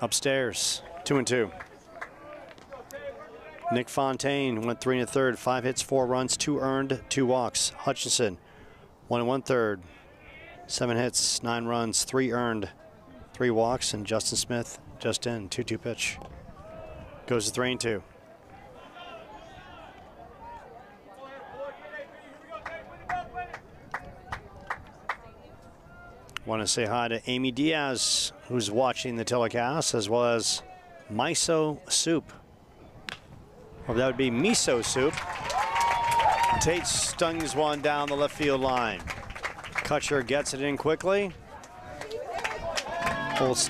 Upstairs, 2-2. Nick Fontaine went 3 1/3, 5 hits, 4 runs, 2 earned, 2 walks. Hutchinson, 1 1/3, 7 hits, 9 runs, 3 earned, 3 walks. And Justin Smith just in, 2-2 pitch. Goes to 3-2. Want to say hi to Amy Diaz, who's watching the telecast, as well as Miso Soup. Or that would be Miso Soup. Tate stings one down the left field line. Kutcher gets it in quickly. Pulls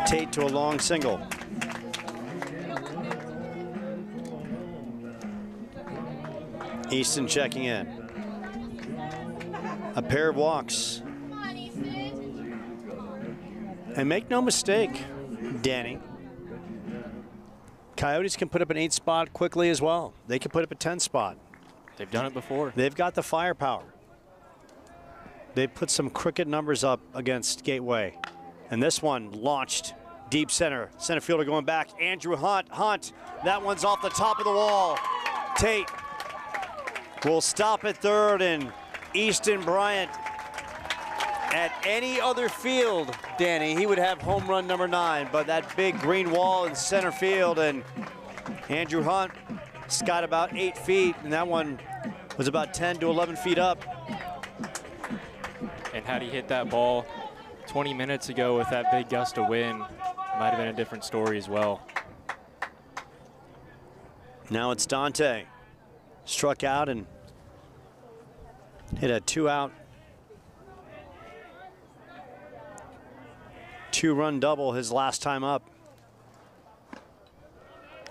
Tate to a long single. Easton checking in. A pair of walks. Come on, Easton. And make no mistake, Danny, Coyotes can put up an 8 spot quickly as well. They can put up a 10 spot. They've done it before. They've got the firepower. They put some cricket numbers up against Gateway. And this one launched deep center. Center fielder going back. Andrew Hunt. That one's off the top of the wall. Tate will stop at third, and Easton Bryant. At any other field, Danny, he would have home run number 9, but that big green wall in center field, and Andrew Hunt's got about 8 feet, and that one was about 10 to 11 feet up. And had he hit that ball 20 minutes ago with that big gust of wind, might have been a different story as well. Now it's Dante. Struck out and hit a 2-out, 2-run double his last time up.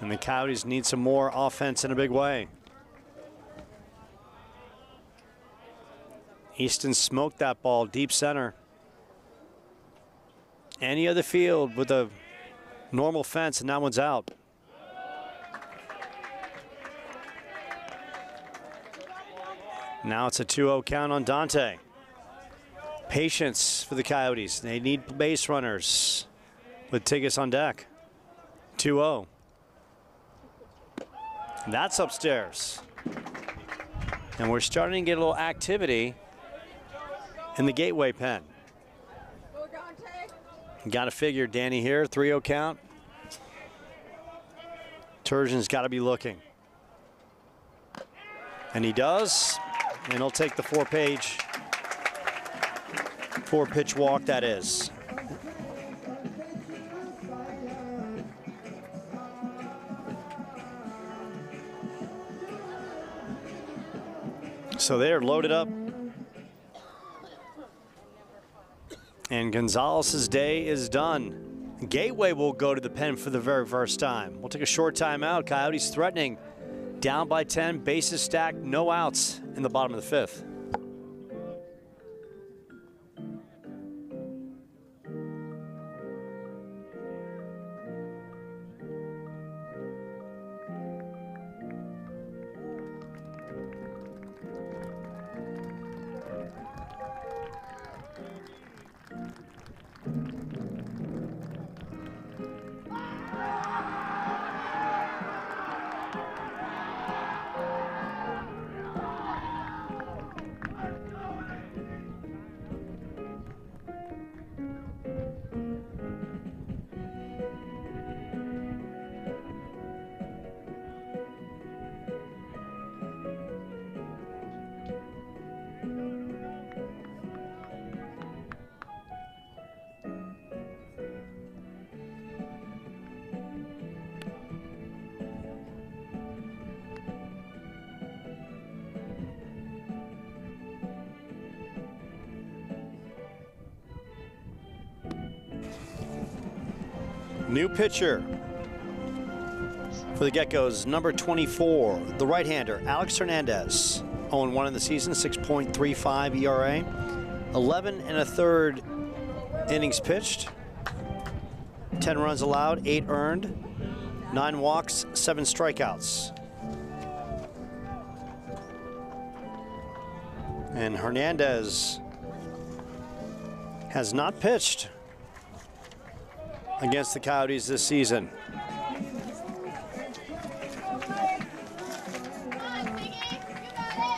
And the Coyotes need some more offense in a big way. Easton smoked that ball deep center. Any other field with a normal fence, and that one's out. Now it's a 2-0 count on Dante. Patience for the Coyotes. They need base runners with Tigas on deck. 2-0. That's upstairs. And we're starting to get a little activity in the Gateway pen. Got to figure, Danny here, 3-0 count. Turgeon's got to be looking. And he does. And he'll take the 4-pitch walk, that is. So they're loaded up. And Gonzalez's day is done. Gateway will go to the pen for the very first time. We'll take a short timeout. Coyotes threatening. Down by 10, bases stacked, no outs in the bottom of the 5th. New pitcher for the Geckos, number 24, the right-hander, Alex Hernandez. 0-1 in the season, 6.35 ERA, 11 1/3 innings pitched, 10 runs allowed, 8 earned, 9 walks, 7 strikeouts. And Hernandez has not pitched against the Coyotes this season.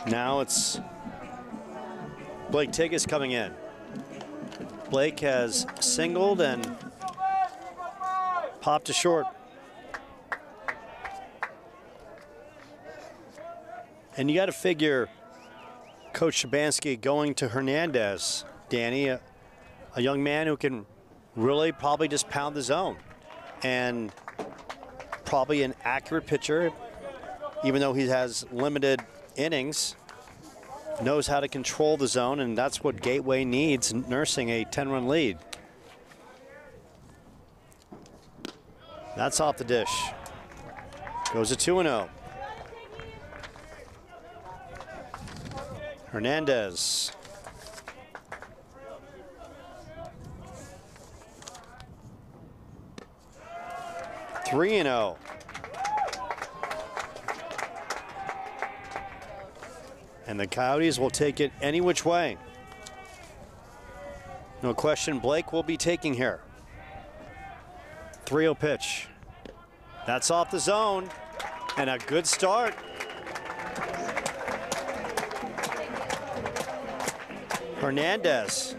Now it's Blake Tigas coming in. Blake has singled and popped to short. And you got to figure Coach Shabansky going to Hernandez, Danny, a young man who can really probably just pound the zone, and probably an accurate pitcher, even though he has limited innings, knows how to control the zone, and that's what Gateway needs, nursing a 10-run lead. That's off the dish. Goes to 2-0. Hernandez. Three and 0. And the Coyotes will take it any which way. No question, Blake will be taking here. 3-0 pitch. That's off the zone. And a good start. Hernandez.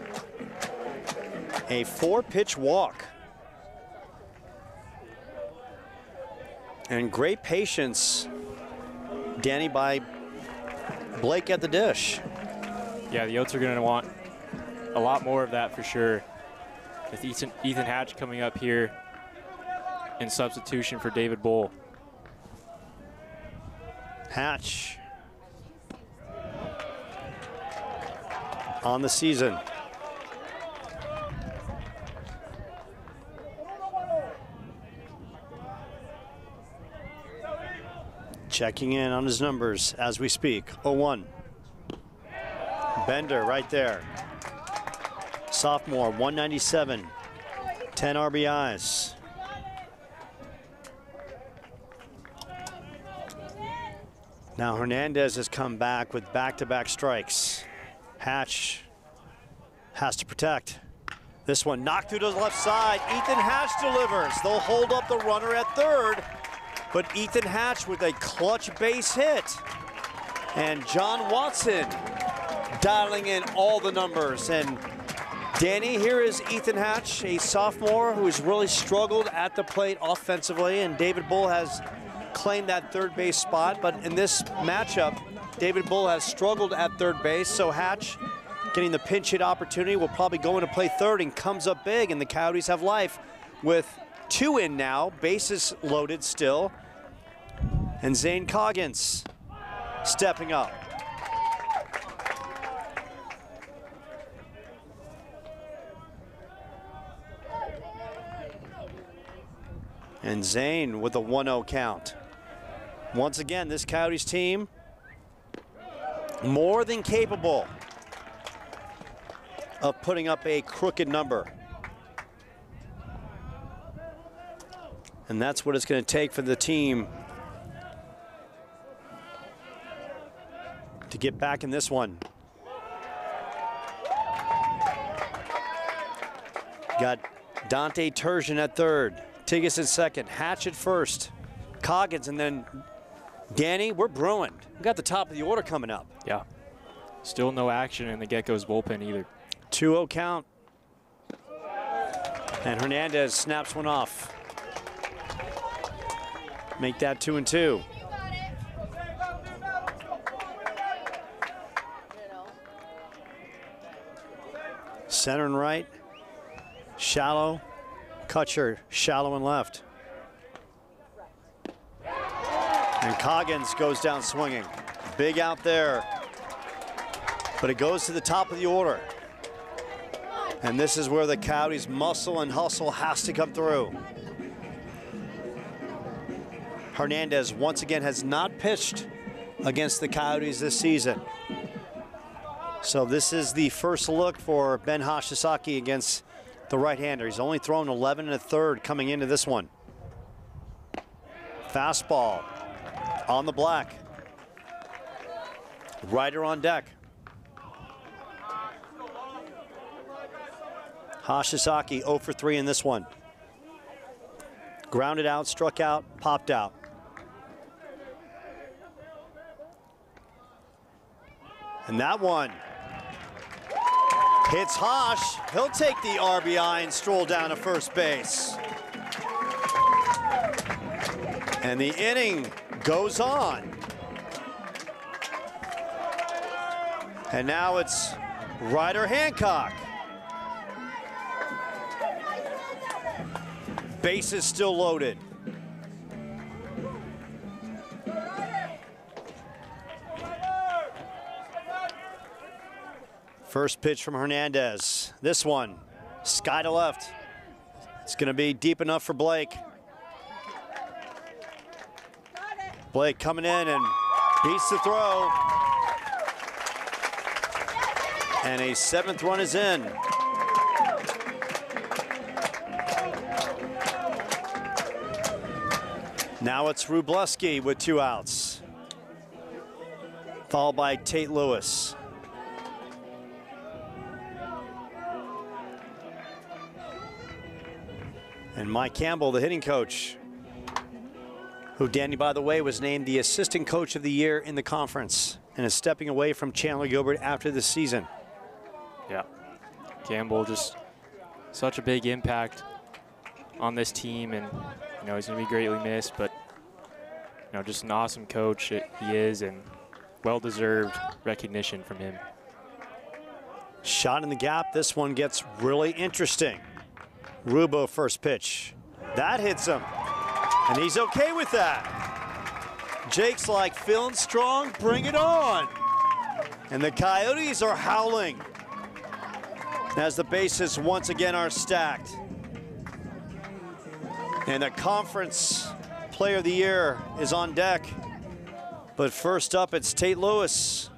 A 4-pitch walk. And great patience, Danny, by Blake at the dish. Yeah, the Yotes are going to want a lot more of that for sure. With Ethan Hatch coming up here in substitution for David Bull. Hatch on the season. Checking in on his numbers as we speak. 0-1. Bender right there. Sophomore, 197, 10 RBIs. Now Hernandez has come back with back-to-back strikes. Hatch has to protect. This one knocked through to the left side. Ethan Hatch delivers. They'll hold up the runner at third, but Ethan Hatch with a clutch base hit. And John Watson dialing in all the numbers. And Danny, here is Ethan Hatch, a sophomore who has really struggled at the plate offensively, and David Bull has claimed that third base spot, but in this matchup, David Bull has struggled at third base, so Hatch getting the pinch hit opportunity will probably go into play third and comes up big, and the Coyotes have life with 2 in now, bases loaded still, and Zane Coggins stepping up. And Zane with a 1-0 count. Once again, this Coyotes team more than capable of putting up a crooked number. And that's what it's going to take for the team to get back in this one. Got Dante Turgeon at third. Tigas at second, Hatch at first, Coggins, and then Danny, we're brewing. We got the top of the order coming up. Yeah. Still no action in the Geckos bullpen either. 2-0 count. And Hernandez snaps one off. Make that 2-2. Center and right, shallow. Kutcher, shallow and left. And Coggins goes down swinging. Big out there. But it goes to the top of the order. And this is where the Coyotes' muscle and hustle has to come through. Hernandez once again has not pitched against the Coyotes this season. So this is the first look for Ben Hashishaki against the right-hander. He's only thrown 11 1/3 coming into this one. Fastball on the black. Rider on deck. Hashishaki 0 for 3 in this one. Grounded out, struck out, popped out. And that one hits Hash. He'll take the RBI and stroll down to first base. And the inning goes on. And now it's Ryder Hancock. Bases still loaded. First pitch from Hernandez. This one, sky to left. It's going to be deep enough for Blake. Blake coming in and beats the throw. And a 7th run is in. Now it's Wróblewski with 2 outs, followed by Tate Lewis. And Mike Campbell, the hitting coach, who, Danny, by the way, was named the assistant coach of the year in the conference and is stepping away from Chandler Gilbert after this season. Yeah, Campbell just such a big impact on this team, and you know he's going to be greatly missed, but you know just an awesome coach he is, and well-deserved recognition from him. Shot in the gap. This one gets really interesting. Rubo first pitch. That hits him, and he's okay with that. Jake's like, feeling strong, bring it on. And the Coyotes are howling as the bases once again are stacked. And the conference player of the year is on deck. But first up, it's Tate Lewis,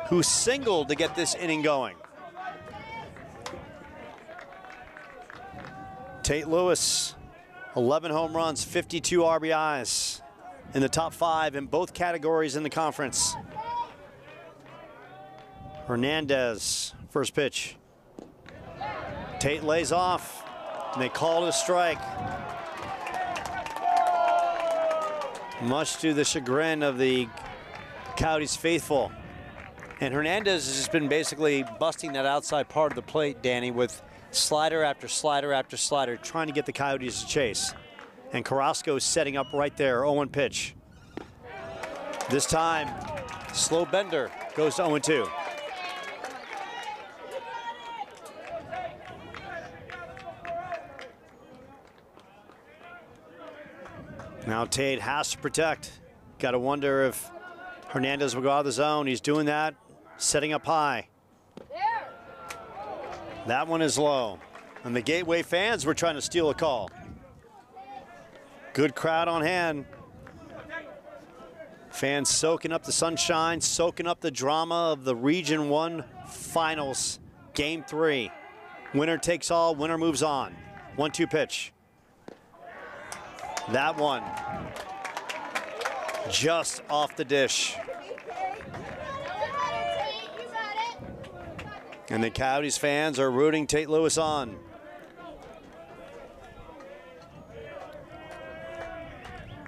who singled to get this inning going. Tate Lewis, 11 home runs, 52 RBIs, in the top 5 in both categories in the conference. Hernandez, first pitch. Tate lays off, and they call it a strike. Much to the chagrin of the Coyotes faithful. And Hernandez has just been basically busting that outside part of the plate, Danny, with slider after slider after slider, trying to get the Coyotes to chase. And Carrasco is setting up right there, 0-1 pitch. This time, slow bender, goes to 0-2. Now Tate has to protect. Got to wonder if Hernandez will go out of the zone. He's doing that, setting up high. That one is low. And the Gateway fans were trying to steal a call. Good crowd on hand. Fans soaking up the sunshine, soaking up the drama of the Region 1 Finals, Game 3. Winner takes all, winner moves on. 1-2 pitch. That one just off the dish. And the Coyotes fans are rooting Tate Lewis on.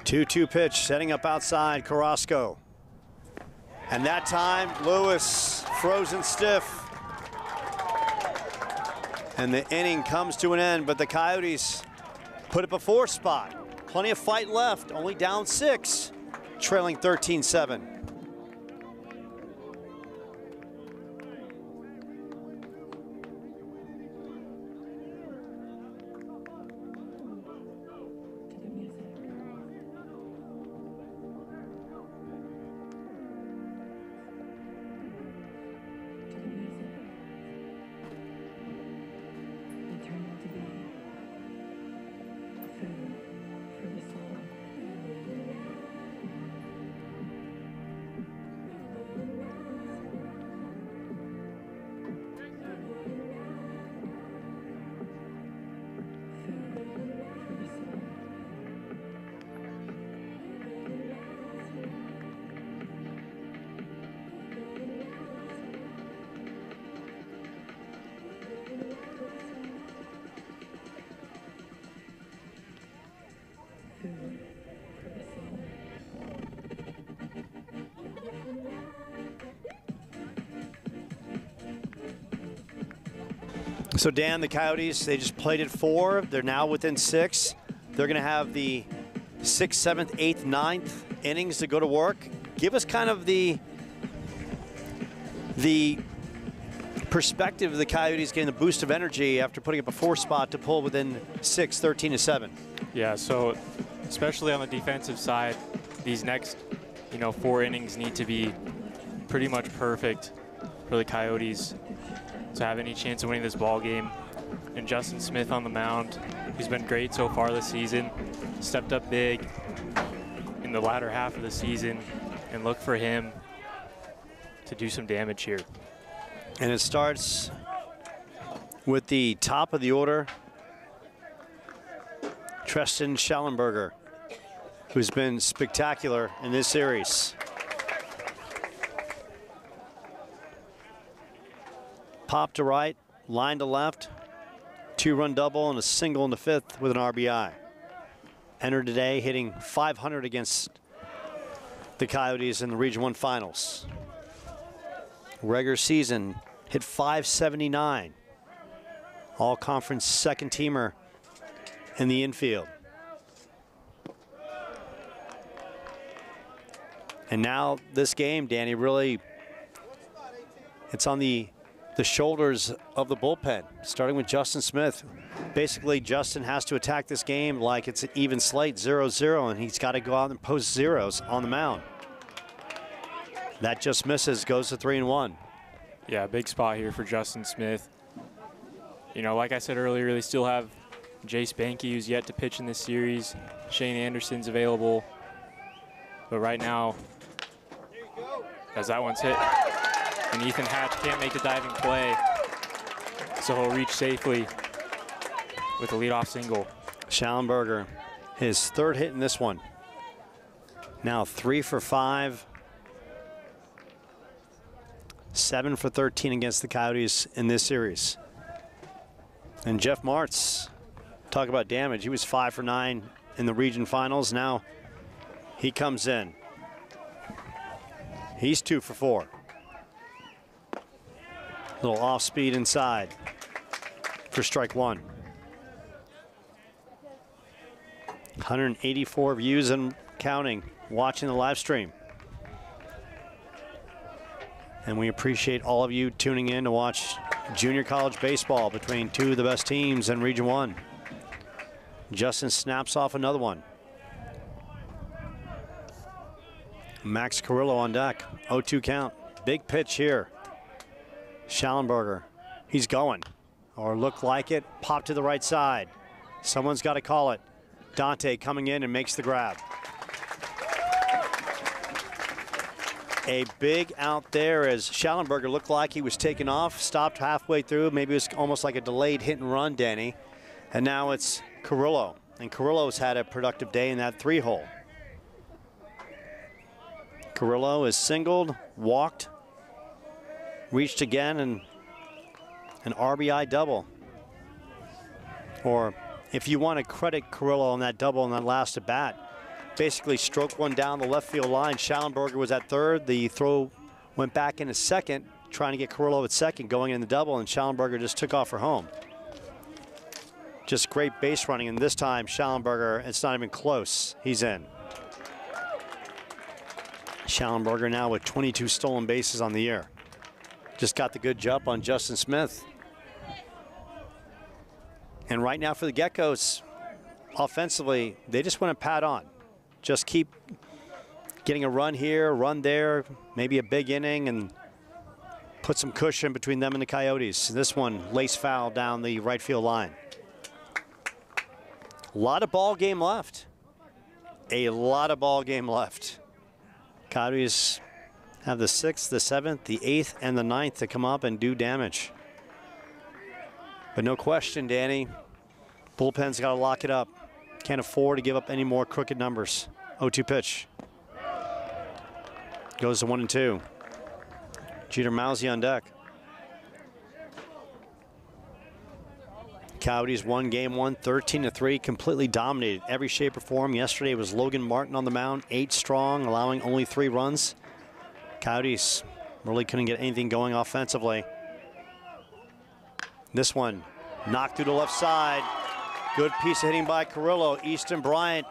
Two-two pitch, setting up outside Carrasco. And that time, Lewis frozen stiff. And the inning comes to an end, but the Coyotes put up a 4 spot. Plenty of fight left, only down 6, trailing 13-7. So Dan, the Coyotes, they just played at 4. They're now within 6. They're going to have the 6th, 7th, 8th, 9th innings to go to work. Give us kind of the perspective of the Coyotes getting the boost of energy after putting up a 4 spot to pull within 6, 13-7. Yeah, so especially on the defensive side, these next, 4 innings need to be pretty much perfect for the Coyotes to have any chance of winning this ball game. And Justin Smith on the mound, he's been great so far this season, stepped up big in in the latter half of the season, and look for him to do some damage here. And it starts with the top of the order, Tristan Schallenberger, who's been spectacular in this series. Pop to right, line to left, 2-run double and a single in the 5th with an RBI. Entered today hitting .500 against the Coyotes in the Region 1 Finals. Regular season hit .579. All-conference second teamer in the infield. And now this game, Danny, really, it's on the shoulders of the bullpen, starting with Justin Smith. Basically, Justin has to attack this game like it's an even slate, 0-0, and he's got to go out and post zeros on the mound. That just misses, goes to 3-1. Yeah, big spot here for Justin Smith. You know, like I said earlier, they still have Jace Banke, who's yet to pitch in this series. Shane Anderson's available. But right now, as that one's hit, and Ethan Hatch can't make the diving play, so he'll reach safely with a leadoff single. Schallenberger, his 3rd hit in this one. Now 3 for 5. 7 for 13 against the Coyotes in this series. And Jeff Martz, talk about damage. He was 5 for 9 in the region finals. Now he comes in. He's 2 for 4. Little off speed inside for strike 1. 184 views and counting watching the live stream. And we appreciate all of you tuning in to watch junior college baseball between 2 of the best teams in Region 1. Justin snaps off another one. Max Carrillo on deck, 0-2 count. Big pitch here. Schallenberger, he's going, or looked like it, popped to the right side. Someone's got to call it. Dante coming in and makes the grab. A big out there as Schallenberger looked like he was taken off, stopped halfway through. Maybe it was almost like a delayed hit and run, Danny. And now it's Carrillo. And Carrillo's had a productive day in that 3-hole. Carrillo is singled, walked, reached again, and an RBI double. Or if you want to credit Carrillo on that double on that last at bat, basically stroked one down the left field line. Schallenberger was at 3rd. The throw went back into 2nd, trying to get Carrillo at 2nd, going in the double, and Schallenberger just took off for home. Just great base running, and this time Schallenberger, it's not even close. He's in. Schallenberger now with 22 stolen bases on the year. Just got the good jump on Justin Smith. And right now for the Geckos, offensively, they just want to pad on. Just keep getting a run here, run there, maybe a big inning, and put some cushion between them and the Coyotes. This one, lace foul down the right field line. A lot of ball game left. A lot of ball game left. Coyotes have the 6th, the 7th, the 8th, and the 9th to come up and do damage. But no question, Danny, bullpen's got to lock it up. Can't afford to give up any more crooked numbers. 0-2 pitch. Goes to 1-2. Jeter Mousy on deck. Coyotes won game 1, 13-3, completely dominated every shape or form. Yesterday was Logan Martin on the mound, 8 strong, allowing only 3 runs. Coyotes really couldn't get anything going offensively. This one knocked through the left side. Good piece of hitting by Carrillo. Easton Bryant.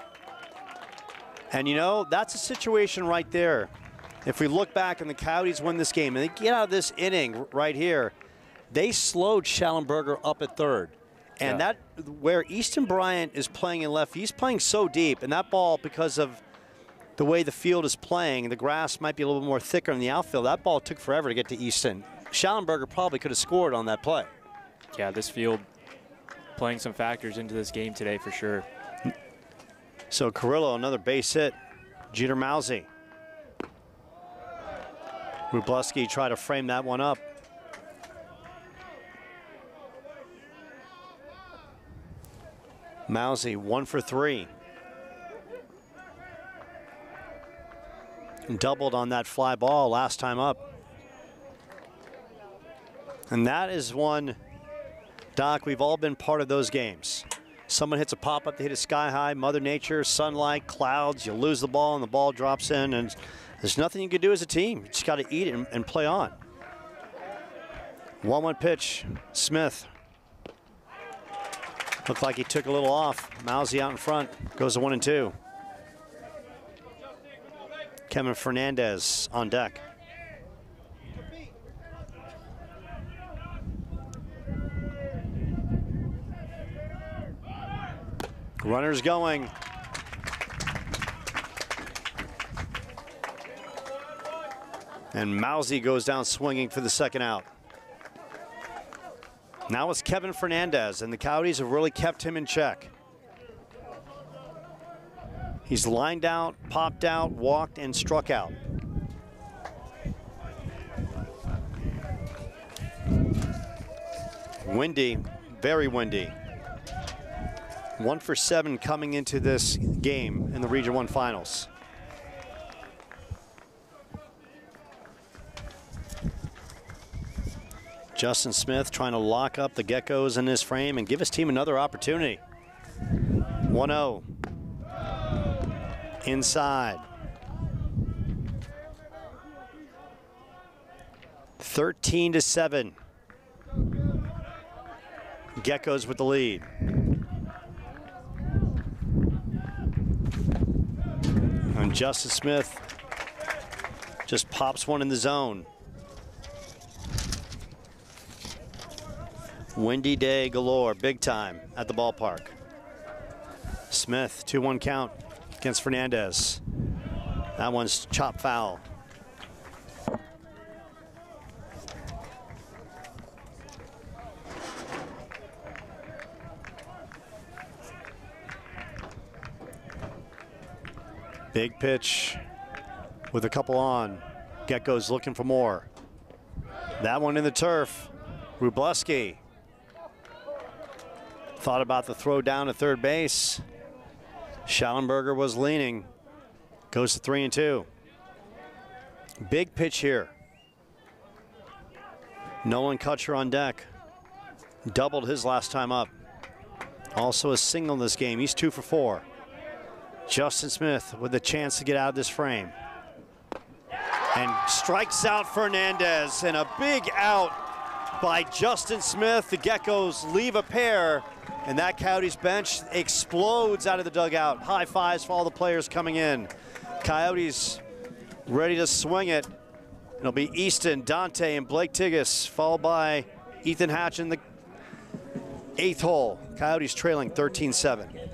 And you know, that's a situation right there. If we look back and the Coyotes win this game and they get out of this inning right here, they slowed Schallenberger up at 3rd. And that, where Easton Bryant is playing in left, he's playing so deep, and that ball, because of the way the field is playing, the grass might be a little bit more thicker in the outfield. That ball took forever to get to Easton. Schallenberger probably could have scored on that play. Yeah, this field playing some factors into this game today for sure. So Carrillo, another base hit Jeter Mousy. Rubleski tried to frame that one up. Mousy 1 for 3. Doubled on that fly ball last time up. And that is one, Doc, we've all been part of those games. Someone hits a pop-up, they hit it sky high, Mother Nature, sunlight, clouds, you lose the ball and the ball drops in, and there's nothing you can do as a team. You just got to eat it and play on. 1-1 pitch, Smith. Looked like he took a little off. Mousy out in front, goes to 1-2. Kevin Fernandez on deck. Runners going. And Mousy goes down swinging for the second out. Now it's Kevin Fernandez, and the Coyotes have really kept him in check. He's lined out, popped out, walked, and struck out. Windy, very windy. 1 for 7 coming into this game in the Region 1 Finals. Justin Smith trying to lock up the Geckos in his frame and give his team another opportunity. 1-0. Inside. 13-7. Geckos with the lead. And Justin Smith just pops one in the zone. Windy day galore, big time at the ballpark. Smith, 2-1 count against Fernandez. That one's chop foul. Big pitch with a couple on. Geckos looking for more. That one in the turf. Rubleski thought about the throw down to third base. Schallenberger was leaning. Goes to 3-2. Big pitch here. Nolan Kutcher on deck. Doubled his last time up. Also a single in this game. He's 2 for 4. Justin Smith with a chance to get out of this frame. And strikes out Fernandez, and a big out by Justin Smith. The Geckos leave a pair, and that Coyotes bench explodes out of the dugout. High fives for all the players coming in. Coyotes ready to swing it. It'll be Easton, Dante, and Blake Tigas, followed by Ethan Hatch in the 8th hole. Coyotes trailing 13-7.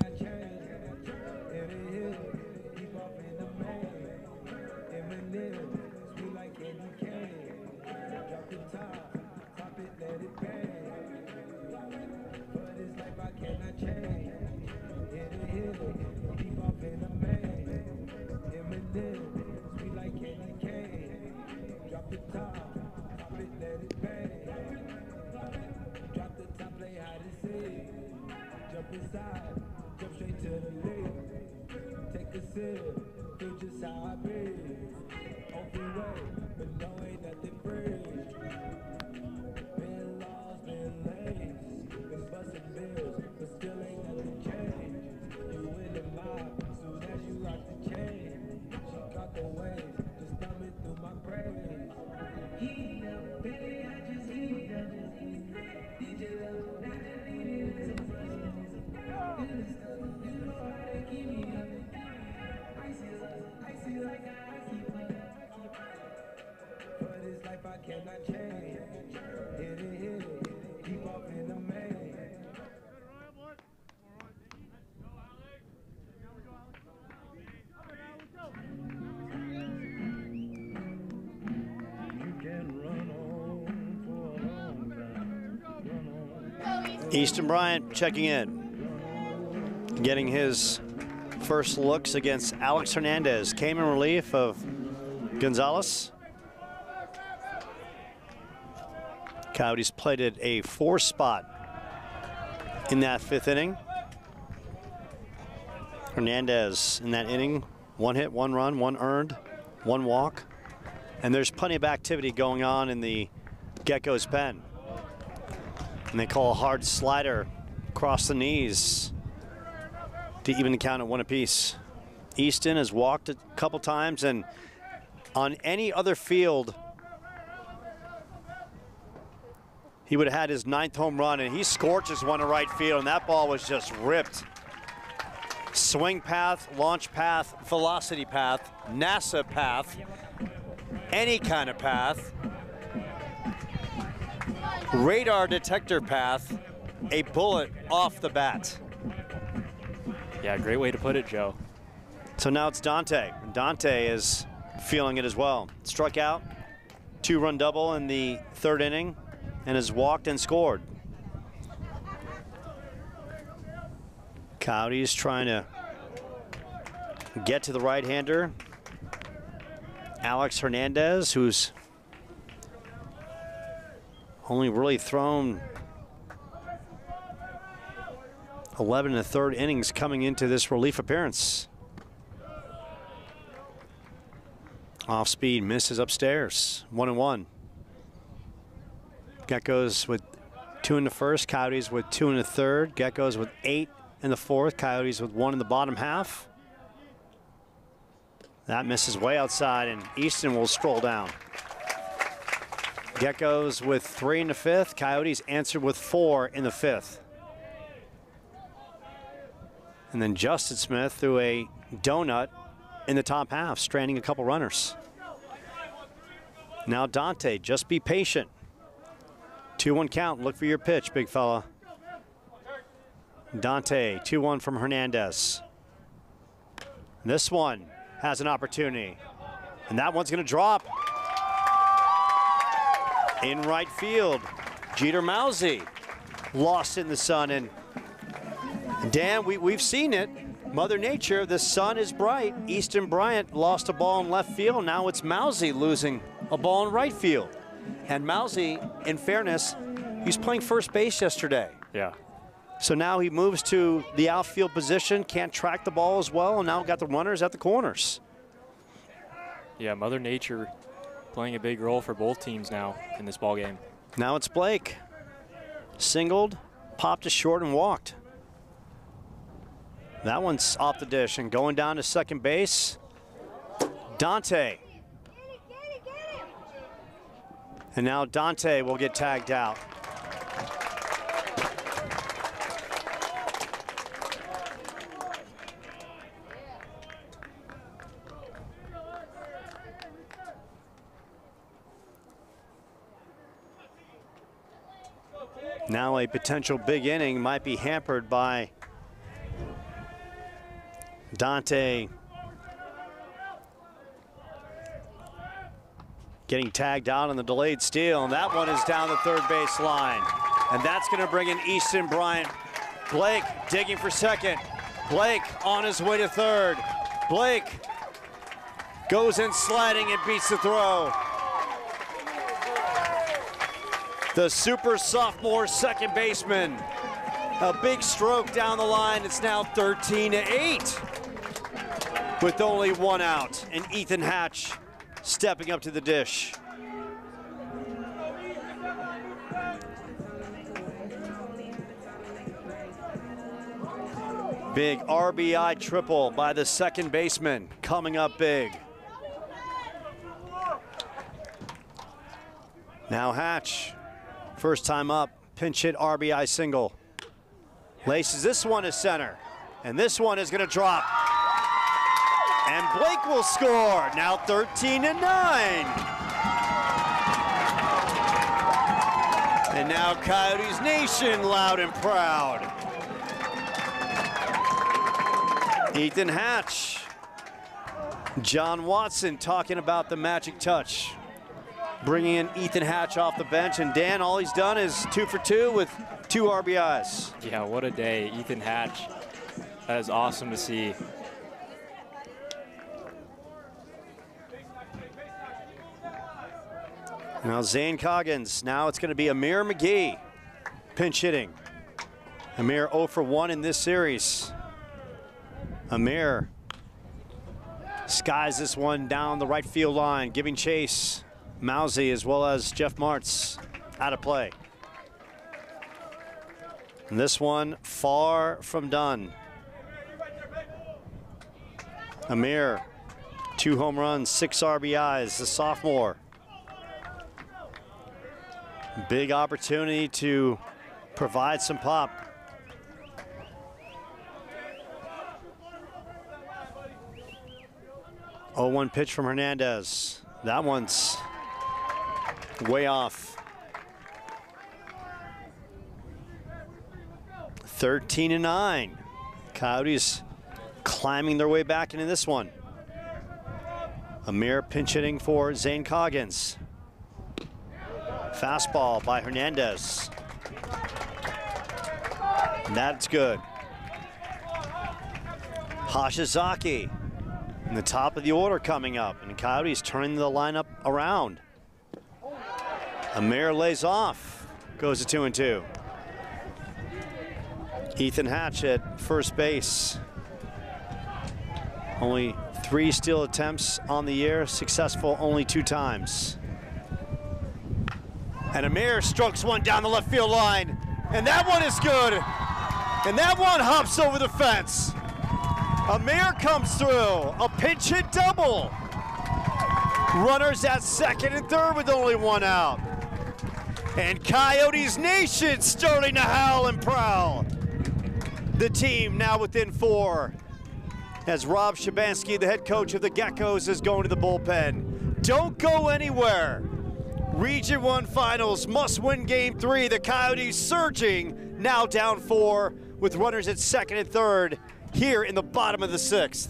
Easton Bryant checking in, getting his first looks against Alex Hernandez. Came in relief of Gonzalez. Coyotes played at a 4 spot in that 5th inning. Hernandez in that inning, 1 hit, 1 run, 1 earned, 1 walk. And there's plenty of activity going on in the Gecko's pen. And they call a hard slider across the knees to even the count at 1 apiece. Easton has walked a couple times, and on any other field, he would have had his 9th home run, and he scorches one to right field, and that ball was just ripped. Swing path, launch path, velocity path, NASA path, any kind of path, radar detector path, a bullet off the bat. Yeah, great way to put it, Joe. So now it's Dante. Dante is feeling it as well. Struck out, 2-run double in the 3rd inning, and has walked and scored. Coyotes trying to get to the right-hander, Alex Hernandez, who's only really thrown 11 1/3 innings coming into this relief appearance. Off speed, misses upstairs, 1-1. Geckos with 2 in the 1st, Coyotes with 2 in the 3rd, Geckos with 8 in the 4th, Coyotes with 1 in the bottom half. That misses way outside, and Easton will stroll down. Geckos with 3 in the 5th, Coyotes answered with 4 in the 5th. And then Justin Smith threw a donut in the top half, stranding a couple runners. Now Dante, just be patient. 2-1 count, look for your pitch, big fella. Dante, 2-1 from Hernandez. This one has an opportunity, and that one's gonna drop. In right field, Jeter Mousy lost in the sun, and Dan, we've seen it. Mother Nature, the sun is bright. Easton Bryant lost a ball in left field. Now it's Mousy losing a ball in right field. And Mousy, in fairness, he's playing first base yesterday. Yeah. So now he moves to the outfield position, can't track the ball as well, and now got the runners at the corners. Yeah, Mother Nature playing a big role for both teams now in this ball game. Now it's Blake. Singled, popped to short, and walked. That one's off the dish, and going down to second base, Dante. And now Dante will get tagged out. Now a potential big inning might be hampered by Dante getting tagged out on the delayed steal, and that one is down the third base line. And that's gonna bring in Easton Bryant. Blake digging for second. Blake on his way to third. Blake goes in sliding and beats the throw. The super sophomore second baseman. A big stroke down the line. It's now 13-8 with only 1 out, and Ethan Hatch stepping up to the dish. Big RBI triple by the second baseman, coming up big. Now Hatch, first time up, pinch hit RBI single. Laces this one to center, and this one is gonna drop. And Blake will score, now 13-9. And now Coyotes Nation loud and proud. Ethan Hatch. John Watson talking about the magic touch. Bringing in Ethan Hatch off the bench, and Dan, all he's done is 2 for 2 with 2 RBIs. Yeah, what a day. Ethan Hatch, that is awesome to see. Now Zane Coggins. Now it's going to be Amir McGee pinch hitting. Amir 0 for 1 in this series. Amir skies this one down the right field line, giving chase. Mousy as well as Jeff Martz out of play. And this one far from done. Amir, 2 home runs, 6 RBIs, the sophomore. Big opportunity to provide some pop. 0-1 pitch from Hernandez. That one's way off. 13-9. Coyotes climbing their way back into this one. Amir pinch hitting for Zane Coggins. Fastball by Hernandez. That's good. Hashizaki in the top of the order coming up, and the Coyotes turning the lineup around. Amir lays off, goes to 2-2. Ethan Hatch at first base. Only 3 steal attempts on the year, successful only 2 times. And Amir strokes one down the left field line, and that one is good. And that one hops over the fence. Amir comes through, a pinch hit double. Runners at second and third with only 1 out. And Coyotes Nation starting to howl and prowl. The team now within 4. As Rob Shabansky, the head coach of the Geckos, is going to the bullpen. Don't go anywhere. Region 1 Finals, must win Game 3. The Coyotes surging, now down 4 with runners at second and third here in the bottom of the 6th.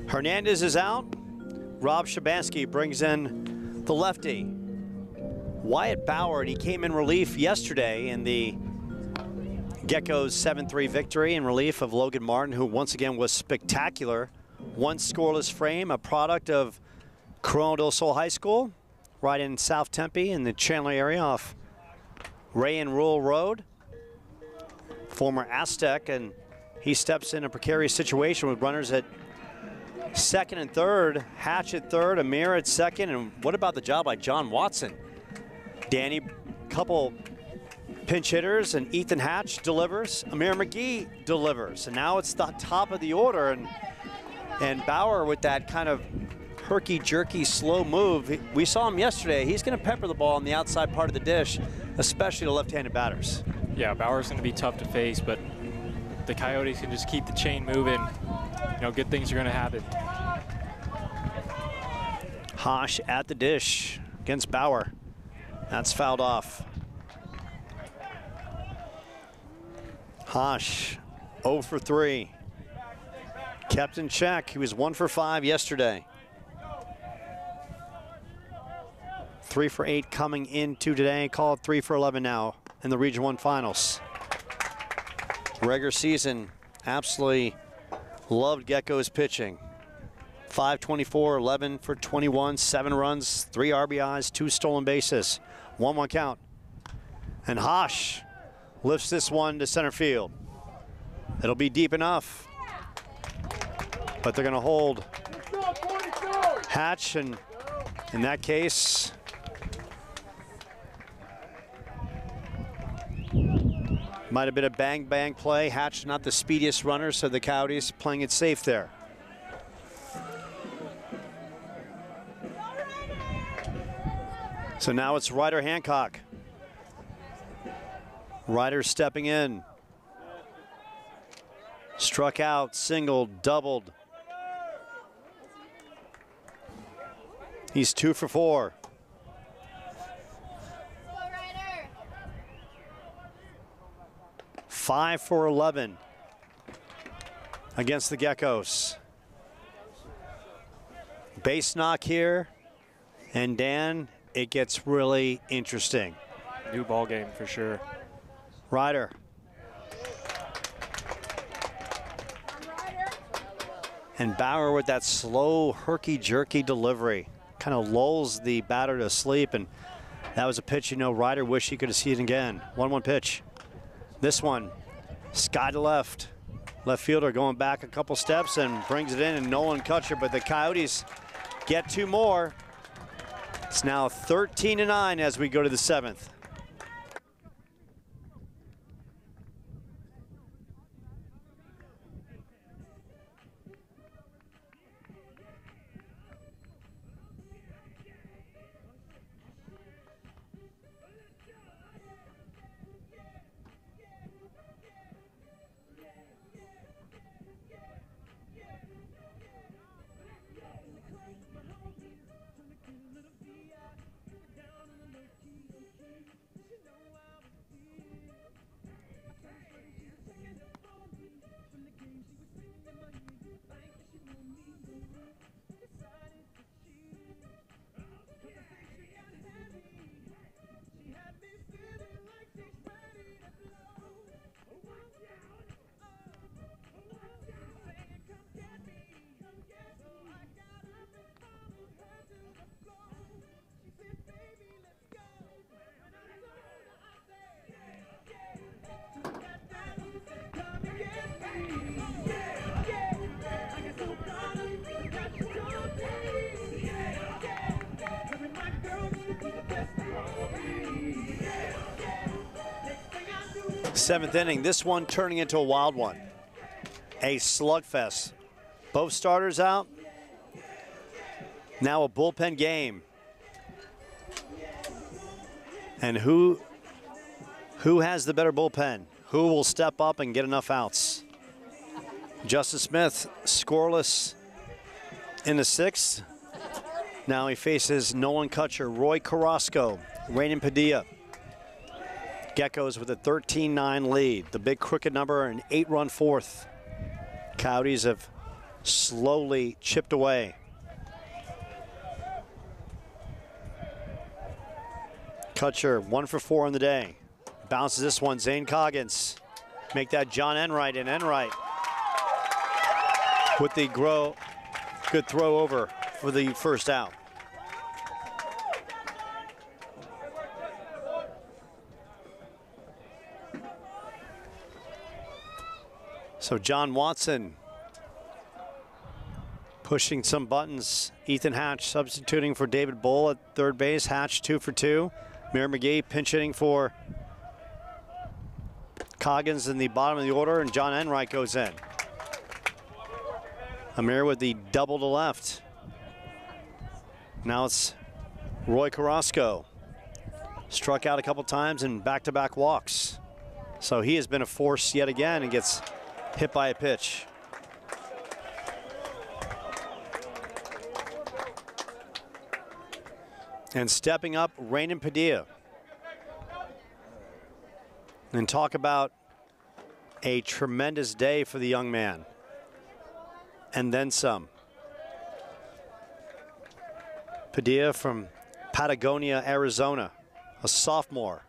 Hernandez is out. Rob Shabansky brings in the lefty, Wyatt Bauer, and he came in relief yesterday in the Geckos 7-3 victory in relief of Logan Martin, who once again was spectacular. 1 scoreless frame, a product of Corona del Sol High School, right in South Tempe in the Chandler area off Ray and Rule Road. Former Aztec, and he steps in a precarious situation with runners at second and third. Hatch at third, Amir at second, and what about the job by John Watson? Danny, couple pinch hitters, and Ethan Hatch delivers. Amir McGee delivers, and now it's the top of the order, and Bauer with that kind of herky-jerky, slow move. We saw him yesterday. He's going to pepper the ball on the outside part of the dish, especially to left-handed batters. Yeah, Bauer's going to be tough to face, but the Coyotes can just keep the chain moving. You know, good things are going to happen. Hosh at the dish against Bauer. That's fouled off. Hosh 0 for 3. Kept in check. He was 1 for 5 yesterday. 3 for 8 coming into today. Call it 3 for 11 now in the Region 1 finals. Regular season, absolutely loved Gecko's pitching. 524, 11 for 21, 7 runs, 3 RBIs, 2 stolen bases. 1-1 count. And Hosh lifts this one to center field. It'll be deep enough. But they're going to hold Hatch, and in that case, might have been a bang-bang play. Hatch not the speediest runner, so the Coyotes playing it safe there. So now it's Ryder Hancock. Ryder stepping in. Struck out, singled, doubled. He's 2 for 4. 5 for 11 against the Geckos. Base knock here, and Dan, it gets really interesting. New ball game for sure. Ryder. And Bauer with that slow, herky-jerky delivery. Kind of lulls the batter to sleep, and that was a pitch, you know, Ryder wished he could have seen it again. 1-1 pitch. This one, sky to left. Left fielder going back a couple steps and brings it in, and Nolan Kutcher, but the Coyotes get 2 more. It's now 13-9 as we go to the 7th. Seventh inning, this one turning into a wild one. A slugfest. Both starters out. Now a bullpen game. And who has the better bullpen? Who will step up and get enough outs? Justin Smith scoreless in the 6th. Now he faces Nolan Kutcher, Roy Carrasco, Raymond Padilla. Geckos with a 13-9 lead. The big crooked number, an 8-run 4th. Coyotes have slowly chipped away. Kutcher 1 for 4 on the day. Bounces this one, Zane Coggins. Make that John Enright, and Enright with the good throw over for the first out. So John Watson pushing some buttons. Ethan Hatch substituting for David Bull at third base. Hatch 2 for 2. Mayor McGee pinch hitting for Coggins in the bottom of the order, and John Enright goes in. Amir with the double to left. Now it's Roy Carrasco. Struck out a couple times and back-to-back walks. So he has been a force yet again and gets hit by a pitch. And stepping up, Raymond Padilla. And talk about a tremendous day for the young man. And then some. Padilla from Patagonia, Arizona, a sophomore.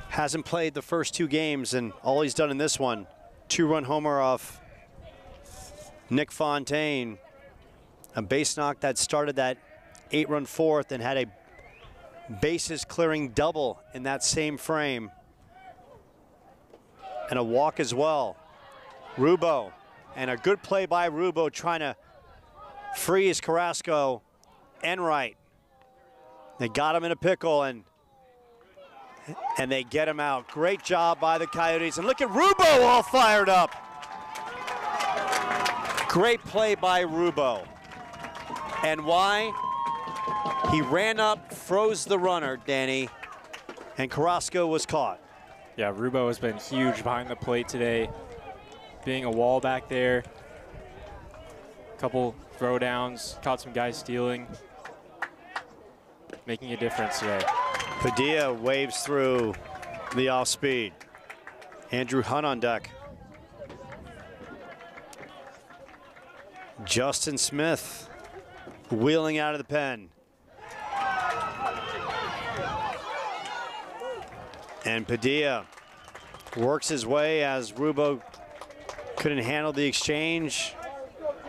Hasn't played the first 2 games, and all he's done in this one, 2-run homer off Nick Fontaine, a base knock that started that 8-run fourth and had a bases clearing double in that same frame, and a walk as well. Rubo, and a good play by Rubo trying to freeze Carrasco and right. They got him in a pickle, and they get him out. Great job by the Coyotes. And look at Rubo all fired up. Great play by Rubo. And why? He ran up, froze the runner, Danny, and Carrasco was caught. Yeah, Rubo has been huge behind the plate today, being a wall back there. Couple throwdowns, caught some guys stealing, making a difference today. Padilla waves through the off speed. Andrew Hunt on deck. Justin Smith wheeling out of the pen. And Padilla works his way as Rubo couldn't handle the exchange.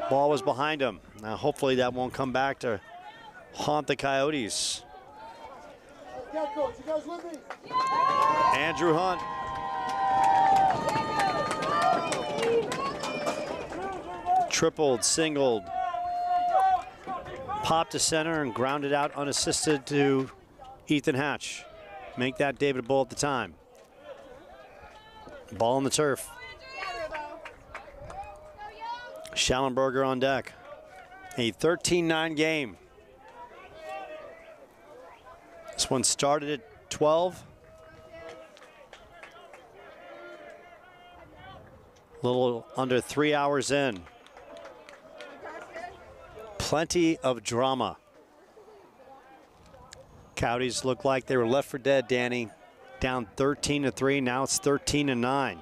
Ball was behind him. Now hopefully that won't come back to haunt the Coyotes. Coach, you guys with me? Andrew Hunt. Tripled, singled, popped to center and grounded out unassisted to Ethan Hatch. Make that David Bull at the time. Ball on the turf. Schallenberger on deck. A 13-9 game. This one started at 12. A little under 3 hours in. Plenty of drama. Coyotes look like they were left for dead, Danny. Down 13-3, now it's 13-9.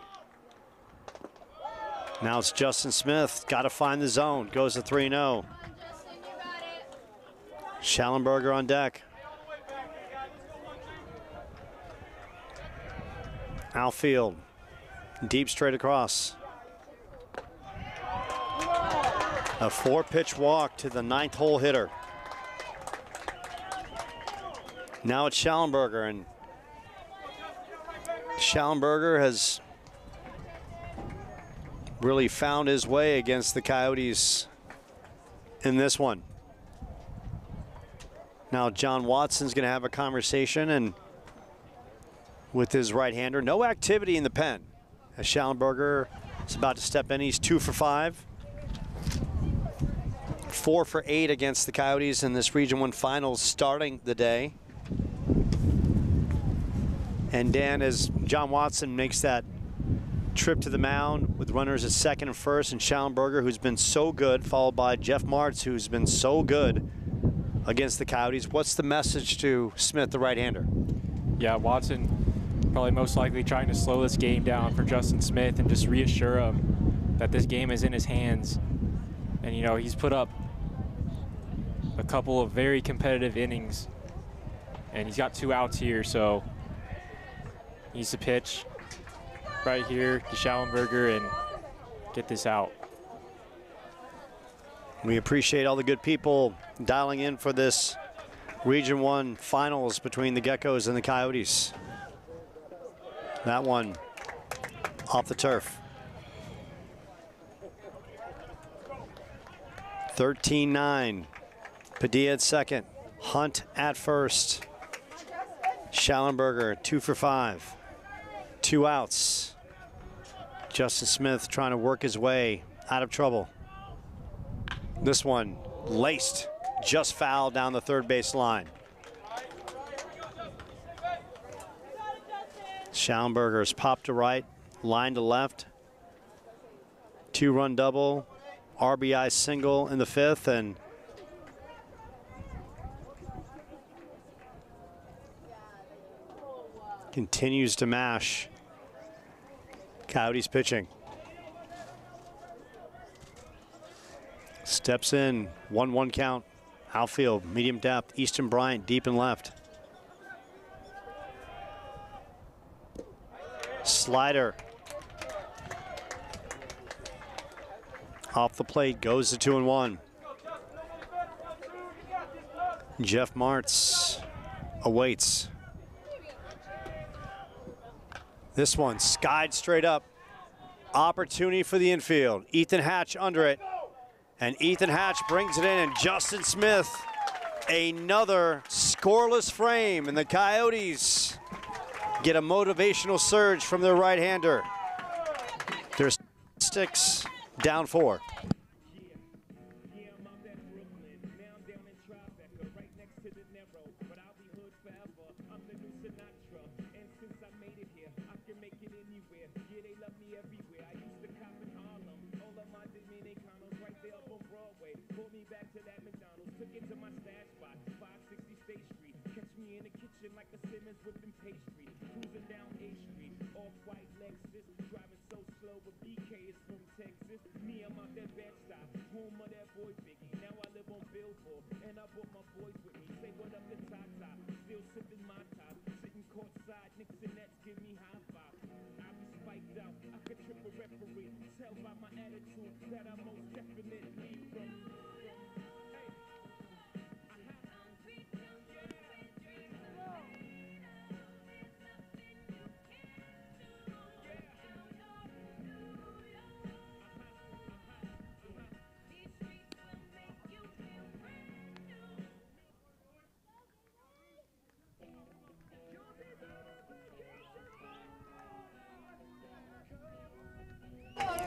Now it's Justin Smith, got to find the zone, goes to 3-0. Schallenberger on deck. Outfield, deep straight across. A 4-pitch walk to the 9th hole hitter. Now it's Schallenberger, and Schallenberger has really found his way against the Coyotes in this one. Now John Watson's going to have a conversation and with his right-hander. No activity in the pen as Schallenberger is about to step in. He's 2 for 5. 4 for 8 against the Coyotes in this Region 1 Finals starting the day. And Dan, as John Watson makes that trip to the mound with runners at second and first, and Schallenberger, who's been so good, followed by Jeff Martz, who's been so good against the Coyotes. What's the message to Smith, the right-hander? Yeah, Watson probably most likely trying to slow this game down for Justin Smith and just reassure him that this game is in his hands. And, you know, he's put up a couple of very competitive innings, and he's got 2 outs here, so he needs to pitch right here to Schallenberger and get this out. We appreciate all the good people dialing in for this Region 1 Finals between the Geckos and the Coyotes. That one off the turf. 13-9. Padilla at second. Hunt at first. Schallenberger 2 for 5. 2 outs. Justin Smith trying to work his way out of trouble. This one laced, just foul down the third base line. Schallenberger's popped to right, line to left. 2-run double, RBI single in the 5th, and continues to mash. Coyotes pitching. It's Steps in, 1-1 count. Outfield, medium depth. Easton Bryant deep and left. Slider. Off the plate, goes to 2-1. Jeff Martz awaits. This one skied straight up. Opportunity for the infield. Ethan Hatch under it. And Ethan Hatch brings it in, and Justin Smith, another scoreless frame, and the Coyotes get a motivational surge from their right-hander. There's 6, down 4.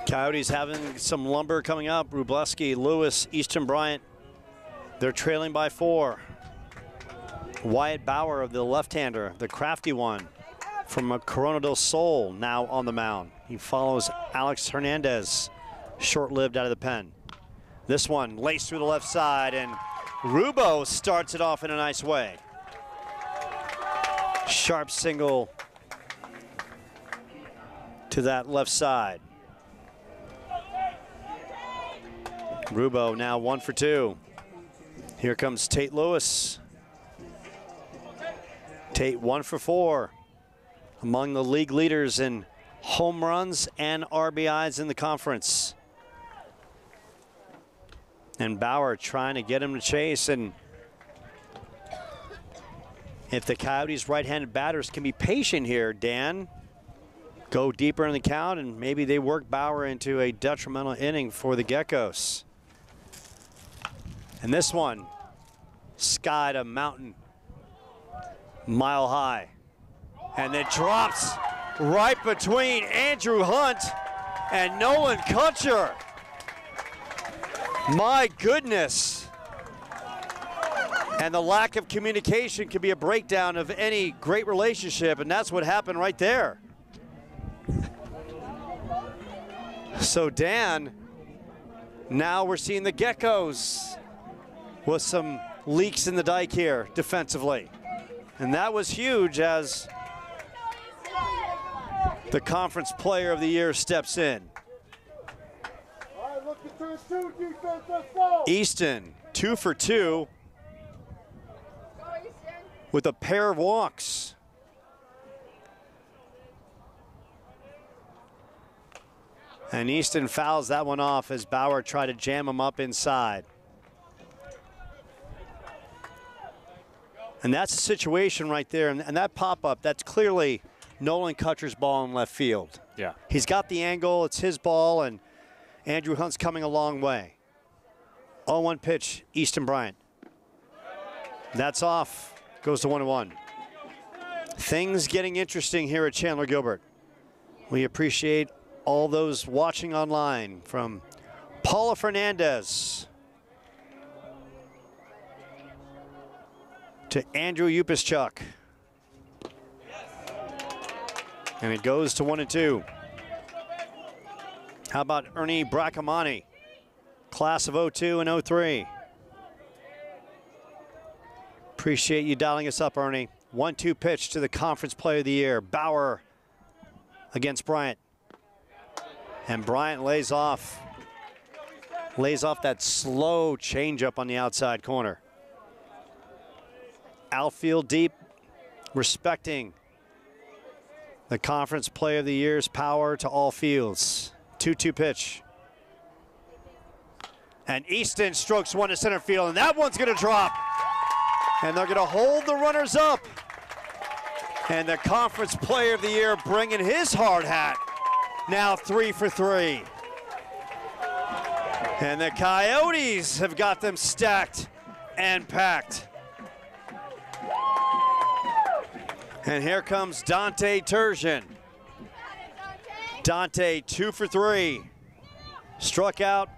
Coyotes having some lumber coming up. Wróblewski, Lewis, Easton Bryant. They're trailing by 4. Wyatt Bauer, the left-hander, the crafty one from Corona del Sol, now on the mound. He follows Alex Hernandez, short-lived out of the pen. This one laced through the left side, and Rubo starts it off in a nice way. Sharp single to that left side. Rubo now 1 for 2. Here comes Tate Lewis. Tate 1 for 4. Among the league leaders in home runs and RBIs in the conference. And Bauer trying to get him to chase. And if the Coyotes right-handed batters can be patient here, Dan, go deeper in the count, and maybe they work Bauer into a detrimental inning for the Geckos. And this one skied a mountain mile high, and it drops right between Andrew Hunt and Nolan Kutcher. My goodness. And the lack of communication can be a breakdown of any great relationship, and that's what happened right there. So Dan, now we're seeing the Geckos with some leaks in the dike here defensively. And that was huge as the conference player of the year steps in. All right, look at turn 2, defense, let's go. Easton, 2 for 2 with a pair of walks. And Easton fouls that one off as Bauer tried to jam him up inside. And that's a situation right there. And that pop-up, that's clearly Nolan Kutcher's ball in left field. Yeah. He's got the angle, it's his ball, and Andrew Hunt's coming a long way. 0-1 pitch, Easton Bryant. That's off, goes to 1-1. Things getting interesting here at Chandler Gilbert. We appreciate all those watching online, from Paula Fernandez to Andrew Upischuk. And it goes to 1-2. How about Ernie Bracamani, class of 02 and 03? Appreciate you dialing us up, Ernie. 1-2 pitch to the Conference Player of the Year. Bauer against Bryant. And Bryant lays off. Lays off that slow changeup on the outside corner. Outfield deep, respecting the Conference Player of the Year's power to all fields. 2-2 pitch. And Easton strokes one to center field, and that one's going to drop. And they're going to hold the runners up. And the Conference Player of the Year bringing his hard hat. Now 3 for 3. And the Coyotes have got them stacked and packed. And here comes Dante Turgeon. Dante 2 for 3. Struck out,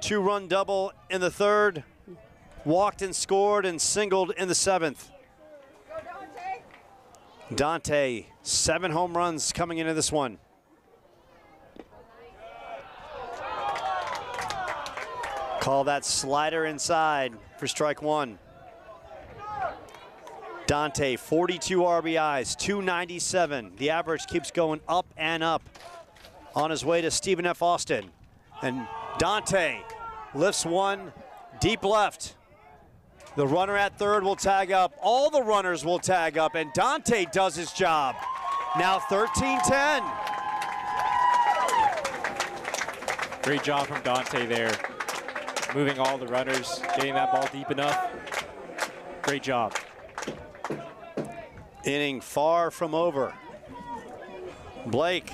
2-run double in the third. Walked and scored and singled in the seventh. Dante, 7 home runs coming into this one. Call that slider inside for strike one. Dante, 42 RBIs, 297. The average keeps going up and up on his way to Stephen F. Austin. And Dante lifts one deep left. The runner at third will tag up. All the runners will tag up, and Dante does his job. Now 13-10. Great job from Dante there. Moving all the runners, getting that ball deep enough. Great job. Inning far from over. Blake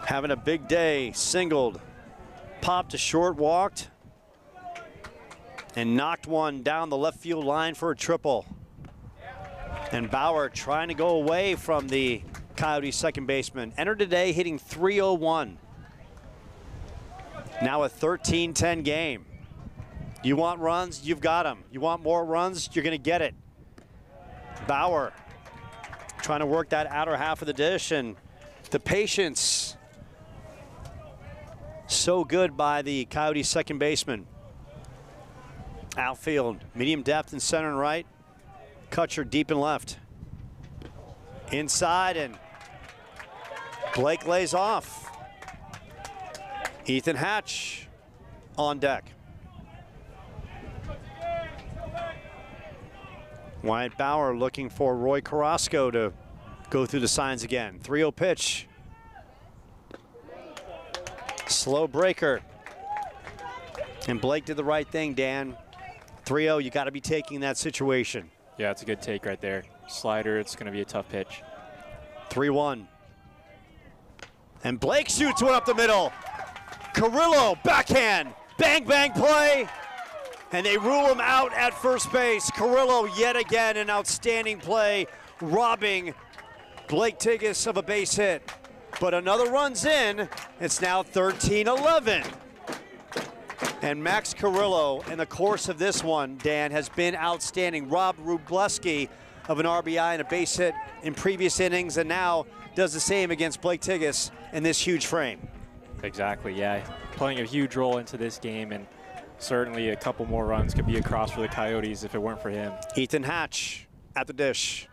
having a big day, singled, popped a short, walked, and knocked one down the left field line for a triple. And Bauer trying to go away from the Coyotes second baseman. Entered today hitting .301. Now a 13-10 game. You want runs, you've got them. You want more runs, you're gonna get it. Bauer trying to work that outer half of the dish, and the patience so good by the Coyotes second baseman. Outfield, medium depth in center and right. Kutcher deep and left. Inside, and Blake lays off. Ethan Hatch on deck. Wyatt Bauer looking for Roy Carrasco to go through the signs again. 3-0 pitch. Slow breaker. And Blake did the right thing, Dan. 3-0, you got to be taking that situation. Yeah, it's a good take right there. Slider, it's going to be a tough pitch. 3-1. And Blake shoots one up the middle. Carrillo, backhand, bang, bang play. And they rule him out at first base. Carrillo, yet again, an outstanding play, robbing Blake Tigges of a base hit. But another run's in. It's now 13-11. And Max Carrillo, in the course of this one, Dan, has been outstanding. Rob Rubleski of an RBI and a base hit in previous innings, and now does the same against Blake Tigges in this huge frame. Exactly, yeah. Playing a huge role into this game, and certainly a couple more runs could be across for the Coyotes if it weren't for him. Ethan Hatch at the dish.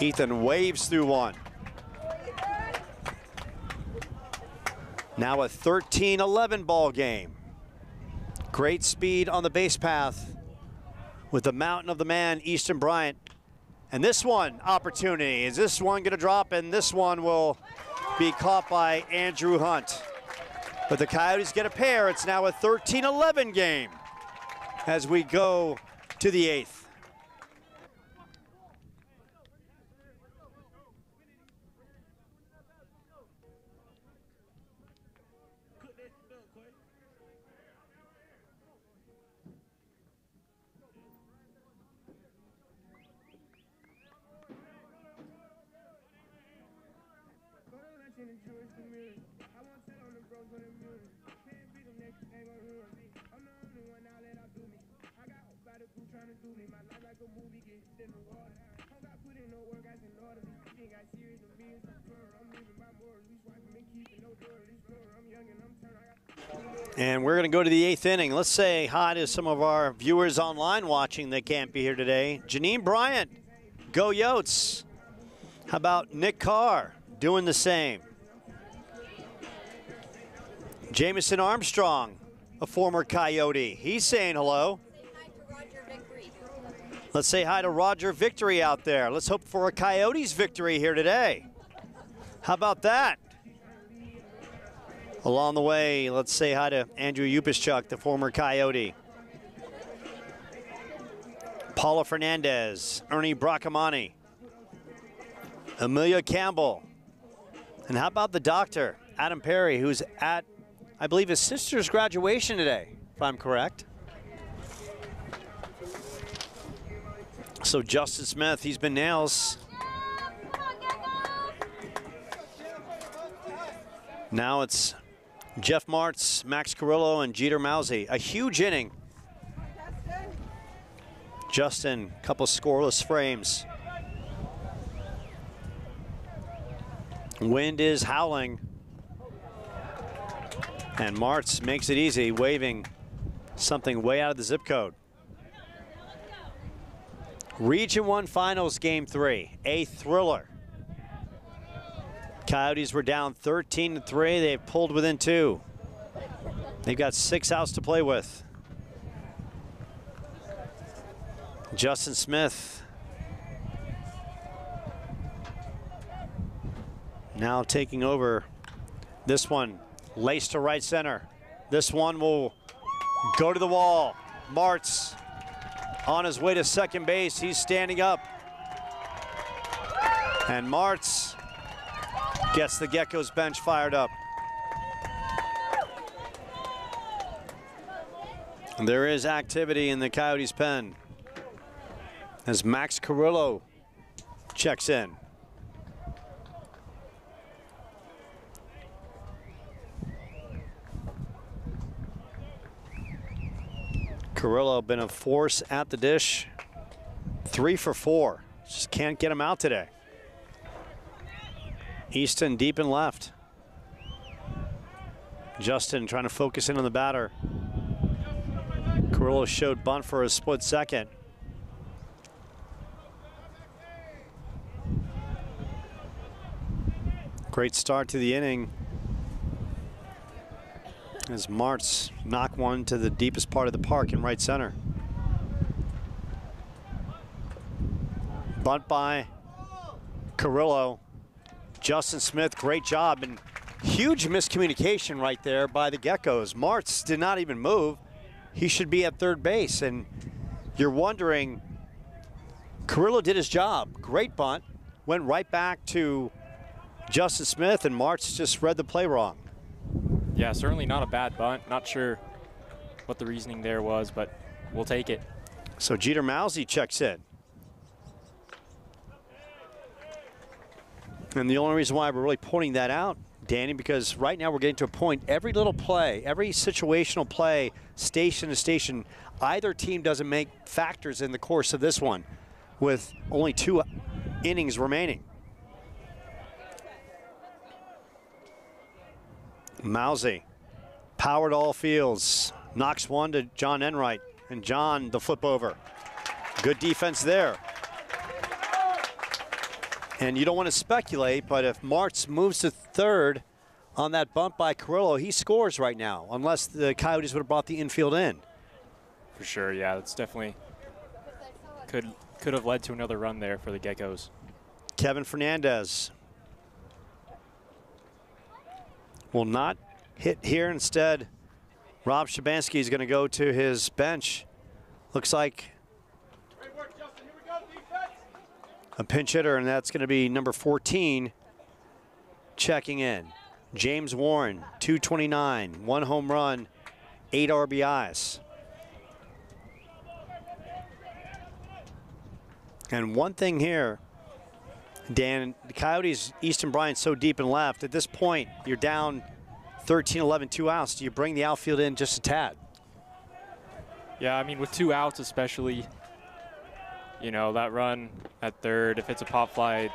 Ethan waves through one. Now a 13-11 ball game. Great speed on the base path with the mountain of the man, Easton Bryant. And this one, opportunity. Is this one gonna drop? And this one will be caught by Andrew Hunt. But the Coyotes get a pair. It's now a 13-11 game as we go to the 8th. And we're going to go to the 8th inning. Let's say hi to some of our viewers online watching that can't be here today. Janine Bryant, go Yotes. How about Nick Carr doing the same? Jamison Armstrong, a former Coyote. He's saying hello. Let's say hi to Roger Victory out there. Let's hope for a Coyotes victory here today. How about that? Along the way, let's say hi to Andrew Upischuk, the former Coyote. Paula Fernandez, Ernie Bracamani, Amelia Campbell. And how about the doctor, Adam Perry, who's at, I believe, his sister's graduation today, if I'm correct. So Justin Smith, he's been nails. Now it's Jeff Martz, Max Carrillo, and Jeter Mousy. A huge inning. Justin, couple scoreless frames. Wind is howling. And Martz makes it easy, waving something way out of the zip code. Region 1 Finals Game 3, a thriller. Coyotes were down 13-3. They've pulled within 2. They've got 6 outs to play with. Justin Smith now taking over. This one laced to right center. This one will go to the wall. Martz on his way to second base. He's standing up. And Martz gets the Geckos bench fired up. And there is activity in the Coyotes pen as Max Carrillo checks in. Carrillo been a force at the dish. 3 for 4. Just can't get him out today. Easton deep and left. Justin trying to focus in on the batter. Carrillo showed bunt for a split second. Great start to the inning as Martz knocked one to the deepest part of the park in right center. Bunt by Carrillo. Justin Smith, great job, and huge miscommunication right there by the Geckos. Martz did not even move. He should be at third base, and you're wondering, Carrillo did his job. Great bunt, went right back to Justin Smith, and Martz just read the play wrong. Yeah, certainly not a bad bunt. Not sure what the reasoning there was, but we'll take it. So Jeter Mousy checks in. And the only reason why we're really pointing that out, Danny, because right now we're getting to a point, every little play, every situational play, station to station, either team doesn't make factors in the course of this one with only 2 innings remaining. Mousy, power to all fields, knocks one to John Enright, and John the flip over. Good defense there. And you don't want to speculate, but if Martz moves to third on that bump by Carrillo, he scores right now, unless the Coyotes would have brought the infield in. For sure, yeah, that's definitely could have led to another run there for the Geckos. Kevin Fernandez will not hit here. Instead, Rob Shabansky is going to go to his bench. Looks like a pinch hitter, and that's going to be number 14 checking in. James Warren, 229, 1 home run, 8 RBIs. And one thing here, Dan, the Coyotes, Easton Bryant so deep and left. At this point, you're down 13-11, 2 outs. Do you bring the outfield in just a tad? Yeah, I mean, with 2 outs especially, you know, that run at third, if it's a pop fly,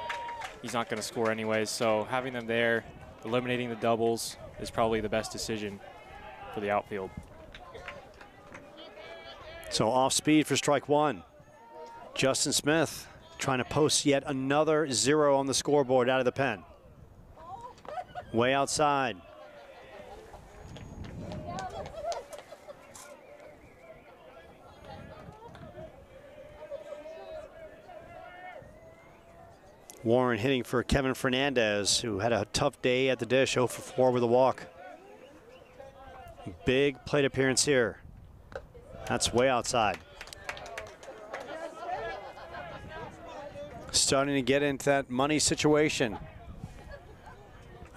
he's not going to score anyways. So having them there, eliminating the doubles is probably the best decision for the outfield. So off speed for strike 1. Justin Smith trying to post yet another 0 on the scoreboard out of the pen. Way outside. Warren hitting for Kevin Fernandez, who had a tough day at the dish, 0 for 4 with a walk. Big plate appearance here. That's way outside. Starting to get into that money situation.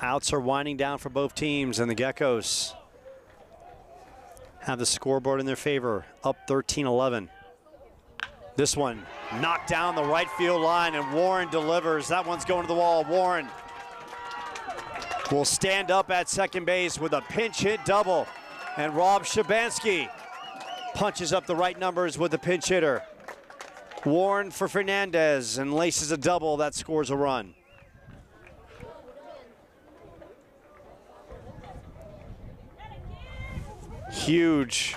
Outs are winding down for both teams, and the Geckos have the scoreboard in their favor, up 13-11. This one knocked down the right field line, and Warren delivers. That one's going to the wall. Warren will stand up at second base with a pinch hit double, and Rob Shabansky punches up the right numbers with the pinch hitter. Warren for Fernandez and laces a double that scores a run. Huge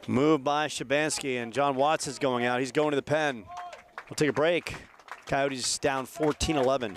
move by Shabansky, and John Watts is going out. He's going to the pen. We'll take a break. Coyotes down 14-11.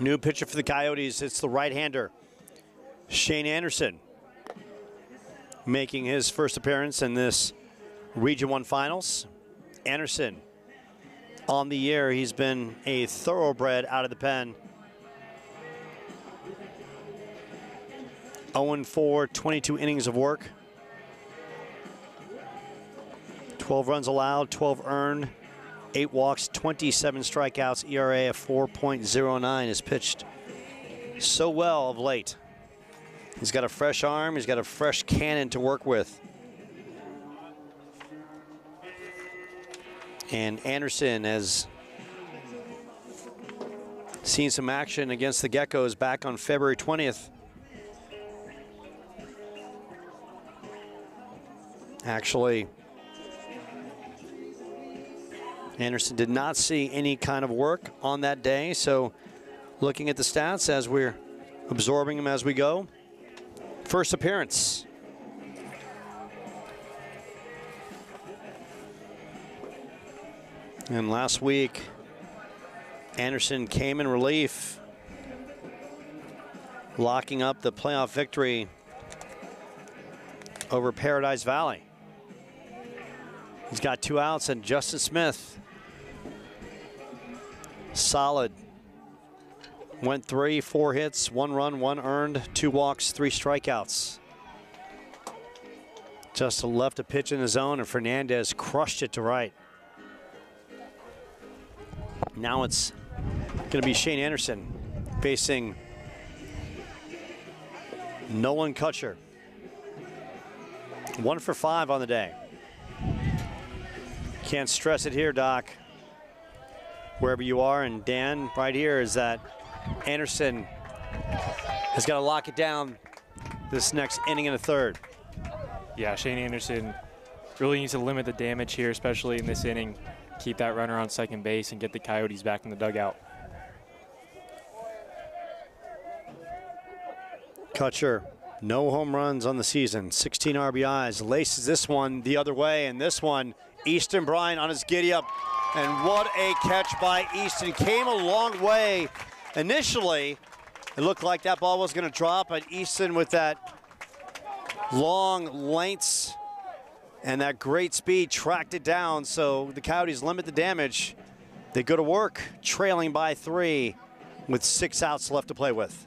New pitcher for the Coyotes, it's the right-hander, Shane Anderson, making his first appearance in this Region 1 Finals. Anderson, on the year, he's been a thoroughbred out of the pen. 0-4, 22 innings of work. 12 runs allowed, 12 earned. 8 walks, 27 strikeouts, ERA of 4.09, has pitched so well of late. He's got a fresh arm, he's got a fresh cannon to work with. And Anderson has seen some action against the Geckos back on February 20th. Actually, Anderson did not see any kind of work on that day, so looking at the stats as we're absorbing them as we go. First appearance. And last week, Anderson came in relief, locking up the playoff victory over Paradise Valley. He's got 2 outs, and Justin Smith, solid. Went 3, 4 hits, 1 run, 1 earned, 2 walks, 3 strikeouts. Justin left a pitch in the zone, and Fernandez crushed it to right. Now it's going to be Shane Anderson facing Nolan Kutcher. 1 for 5 on the day. Can't stress it here, Doc, wherever you are, and Dan right here, is that Anderson has got to lock it down this next inning and a third. Yeah, Shane Anderson really needs to limit the damage here, especially in this inning. Keep that runner on second base and get the Coyotes back in the dugout. Kutcher, no home runs on the season, 16 RBIs, laces this one the other way, and this one, Easton Bryan on his giddy up. And what a catch by Easton. Came a long way. Initially, it looked like that ball was going to drop, but Easton with that long lengths and that great speed tracked it down. So the Coyotes limit the damage. They go to work, trailing by 3 with 6 outs left to play with.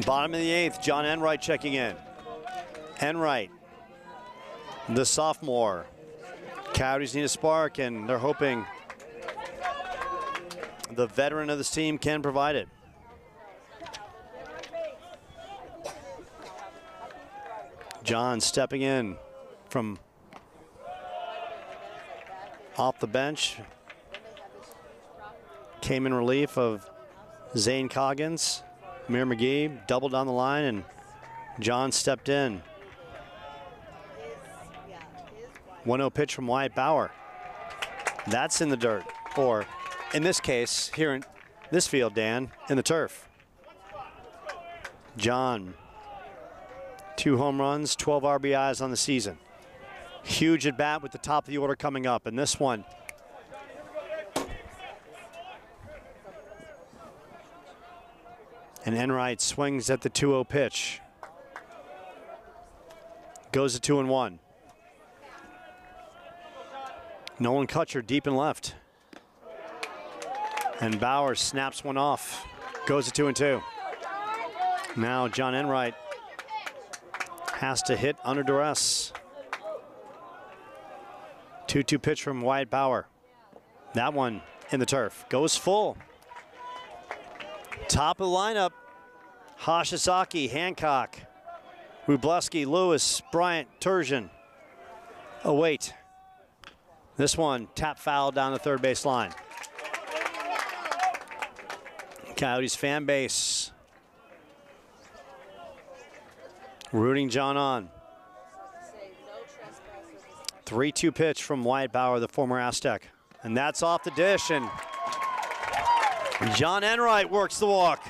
Bottom of the 8th, John Enright checking in. Enright, the sophomore. Coyotes need a spark, and they're hoping the veteran of this team can provide it. John stepping in from off the bench. Came in relief of Zane Coggins. Amir McGee doubled down the line, and John stepped in. 1-0 pitch from Wyatt Bauer. That's in the dirt, or in this case, here in this field, Dan, in the turf. John, 2 home runs, 12 RBIs on the season. Huge at bat with the top of the order coming up, and this one. And Enright swings at the 2-0 pitch. Goes to 2-1. Nolan Kutcher deep and left. And Bauer snaps one off. Goes to 2-2. Now John Enright has to hit under duress. 2-2 pitch from Wyatt Bauer. That one in the turf. Goes full. Top of the lineup. Hashizaki, Hancock, Wrubleski, Lewis, Bryant, Turgeon. Oh, wait. This one, tap foul down the third base line. Coyotes fan base rooting John on. 3-2 pitch from Wyatt Bauer, the former Aztec. And that's off the dish, and John Enright works the walk.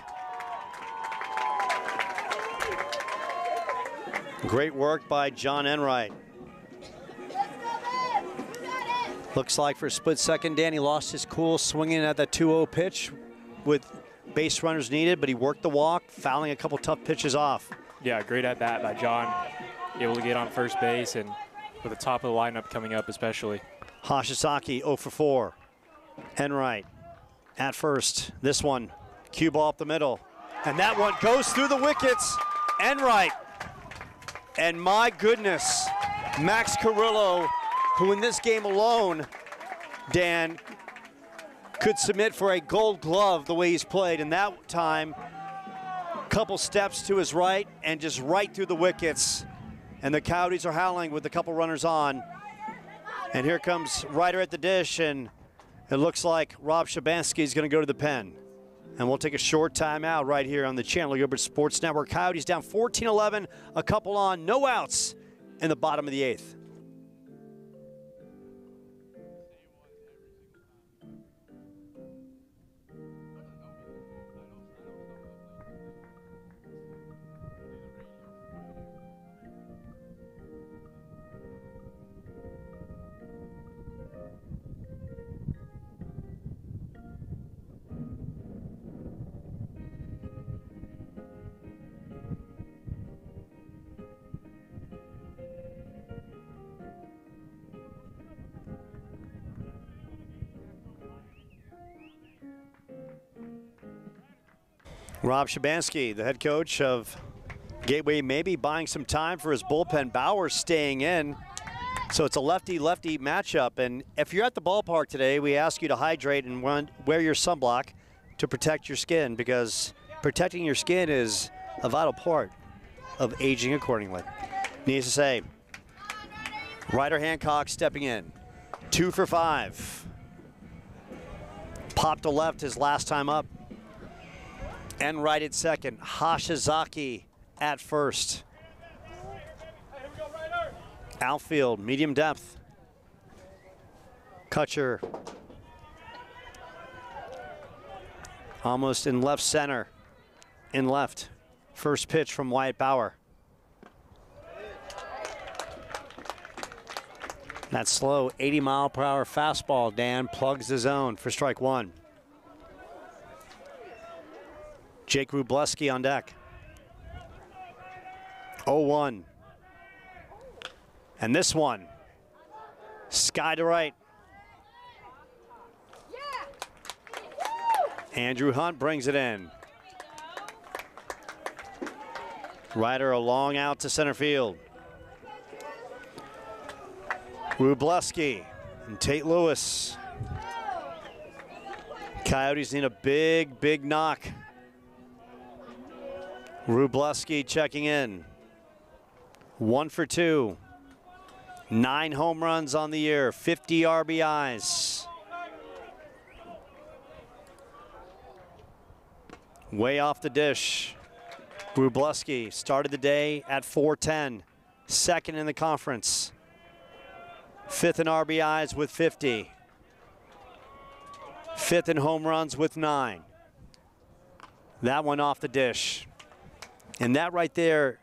Great work by John Enright. Looks like for a split second, Dan, he lost his cool swinging at that 2-0 pitch with base runners needed, but he worked the walk, fouling a couple tough pitches off. Yeah, great at bat by John. Able to get on first base, and with the top of the lineup coming up especially. Hashizaki 0 for 4. Enright at first. This one, cue ball up the middle. And that one goes through the wickets. Enright. And my goodness, Max Carrillo, who in this game alone, Dan, could submit for a gold glove the way he's played. And that time, couple steps to his right and just right through the wickets. And the Coyotes are howling with a couple runners on. And here comes Ryder at the dish, and it looks like Rob Shabansky is going to go to the pen. And we'll take a short timeout right here on the Chandler Gilbert Sports Network. Coyotes down 14-11, a couple on, no outs in the bottom of the 8th. Rob Shabansky, the head coach of GateWay, maybe buying some time for his bullpen. Bauer staying in. So it's a lefty-lefty matchup. And if you're at the ballpark today, we ask you to hydrate and wear your sunblock to protect your skin, because protecting your skin is a vital part of aging accordingly. Needs to say, Ryder Hancock stepping in. 2 for 5. Popped to left his last time up. Enright at second. Hashizaki at first. Outfield, medium depth. Kutcher almost in left center. In left. First pitch from Wyatt Bauer. That slow 80-mile-per-hour fastball, Dan, plugs the zone for strike one. Jake Wrubleski on deck. 0-1. And this one, sky to right. Andrew Hunt brings it in. Ryder a long out to center field. Wróblewski and Tate Lewis. Coyotes need a big knock. Wróblewski checking in. 1 for 2. 9 home runs on the year, 50 RBIs. Way off the dish. Wróblewski started the day at 410, second in the conference. 5th in RBIs with 50. 5th in home runs with 9. That one off the dish. And that right there,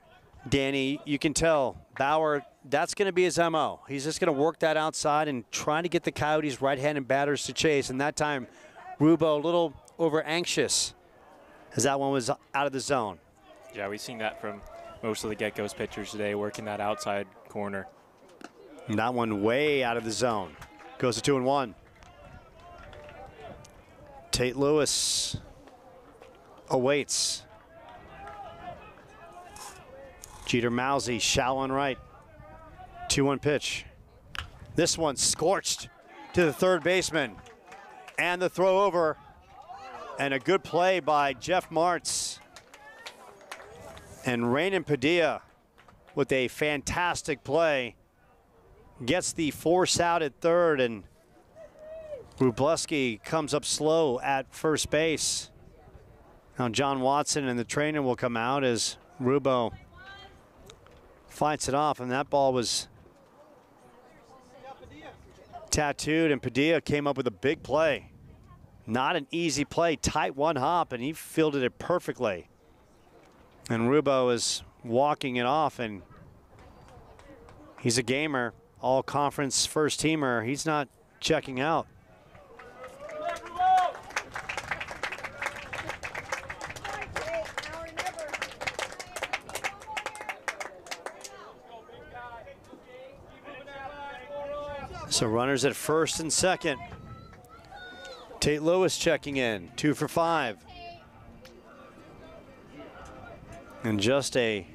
Danny, you can tell Bauer, that's going to be his MO. He's just going to work that outside and try to get the Coyotes right-handed batters to chase. And that time, Rubo a little over anxious as that one was out of the zone. Yeah, we've seen that from most of the Get-Go's pitchers today, working that outside corner. And that one way out of the zone. Goes to 2-1. Tate Lewis awaits. Jeter Mousy, shallow and right. 2-1 pitch. This one scorched to the third baseman. And the throw over. And a good play by Jeff Martz. And Raynon Padilla with a fantastic play. Gets the force out at third, and Wróblewski comes up slow at first base. Now John Watson and the trainer will come out as Rubo fights it off, and that ball was tattooed, and Padilla came up with a big play. Not an easy play, tight one hop, and he fielded it perfectly. And Rubo is walking it off, and he's a gamer, all conference first teamer. He's not checking out. So runners at first and second. Tate Lewis checking in, 2 for 5. And just a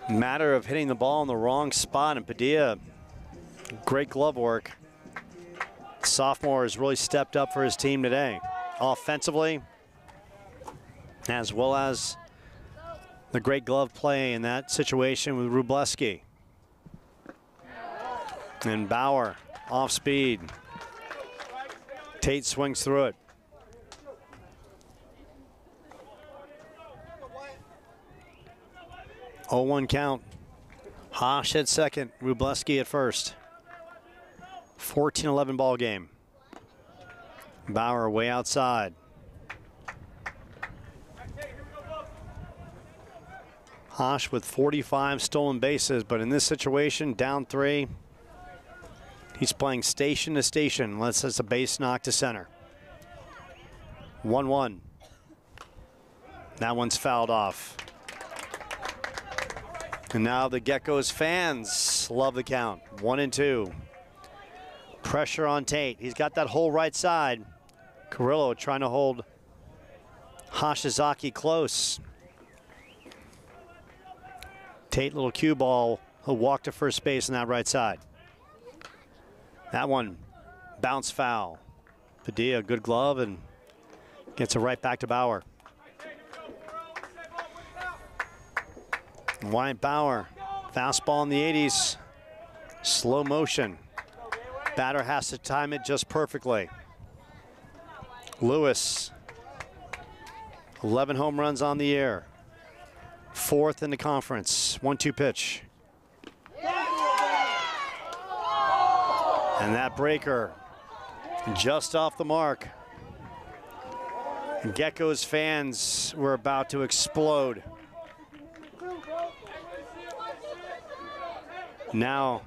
matter of hitting the ball in the wrong spot, and Padilla, great glove work. Sophomore has really stepped up for his team today, offensively, as well as the great glove play in that situation with Wróblewski. And Bauer off speed. Tate swings through it. Oh, 1 count. Haas at second, Wróblewski at first. 14-11 ball game. Bauer way outside. Haas with 45 stolen bases, but in this situation, down 3. He's playing station to station unless it's a base knock to center. 1-1. That one's fouled off. And now the Geckos fans love the count. 1-2. Pressure on Tate. He's got that whole right side. Carrillo trying to hold Hashizaki close. Tate, little cue ball. He'll walk to first base on that right side. That one, bounce foul. Padilla, good glove, and gets it right back to Bauer. Wyatt Bauer, fastball in the 80s, slow motion. Batter has to time it just perfectly. Lewis, 11 home runs on the year. 4th in the conference, 1-2 pitch. And that breaker just off the mark. And Geckos fans were about to explode. Now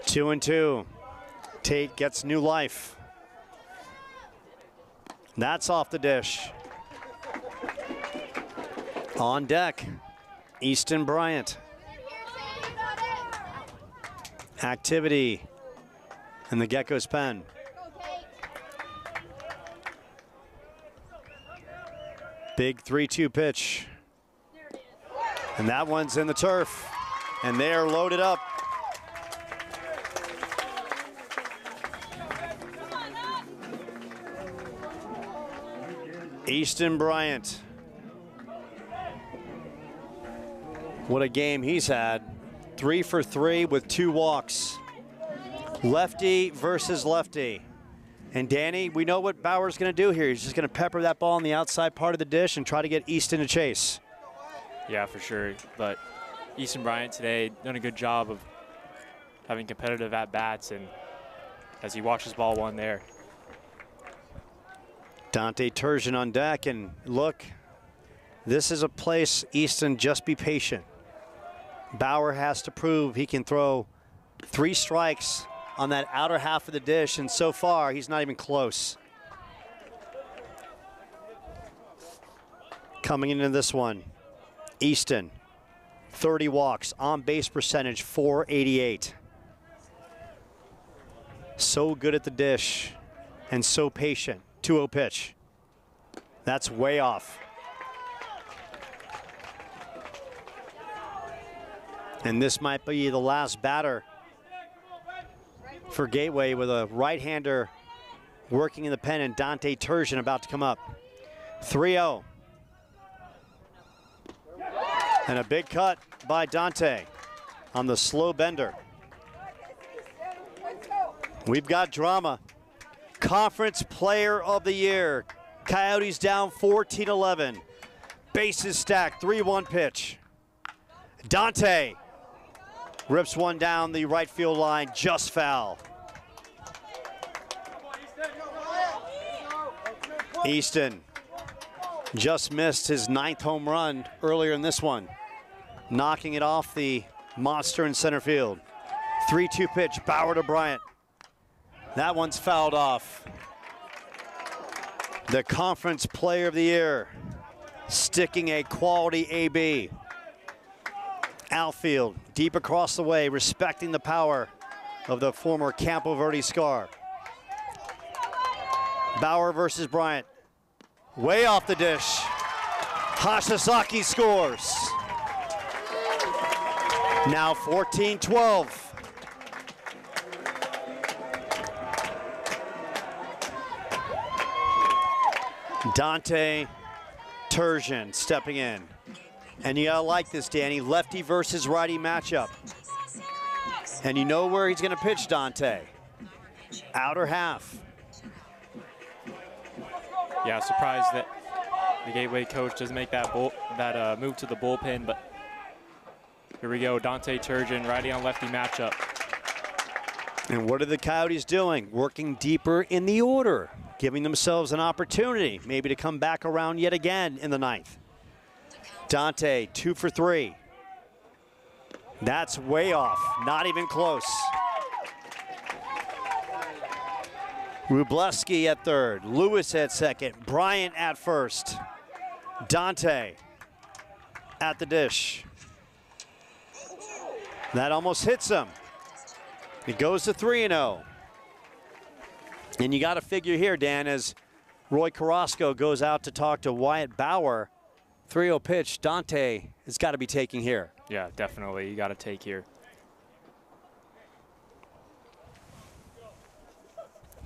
2-2. Tate gets new life. That's off the dish. On deck, Easton Bryant. Activity in the Geckos pen. Big 3-2 pitch. And that one's in the turf. And they are loaded up. Easton Bryant. What a game he's had. 3 for 3 with 2 walks. Lefty versus lefty. And Danny, we know what Bauer's going to do here. He's just going to pepper that ball on the outside part of the dish and try to get Easton to chase. Yeah, for sure. But Easton Bryant today done a good job of having competitive at-bats, and as he watches ball one there. Dante Turgeon on deck, and look, this is a place, Easton, just be patient. Bauer has to prove he can throw 3 strikes on that outer half of the dish, and so far, he's not even close. Coming into this one, Easton, 30 walks, on base percentage, .488. So good at the dish, and so patient. 2-0 pitch. That's way off. And this might be the last batter for Gateway, with a right-hander working in the pen, and Dante Turgeon about to come up. 3-0. And a big cut by Dante on the slow bender. We've got drama. Conference Player of the Year. Coyotes down 14-11. Bases stacked, 3-1 pitch. Dante rips one down the right field line, just foul. Easton just missed his 9th home run earlier in this one, knocking it off the monster in center field. 3-2 pitch, Bauer to Bryant. That one's fouled off. The Conference Player of the Year, sticking a quality AB. Outfield, deep across the way, respecting the power of the former Campo Verde Scar. Bauer versus Bryant. Way off the dish. Hashizaki scores. Now 14-12. Dante Turgeon stepping in. And you gotta like this, Danny, lefty versus righty matchup. And you know where he's gonna pitch, Dante. Outer half. Yeah, surprised that the Gateway coach doesn't make that move to the bullpen, but here we go, Dante Turgeon, righty on lefty matchup. And what are the Coyotes doing? Working deeper in the order, giving themselves an opportunity maybe to come back around yet again in the 9th. Dante, 2 for 3. That's way off, not even close. Wróblewski at third, Lewis at second, Bryant at first. Dante at the dish. That almost hits him. It goes to 3-0. And you got to figure here, Dan, as Roy Carrasco goes out to talk to Wyatt Bauer, 3-0 pitch, Dante has got to be taking here. Yeah, definitely. You got to take here.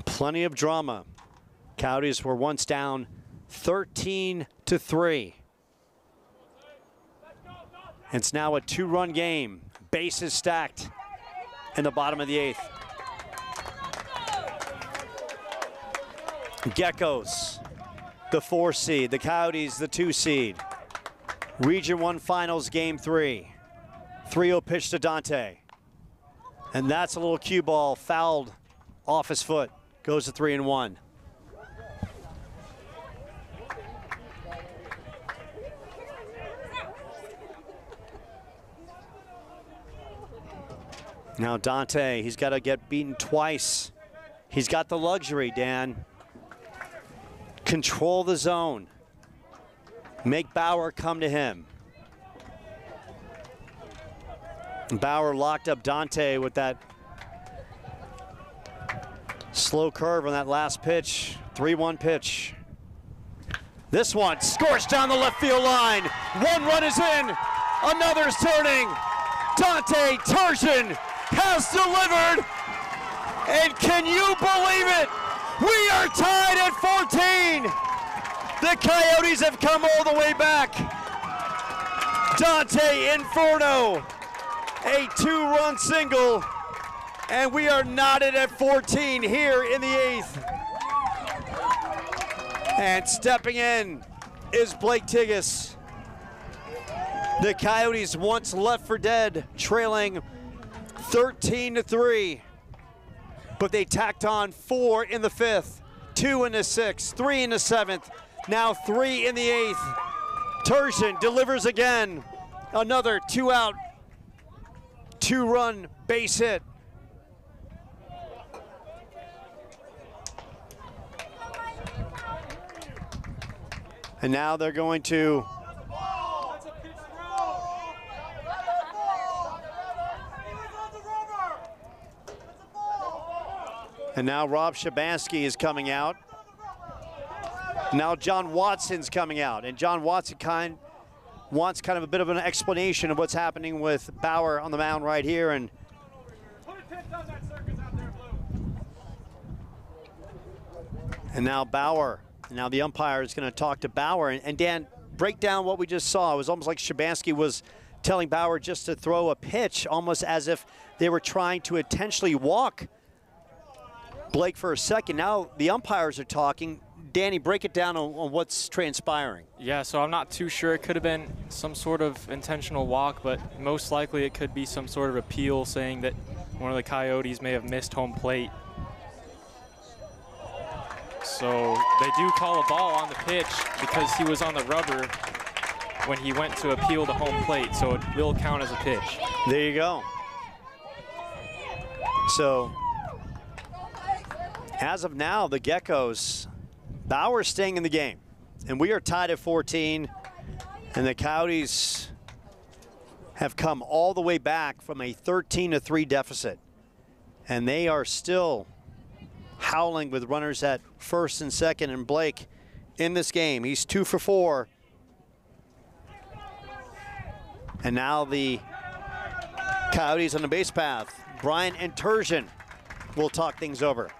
Plenty of drama. Coyotes were once down 13-3. It's now a 2-run game. Bases stacked in the bottom of the 8th. Geckos, the 4 seed. The Coyotes, the 2 seed. Region 1 Finals, Game 3. 3-0 pitch to Dante. And that's a little cue ball fouled off his foot. Goes to 3-1. Now Dante, he's got to get beaten twice. He's got the luxury, Dan. Control the zone. Make Bauer come to him. Bauer locked up Dante with that slow curve on that last pitch. 3-1 pitch. This one scorched down the left field line. One run is in, another's turning. Dante Turgeon has delivered, and can you believe it? We are tied at 14. The Coyotes have come all the way back. Dante Inferno, a 2-run single, and we are knotted at 14 here in the 8th. And stepping in is Blake Tigges. The Coyotes once left for dead, trailing 13-3. But they tacked on 4 in the 5th, 2 in the 6th, 3 in the 7th, now 3 in the 8th. Turgeon delivers again. Another 2-out, 2-run base hit. And now they're going to and now Rob Shabansky is coming out. Now John Watson's coming out, and John Watson wants kind of a bit of an explanation of what's happening with Bauer on the mound right here. And now Bauer. Now the umpire is going to talk to Bauer. And Dan, break down what we just saw. It was almost like Shabansky was telling Bauer just to throw a pitch, almost as if they were trying to intentionally walk Blake for a second. Now the umpires are talking. Danny, break it down on what's transpiring. Yeah, so I'm not too sure. It could have been some sort of intentional walk, but most likely it could be some sort of appeal saying that one of the Coyotes may have missed home plate. So they do call a ball on the pitch because he was on the rubber when he went to appeal the home plate, so it will count as a pitch. There you go. So as of now, the Geckos, Bauer staying in the game, and we are tied at 14, and the Coyotes have come all the way back from a 13-3 deficit, and they are still howling with runners at first and second. And Blake in this game, he's 2 for 4. And now the Coyotes on the base path. Brian and Turgeon will talk things over.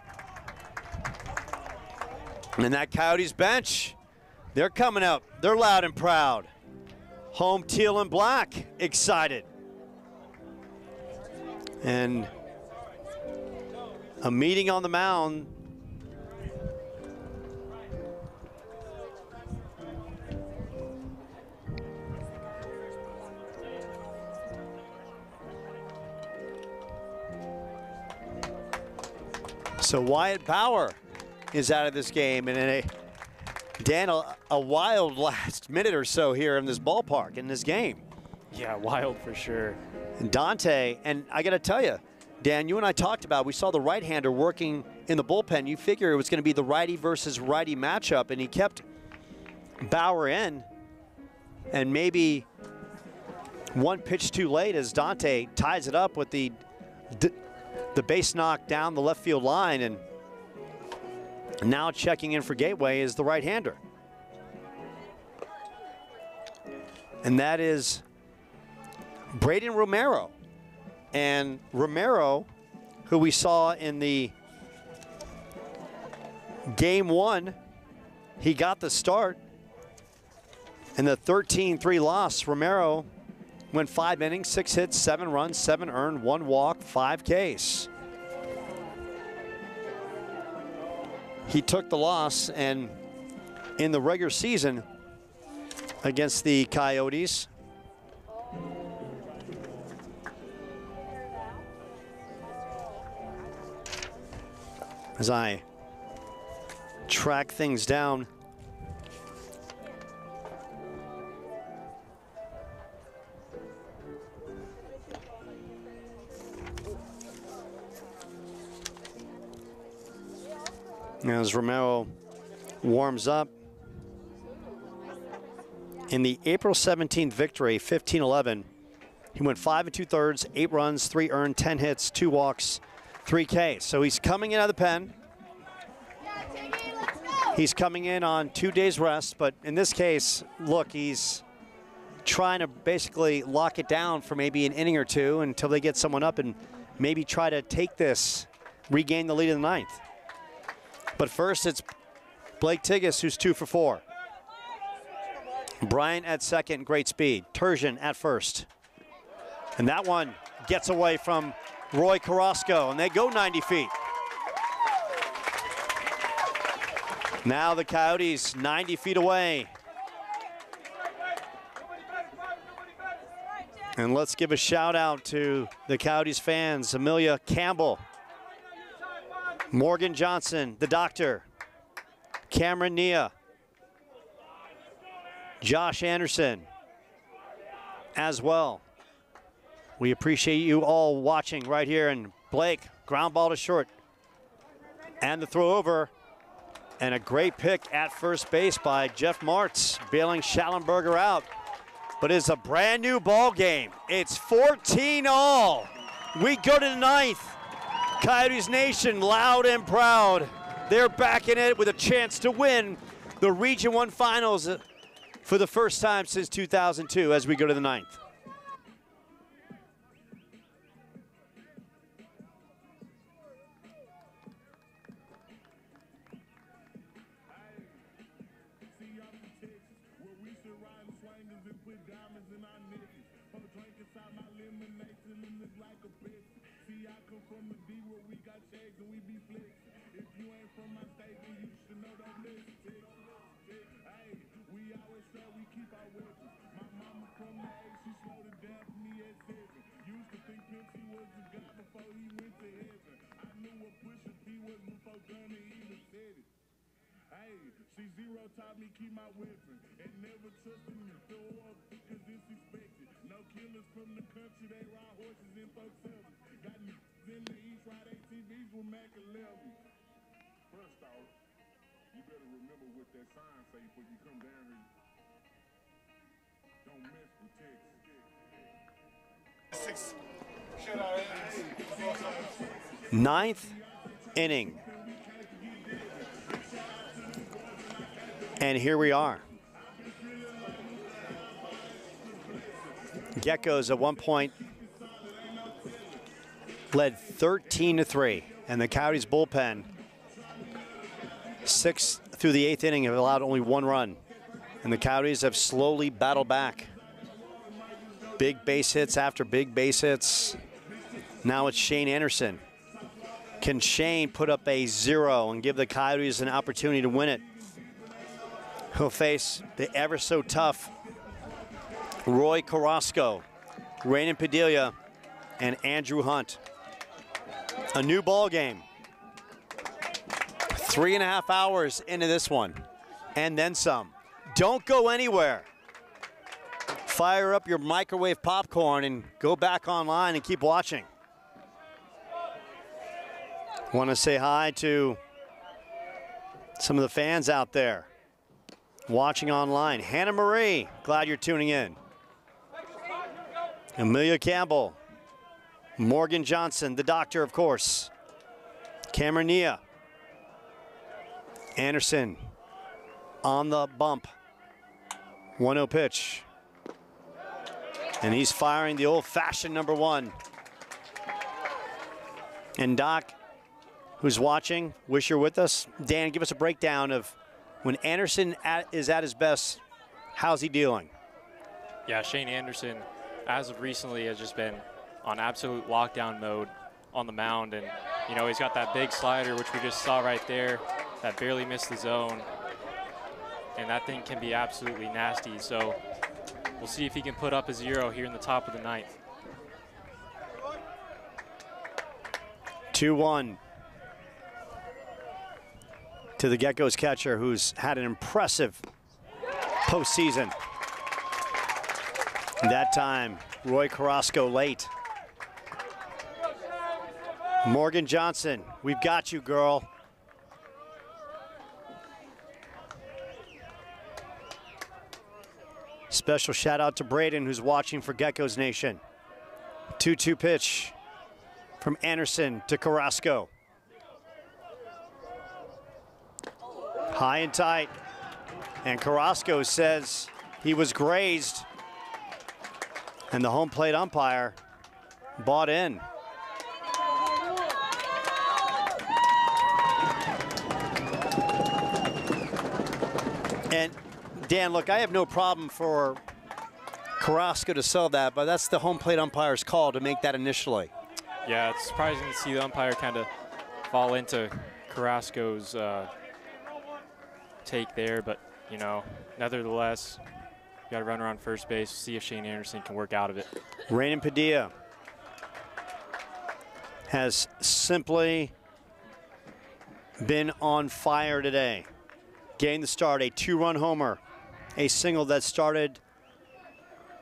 And that Coyotes bench, they're coming up. They're loud and proud. Home teal and black, excited. And a meeting on the mound. So Wyatt Bauer is out of this game, and Dan, a wild last minute or so here in this ballpark, in this game. Yeah, wild for sure. And Dante, and I got to tell you, Dan, you and I talked about, we saw the right-hander working in the bullpen. You figure it was going to be the righty versus righty matchup, and he kept Bauer in. And maybe one pitch too late as Dante ties it up with the base knock down the left field line. And now checking in for GateWay is the right-hander. And that is Braden Romero. And Romero, who we saw in the game 1, he got the start. In the 13-3 loss, Romero went 5 innings, 6 hits, 7 runs, 7 earned, 1 walk, 5 Ks. He took the loss, and in the regular season against the Coyotes, as I track things down, as Romero warms up, in the April 17th victory, 15-11, he went 5 2/3, 8 runs, 3 earned, 10 hits, 2 walks, 3 Ks. So he's coming in out of the pen. He's coming in on 2 days rest, but in this case, look, he's trying to basically lock it down for maybe an inning or two until they get someone up and maybe try to take this, regain the lead in the 9th. But first, it's Blake Tigas, who's 2 for 4. Bryant at second, great speed. Turgeon at first. And that one gets away from Roy Carrasco, and they go 90 feet. Now the Coyotes 90 feet away. And let's give a shout out to the Coyotes fans. Amelia Campbell, Morgan Johnson, the doctor, Cameron Nia, Josh Anderson as well. We appreciate you all watching right here. And Blake, ground ball to short. And the throw over. And a great pick at first base by Jeff Martz, bailing Schallenberger out. But it's a brand new ball game. It's 14-all. We go to the 9th. Coyotes Nation loud and proud. They're back in it with a chance to win the Region 1 Finals for the first time since 2002 as we go to the 9th. Taught me keep my weapon and never trust them to throw up because it's expected. No killers from the country, they ride horses in folks' service. Got in the East, ride ATVs with Mac 11. First off, you better remember what that sign say before you come down here. Don't mess with Texas. 9th inning. And here we are. Geckos at one point led 13-3, and the Coyotes bullpen 6th through the 8th inning have allowed only 1 run, and the Coyotes have slowly battled back. Big base hits after big base hits. Now it's Shane Anderson. Can Shane put up a 0 and give the Coyotes an opportunity to win it? He'll face the ever so tough Roy Carrasco, Raymond Padilla, and Andrew Hunt. A new ball game. 3.5 hours into this one, and then some. Don't go anywhere. Fire up your microwave popcorn and go back online and keep watching. Want to say hi to some of the fans out there watching online. Hannah Marie, glad you're tuning in. Amelia Campbell, Morgan Johnson, the doctor, of course. Cameron Nia. Anderson on the bump. 1-0 pitch. And he's firing the old-fashioned number 1. And Doc, who's watching, wish you're with us. Dan, give us a breakdown of when Anderson is at his best, how's he dealing? Yeah, Shane Anderson, as of recently, has just been on absolute lockdown mode on the mound. And, you know, he's got that big slider, which we just saw right there, that barely missed the zone. And that thing can be absolutely nasty. So we'll see if he can put up a 0 here in the top of the 9th. 2-1. To the Geckos catcher, who's had an impressive postseason. That time, Roy Carrasco late. Morgan Johnson, we've got you, girl. Special shout out to Braden, who's watching for Geckos Nation. 2-2 pitch from Anderson to Carrasco. High and tight. And Carrasco says he was grazed. And the home plate umpire bought in. And Dan, look, I have no problem for Carrasco to sell that, but that's the home plate umpire's call to make that initially. Yeah, it's surprising to see the umpire kind of fall into Carrasco's take there, but, you know, nevertheless, you got to run around first base, see if Shane Anderson can work out of it. Raymond Padilla has simply been on fire today. Getting the start, a 2-run homer, a single that started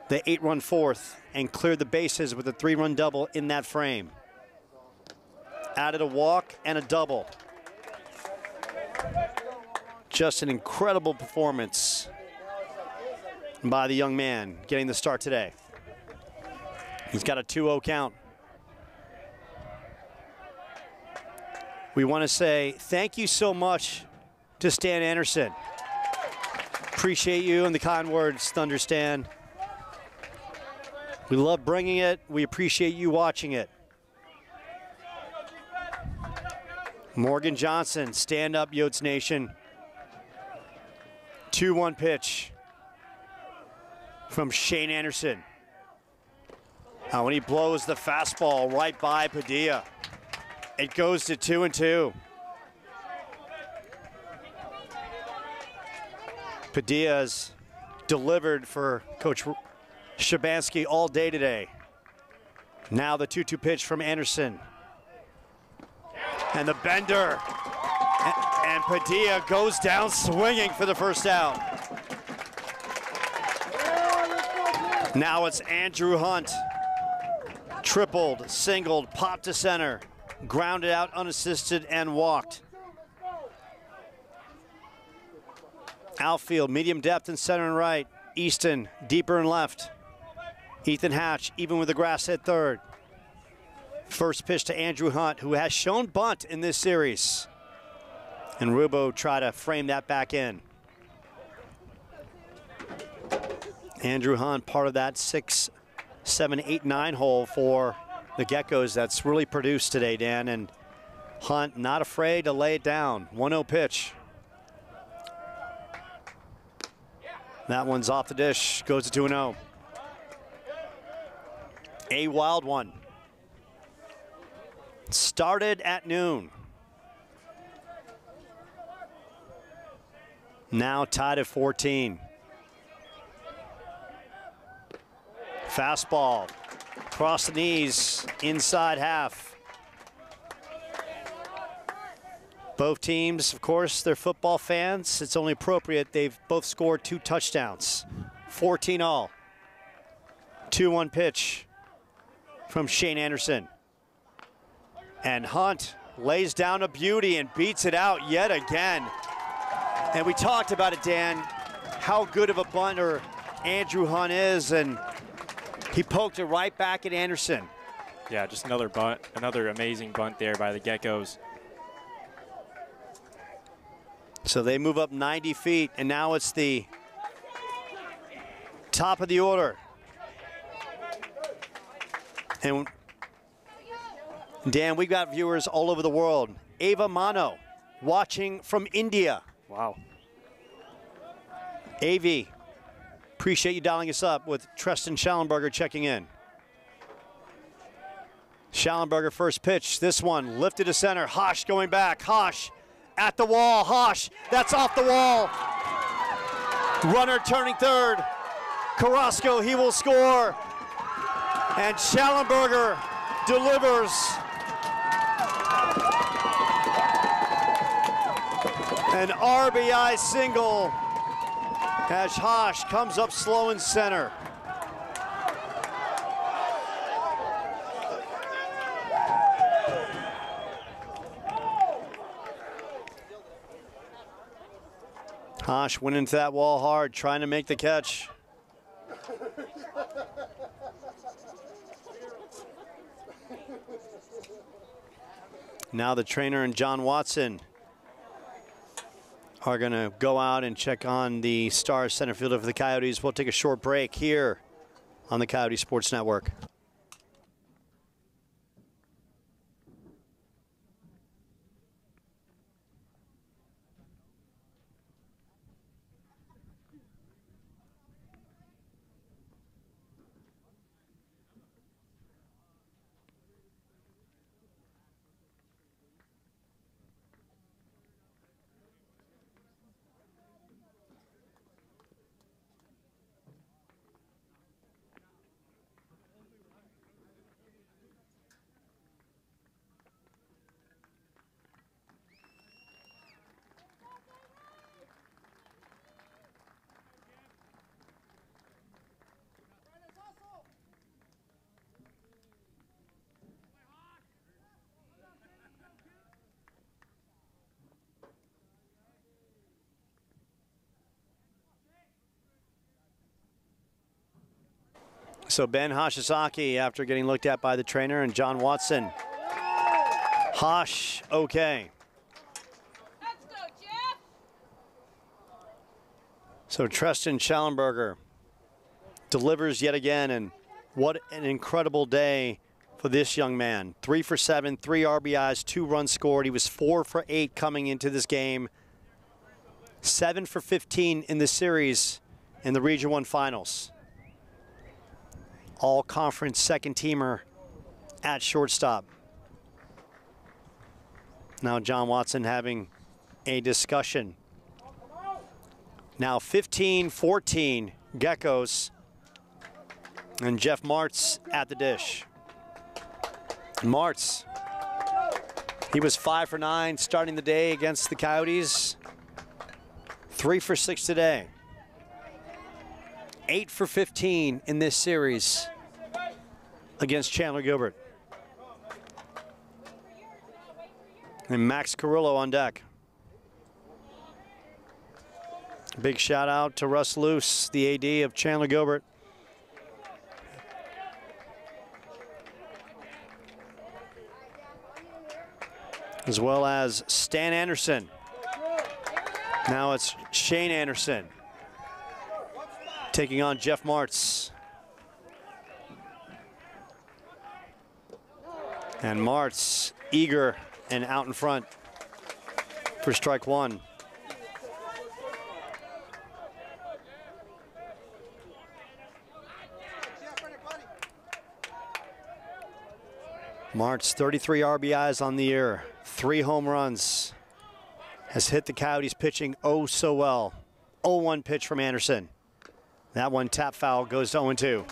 the 8-run fourth and cleared the bases with a 3-run double in that frame. Added a walk and a double. Just an incredible performance by the young man getting the start today. He's got a 2-0 count. We want to say thank you so much to Stan Anderson. Appreciate you and the kind words, Thunder Stan. We love bringing it. We appreciate you watching it. Morgan Johnson, stand up, Yotes Nation. 2-1 pitch from Shane Anderson. Now when he blows the fastball right by Padilla, it goes to 2-2. Padilla's delivered for Coach Shabansky all day today. Now the 2-2 pitch from Anderson. And the bender. And Padilla goes down swinging for the first out. Now it's Andrew Hunt. Tripled, singled, popped to center. Grounded out unassisted and walked. Outfield, medium depth in center and right. Easton, deeper in left. Ethan Hatch, even with the grass at third. First pitch to Andrew Hunt, who has shown bunt in this series. And Rubo try to frame that back in. Andrew Hunt, part of that 6, 7, 8, 9 hole for the Geckos that's really produced today, Dan. And Hunt not afraid to lay it down. 1-0 pitch. That one's off the dish, goes to 2-0. A wild one. Started at noon. Now tied at 14. Fastball, across the knees, inside half. Both teams, of course, they're football fans. It's only appropriate. They've both scored 2 touchdowns. 14 all. 2-1 pitch from Shane Anderson. And Hunt lays down a beauty and beats it out yet again. And we talked about it, Dan, how good of a bunter Andrew Hunt is, and he poked it right back at Anderson. Yeah, just another bunt, another amazing bunt there by the Geckos. So they move up 90 feet, and now it's the top of the order. And Dan, we've got viewers all over the world. Ava Mano, watching from India. Wow. AV, appreciate you dialing us up with Tristan Schallenberger checking in. Schallenberger first pitch, this one lifted to center. Hosh going back, Hosh at the wall, Hosh, that's off the wall. Runner turning third. Carrasco, he will score. And Schallenberger delivers. An RBI single as Hosh comes up slow in center. Hosh went into that wall hard, trying to make the catch. Now the trainer and John Watson are going to go out and check on the star center fielder for the Coyotes. We'll take a short break here on the Coyote Sports Network. So Ben Hashizaki, after getting looked at by the trainer, and John Watson. Hosh, okay. Let's go, Jeff. So Tristan Schallenberger delivers yet again, and what an incredible day for this young man. 3 for 7, 3 RBIs, 2 runs scored. He was 4 for 8 coming into this game. 7 for 15 in the series in the Region 1 Finals. All-conference second-teamer at shortstop. Now John Watson having a discussion. Now 15-14 Geckos, and Jeff Martz at the dish. Martz, he was 5 for 9 starting the day against the Coyotes. 3 for 6 today. 8 for 15 in this series against Chandler Gilbert. And Max Carrillo on deck. Big shout out to Russ Luce, the AD of Chandler Gilbert. As well as Stan Anderson. Now it's Shane Anderson taking on Jeff Martz. And Martz eager and out in front for strike 1. Martz, 33 RBIs on the year, 3 home runs. Has hit the Coyotes pitching oh so well. 0-1 pitch from Anderson. That one tap foul goes to 0-2.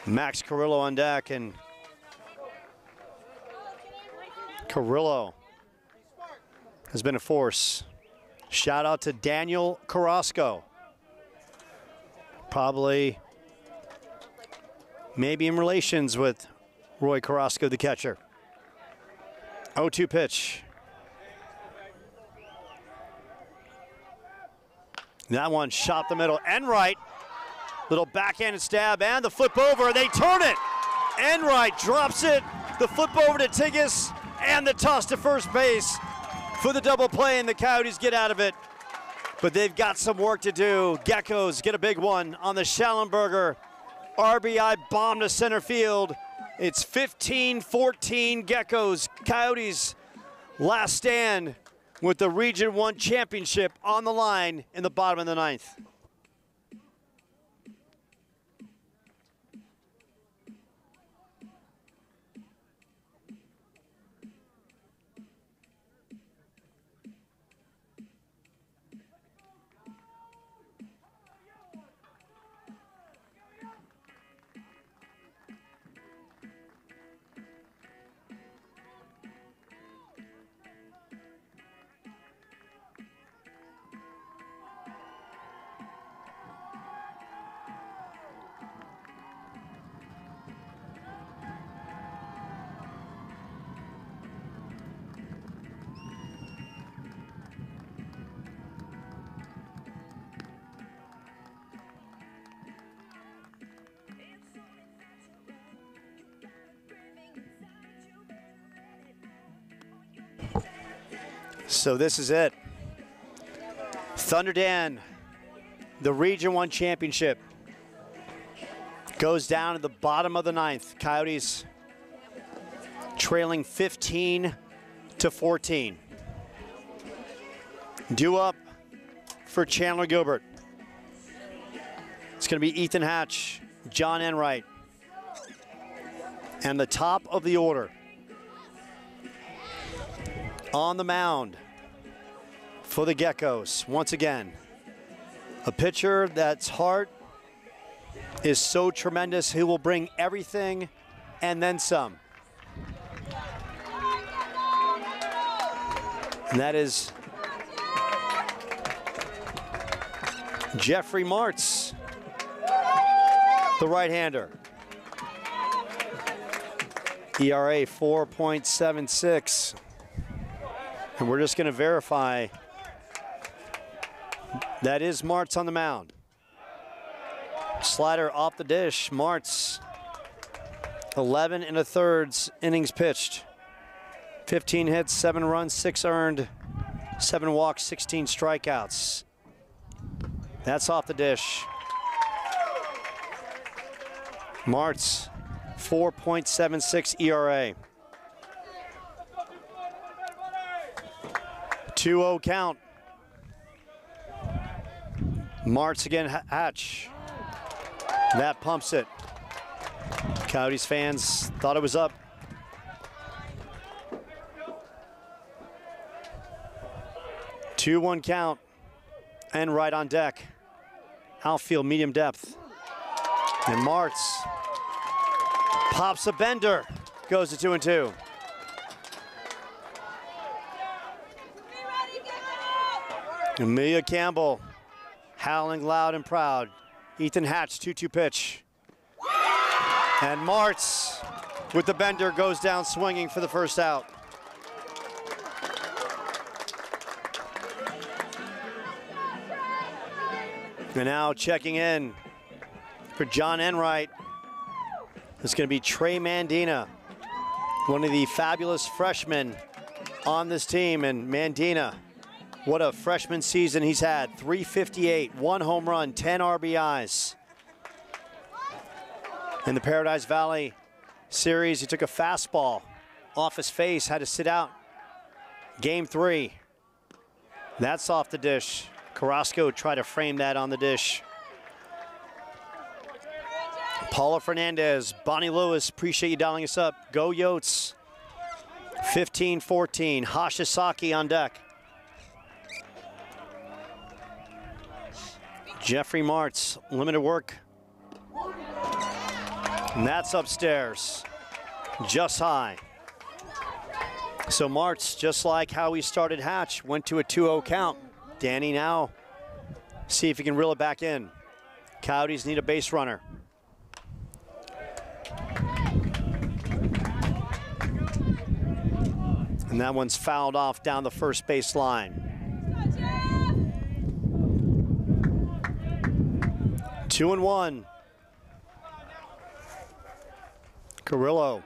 Max Carrillo on deck, and Carrillo has been a force. Shout out to Daniel Carrasco. Probably maybe in relations with Roy Carrasco, the catcher. 0-2 pitch. That one shot the middle and right. Little backhanded stab and the flip over. They turn it. Enright drops it. The flip over to Tigges and the toss to first base for the double play, and the Coyotes get out of it. But they've got some work to do. Geckos get a big one on the Schallenberger RBI bomb to center field. It's 15-14 Geckos. Coyotes last stand with the Region 1 championship on the line in the bottom of the 9th. So this is it. Thunder Dan, the Region 1 championship, goes down at the bottom of the ninth. Coyotes trailing 15-14. Due up for Chandler Gilbert. It's going to be Ethan Hatch, John Enright, and the top of the order. On the mound for the Geckos, once again, a pitcher that's heart is so tremendous, he will bring everything and then some. And that is Jeffrey Martz, the right-hander. ERA 4.76. And we're just going to verify that is Martz on the mound. Slider off the dish. Martz, 11 1/3 innings pitched. 15 hits, 7 runs, 6 earned, 7 walks, 16 strikeouts. That's off the dish. Martz, 4.76 ERA. 2-0 count. Martz again, Hatch. That pumps it. Coyotes fans thought it was up. Two-one count and right on deck. Outfield medium depth. And Martz pops a bender, goes to 2-2. Amelia Campbell howling loud and proud. Ethan Hatch, 2-2 pitch. And Martz with the bender goes down swinging for the first out. And now checking in for John Enright. It's going to be Trey Mandina, one of the fabulous freshmen on this team. And Mandina, what a freshman season he's had. 358, 1 home run, 10 RBIs. In the Paradise Valley series, he took a fastball off his face, had to sit out. Game 3, that's off the dish. Carrasco tried to frame that on the dish. Paula Fernandez, Bonnie Lewis, appreciate you dialing us up. Go Yotes. 15-14, Hashisaki on deck. Jeffrey Martz, limited work. And that's upstairs, just high. So Martz, just like how he started Hatch, went to a 2-0 count. Danny now, see if he can reel it back in. Coyotes need a base runner. And that one's fouled off down the first base line. 2-1. Carrillo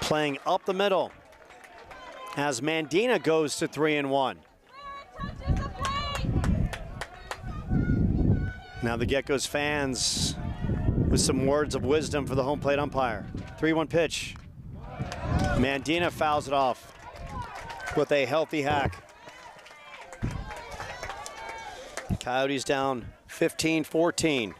playing up the middle as Mandina goes to 3-1. Now the Geckos fans with some words of wisdom for the home plate umpire. 3-1 pitch. Mandina fouls it off with a healthy hack. Coyotes down 15-14.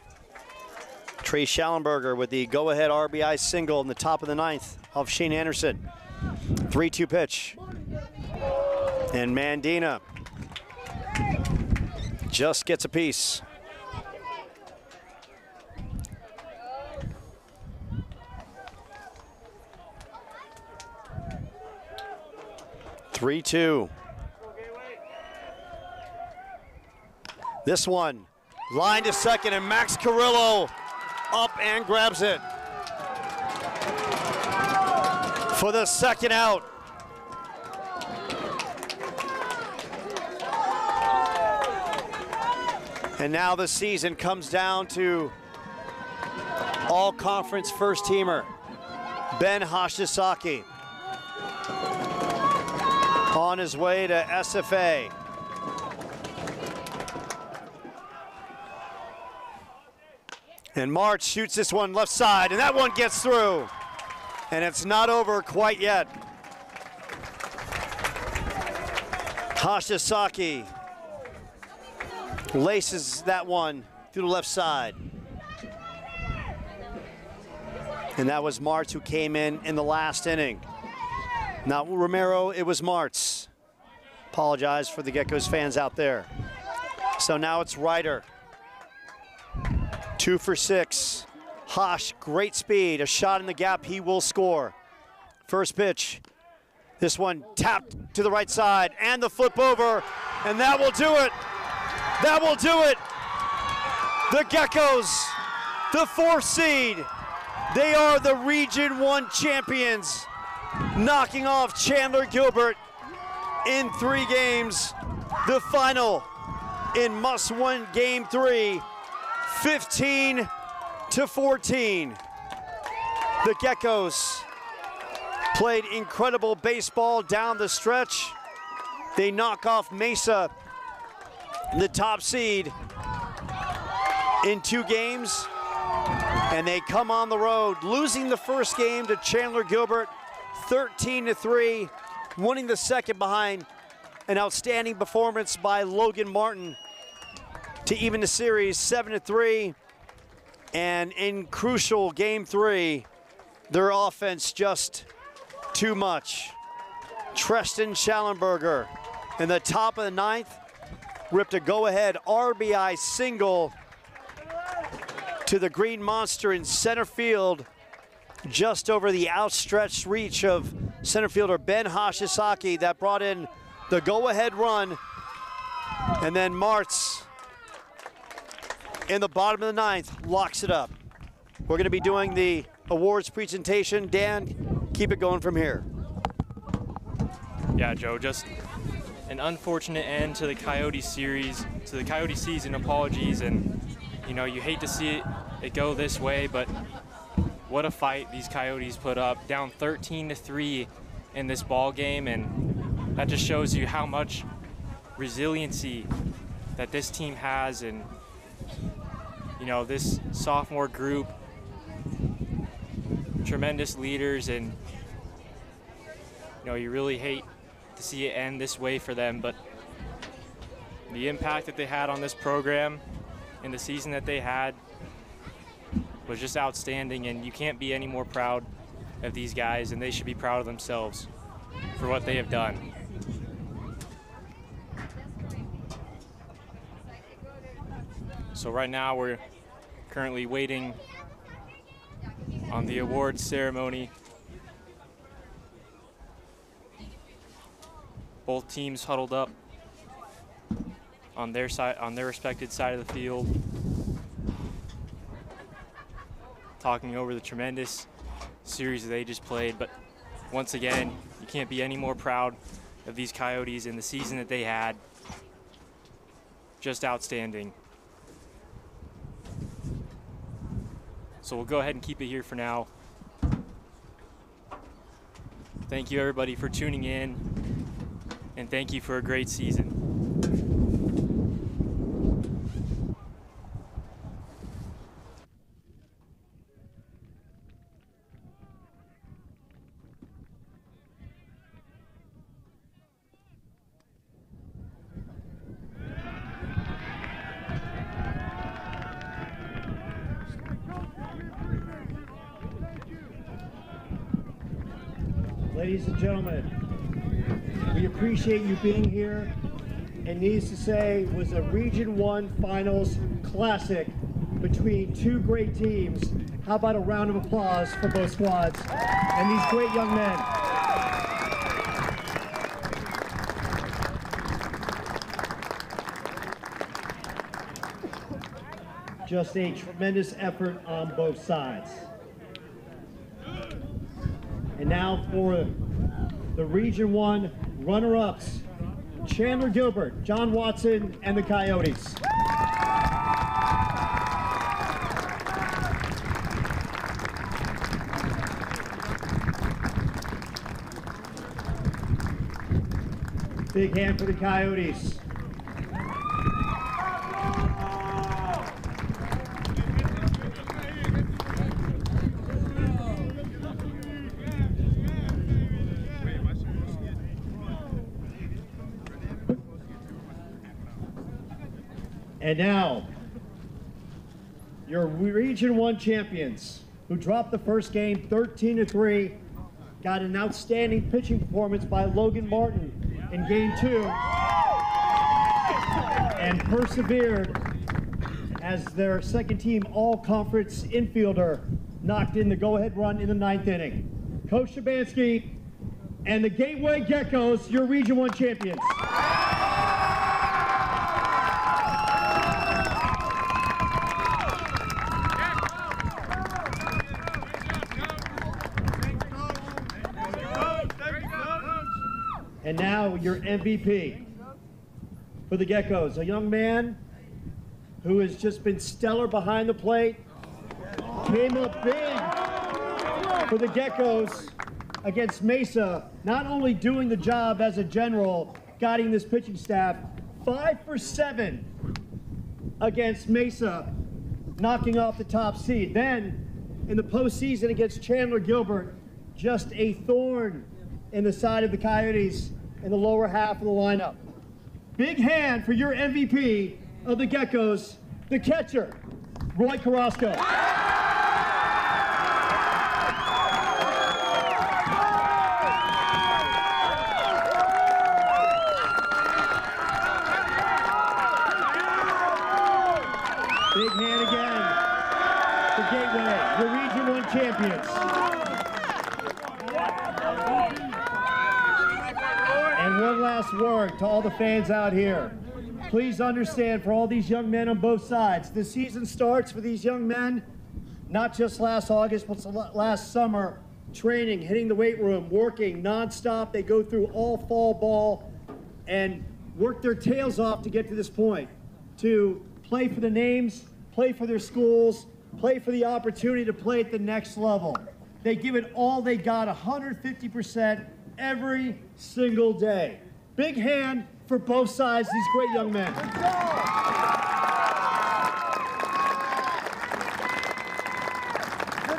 Trey Schallenberger with the go-ahead RBI single in the top of the ninth of Shane Anderson. 3-2 pitch. And Mandina just gets a piece. Three-two. This one, line to second, and Max Carrillo up and grabs it for the second out. And now the season comes down to all-conference first-teamer Ben Hashисaki on his way to SFA. And March shoots this one left side, and that one gets through. And it's not over quite yet. Hashisaki laces that one through the left side. And that was Martz who came in the last inning. Not Romero, it was Martz. Apologize for the Geckos fans out there. So now it's Ryder. 2 for 6. Hash, great speed, a shot in the gap, he will score. First pitch. This one tapped to the right side and the flip over, and that will do it. That will do it. The Geckos, the 4th seed, they are the Region 1 champions, knocking off Chandler Gilbert in 3 games. The final in must-win Game 3, 15-14. The Geckos played incredible baseball down the stretch. They knock off Mesa, the top seed, in 2 games, and they come on the road, losing the first game to Chandler Gilbert, 13-3, winning the second behind an outstanding performance by Logan Martin to even the series 7-3. And in crucial Game 3, their offense just too much. Treston Schallenberger in the top of the 9th ripped a go-ahead RBI single to the Green Monster in center field, just over the outstretched reach of center fielder Ben Hashisaki, that brought in the go-ahead run. And then Martz in the bottom of the 9th locks it up. We're going to be doing the awards presentation. Dan, keep it going from here. Yeah, Joe, just an unfortunate end to the Coyote series, to the Coyote season. Apologies, and you know, you hate to see it go this way, but what a fight these Coyotes put up, down 13-3 in this ball game, and that just shows you how much resiliency that this team has. And you know, this sophomore group, tremendous leaders, and you know, you really hate to see it end this way for them, but the impact that they had on this program and the season that they had was just outstanding, and you can't be any more proud of these guys, and they should be proud of themselves for what they have done. So right now we're currently waiting on the awards ceremony. Both teams huddled up on their side, on their respected side of the field, talking over the tremendous series that they just played. But once again, you can't be any more proud of these Coyotes in the season that they had. Just outstanding. So we'll go ahead and keep it here for now. Thank you everybody for tuning in, and thank you for a great season. Ladies and gentlemen, we appreciate you being here. And needs to say, was a Region 1 Finals classic between 2 great teams. How about a round of applause for both squads and these great young men. Just a tremendous effort on both sides. And now for the Region 1 runner-ups, Chandler Gilbert, John Watson, and the Coyotes. Big hand for the Coyotes. And now, your Region 1 champions, who dropped the first game 13-3, got an outstanding pitching performance by Logan Martin in Game 2, and persevered as their second team all-conference infielder knocked in the go-ahead run in the 9th inning. Coach Shabansky and the Gateway Geckos, your Region 1 champions. And now your MVP for the Geckos, a young man who has just been stellar behind the plate, came up big for the Geckos against Mesa, not only doing the job as a general, guiding this pitching staff, 5 for 7 against Mesa, knocking off the top seed. Then in the postseason against Chandler Gilbert, just a thorn in the side of the Coyotes in the lower half of the lineup. Big hand for your MVP of the Geckos, the catcher, Roy Carrasco. Big hand again for Gateway, your Region 1 champions. And one last word to all the fans out here. Please understand, for all these young men on both sides, the season starts for these young men, not just last August, but last summer, training, hitting the weight room, working nonstop. They go through all fall ball and work their tails off to get to this point, to play for the names, play for their schools, play for the opportunity to play at the next level. They give it all they got, 150% every single day. Big hand for both sides, these great young men. Good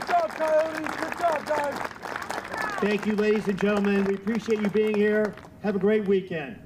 job, Coyotes. Good job, guys. Thank you, ladies and gentlemen. We appreciate you being here. Have a great weekend.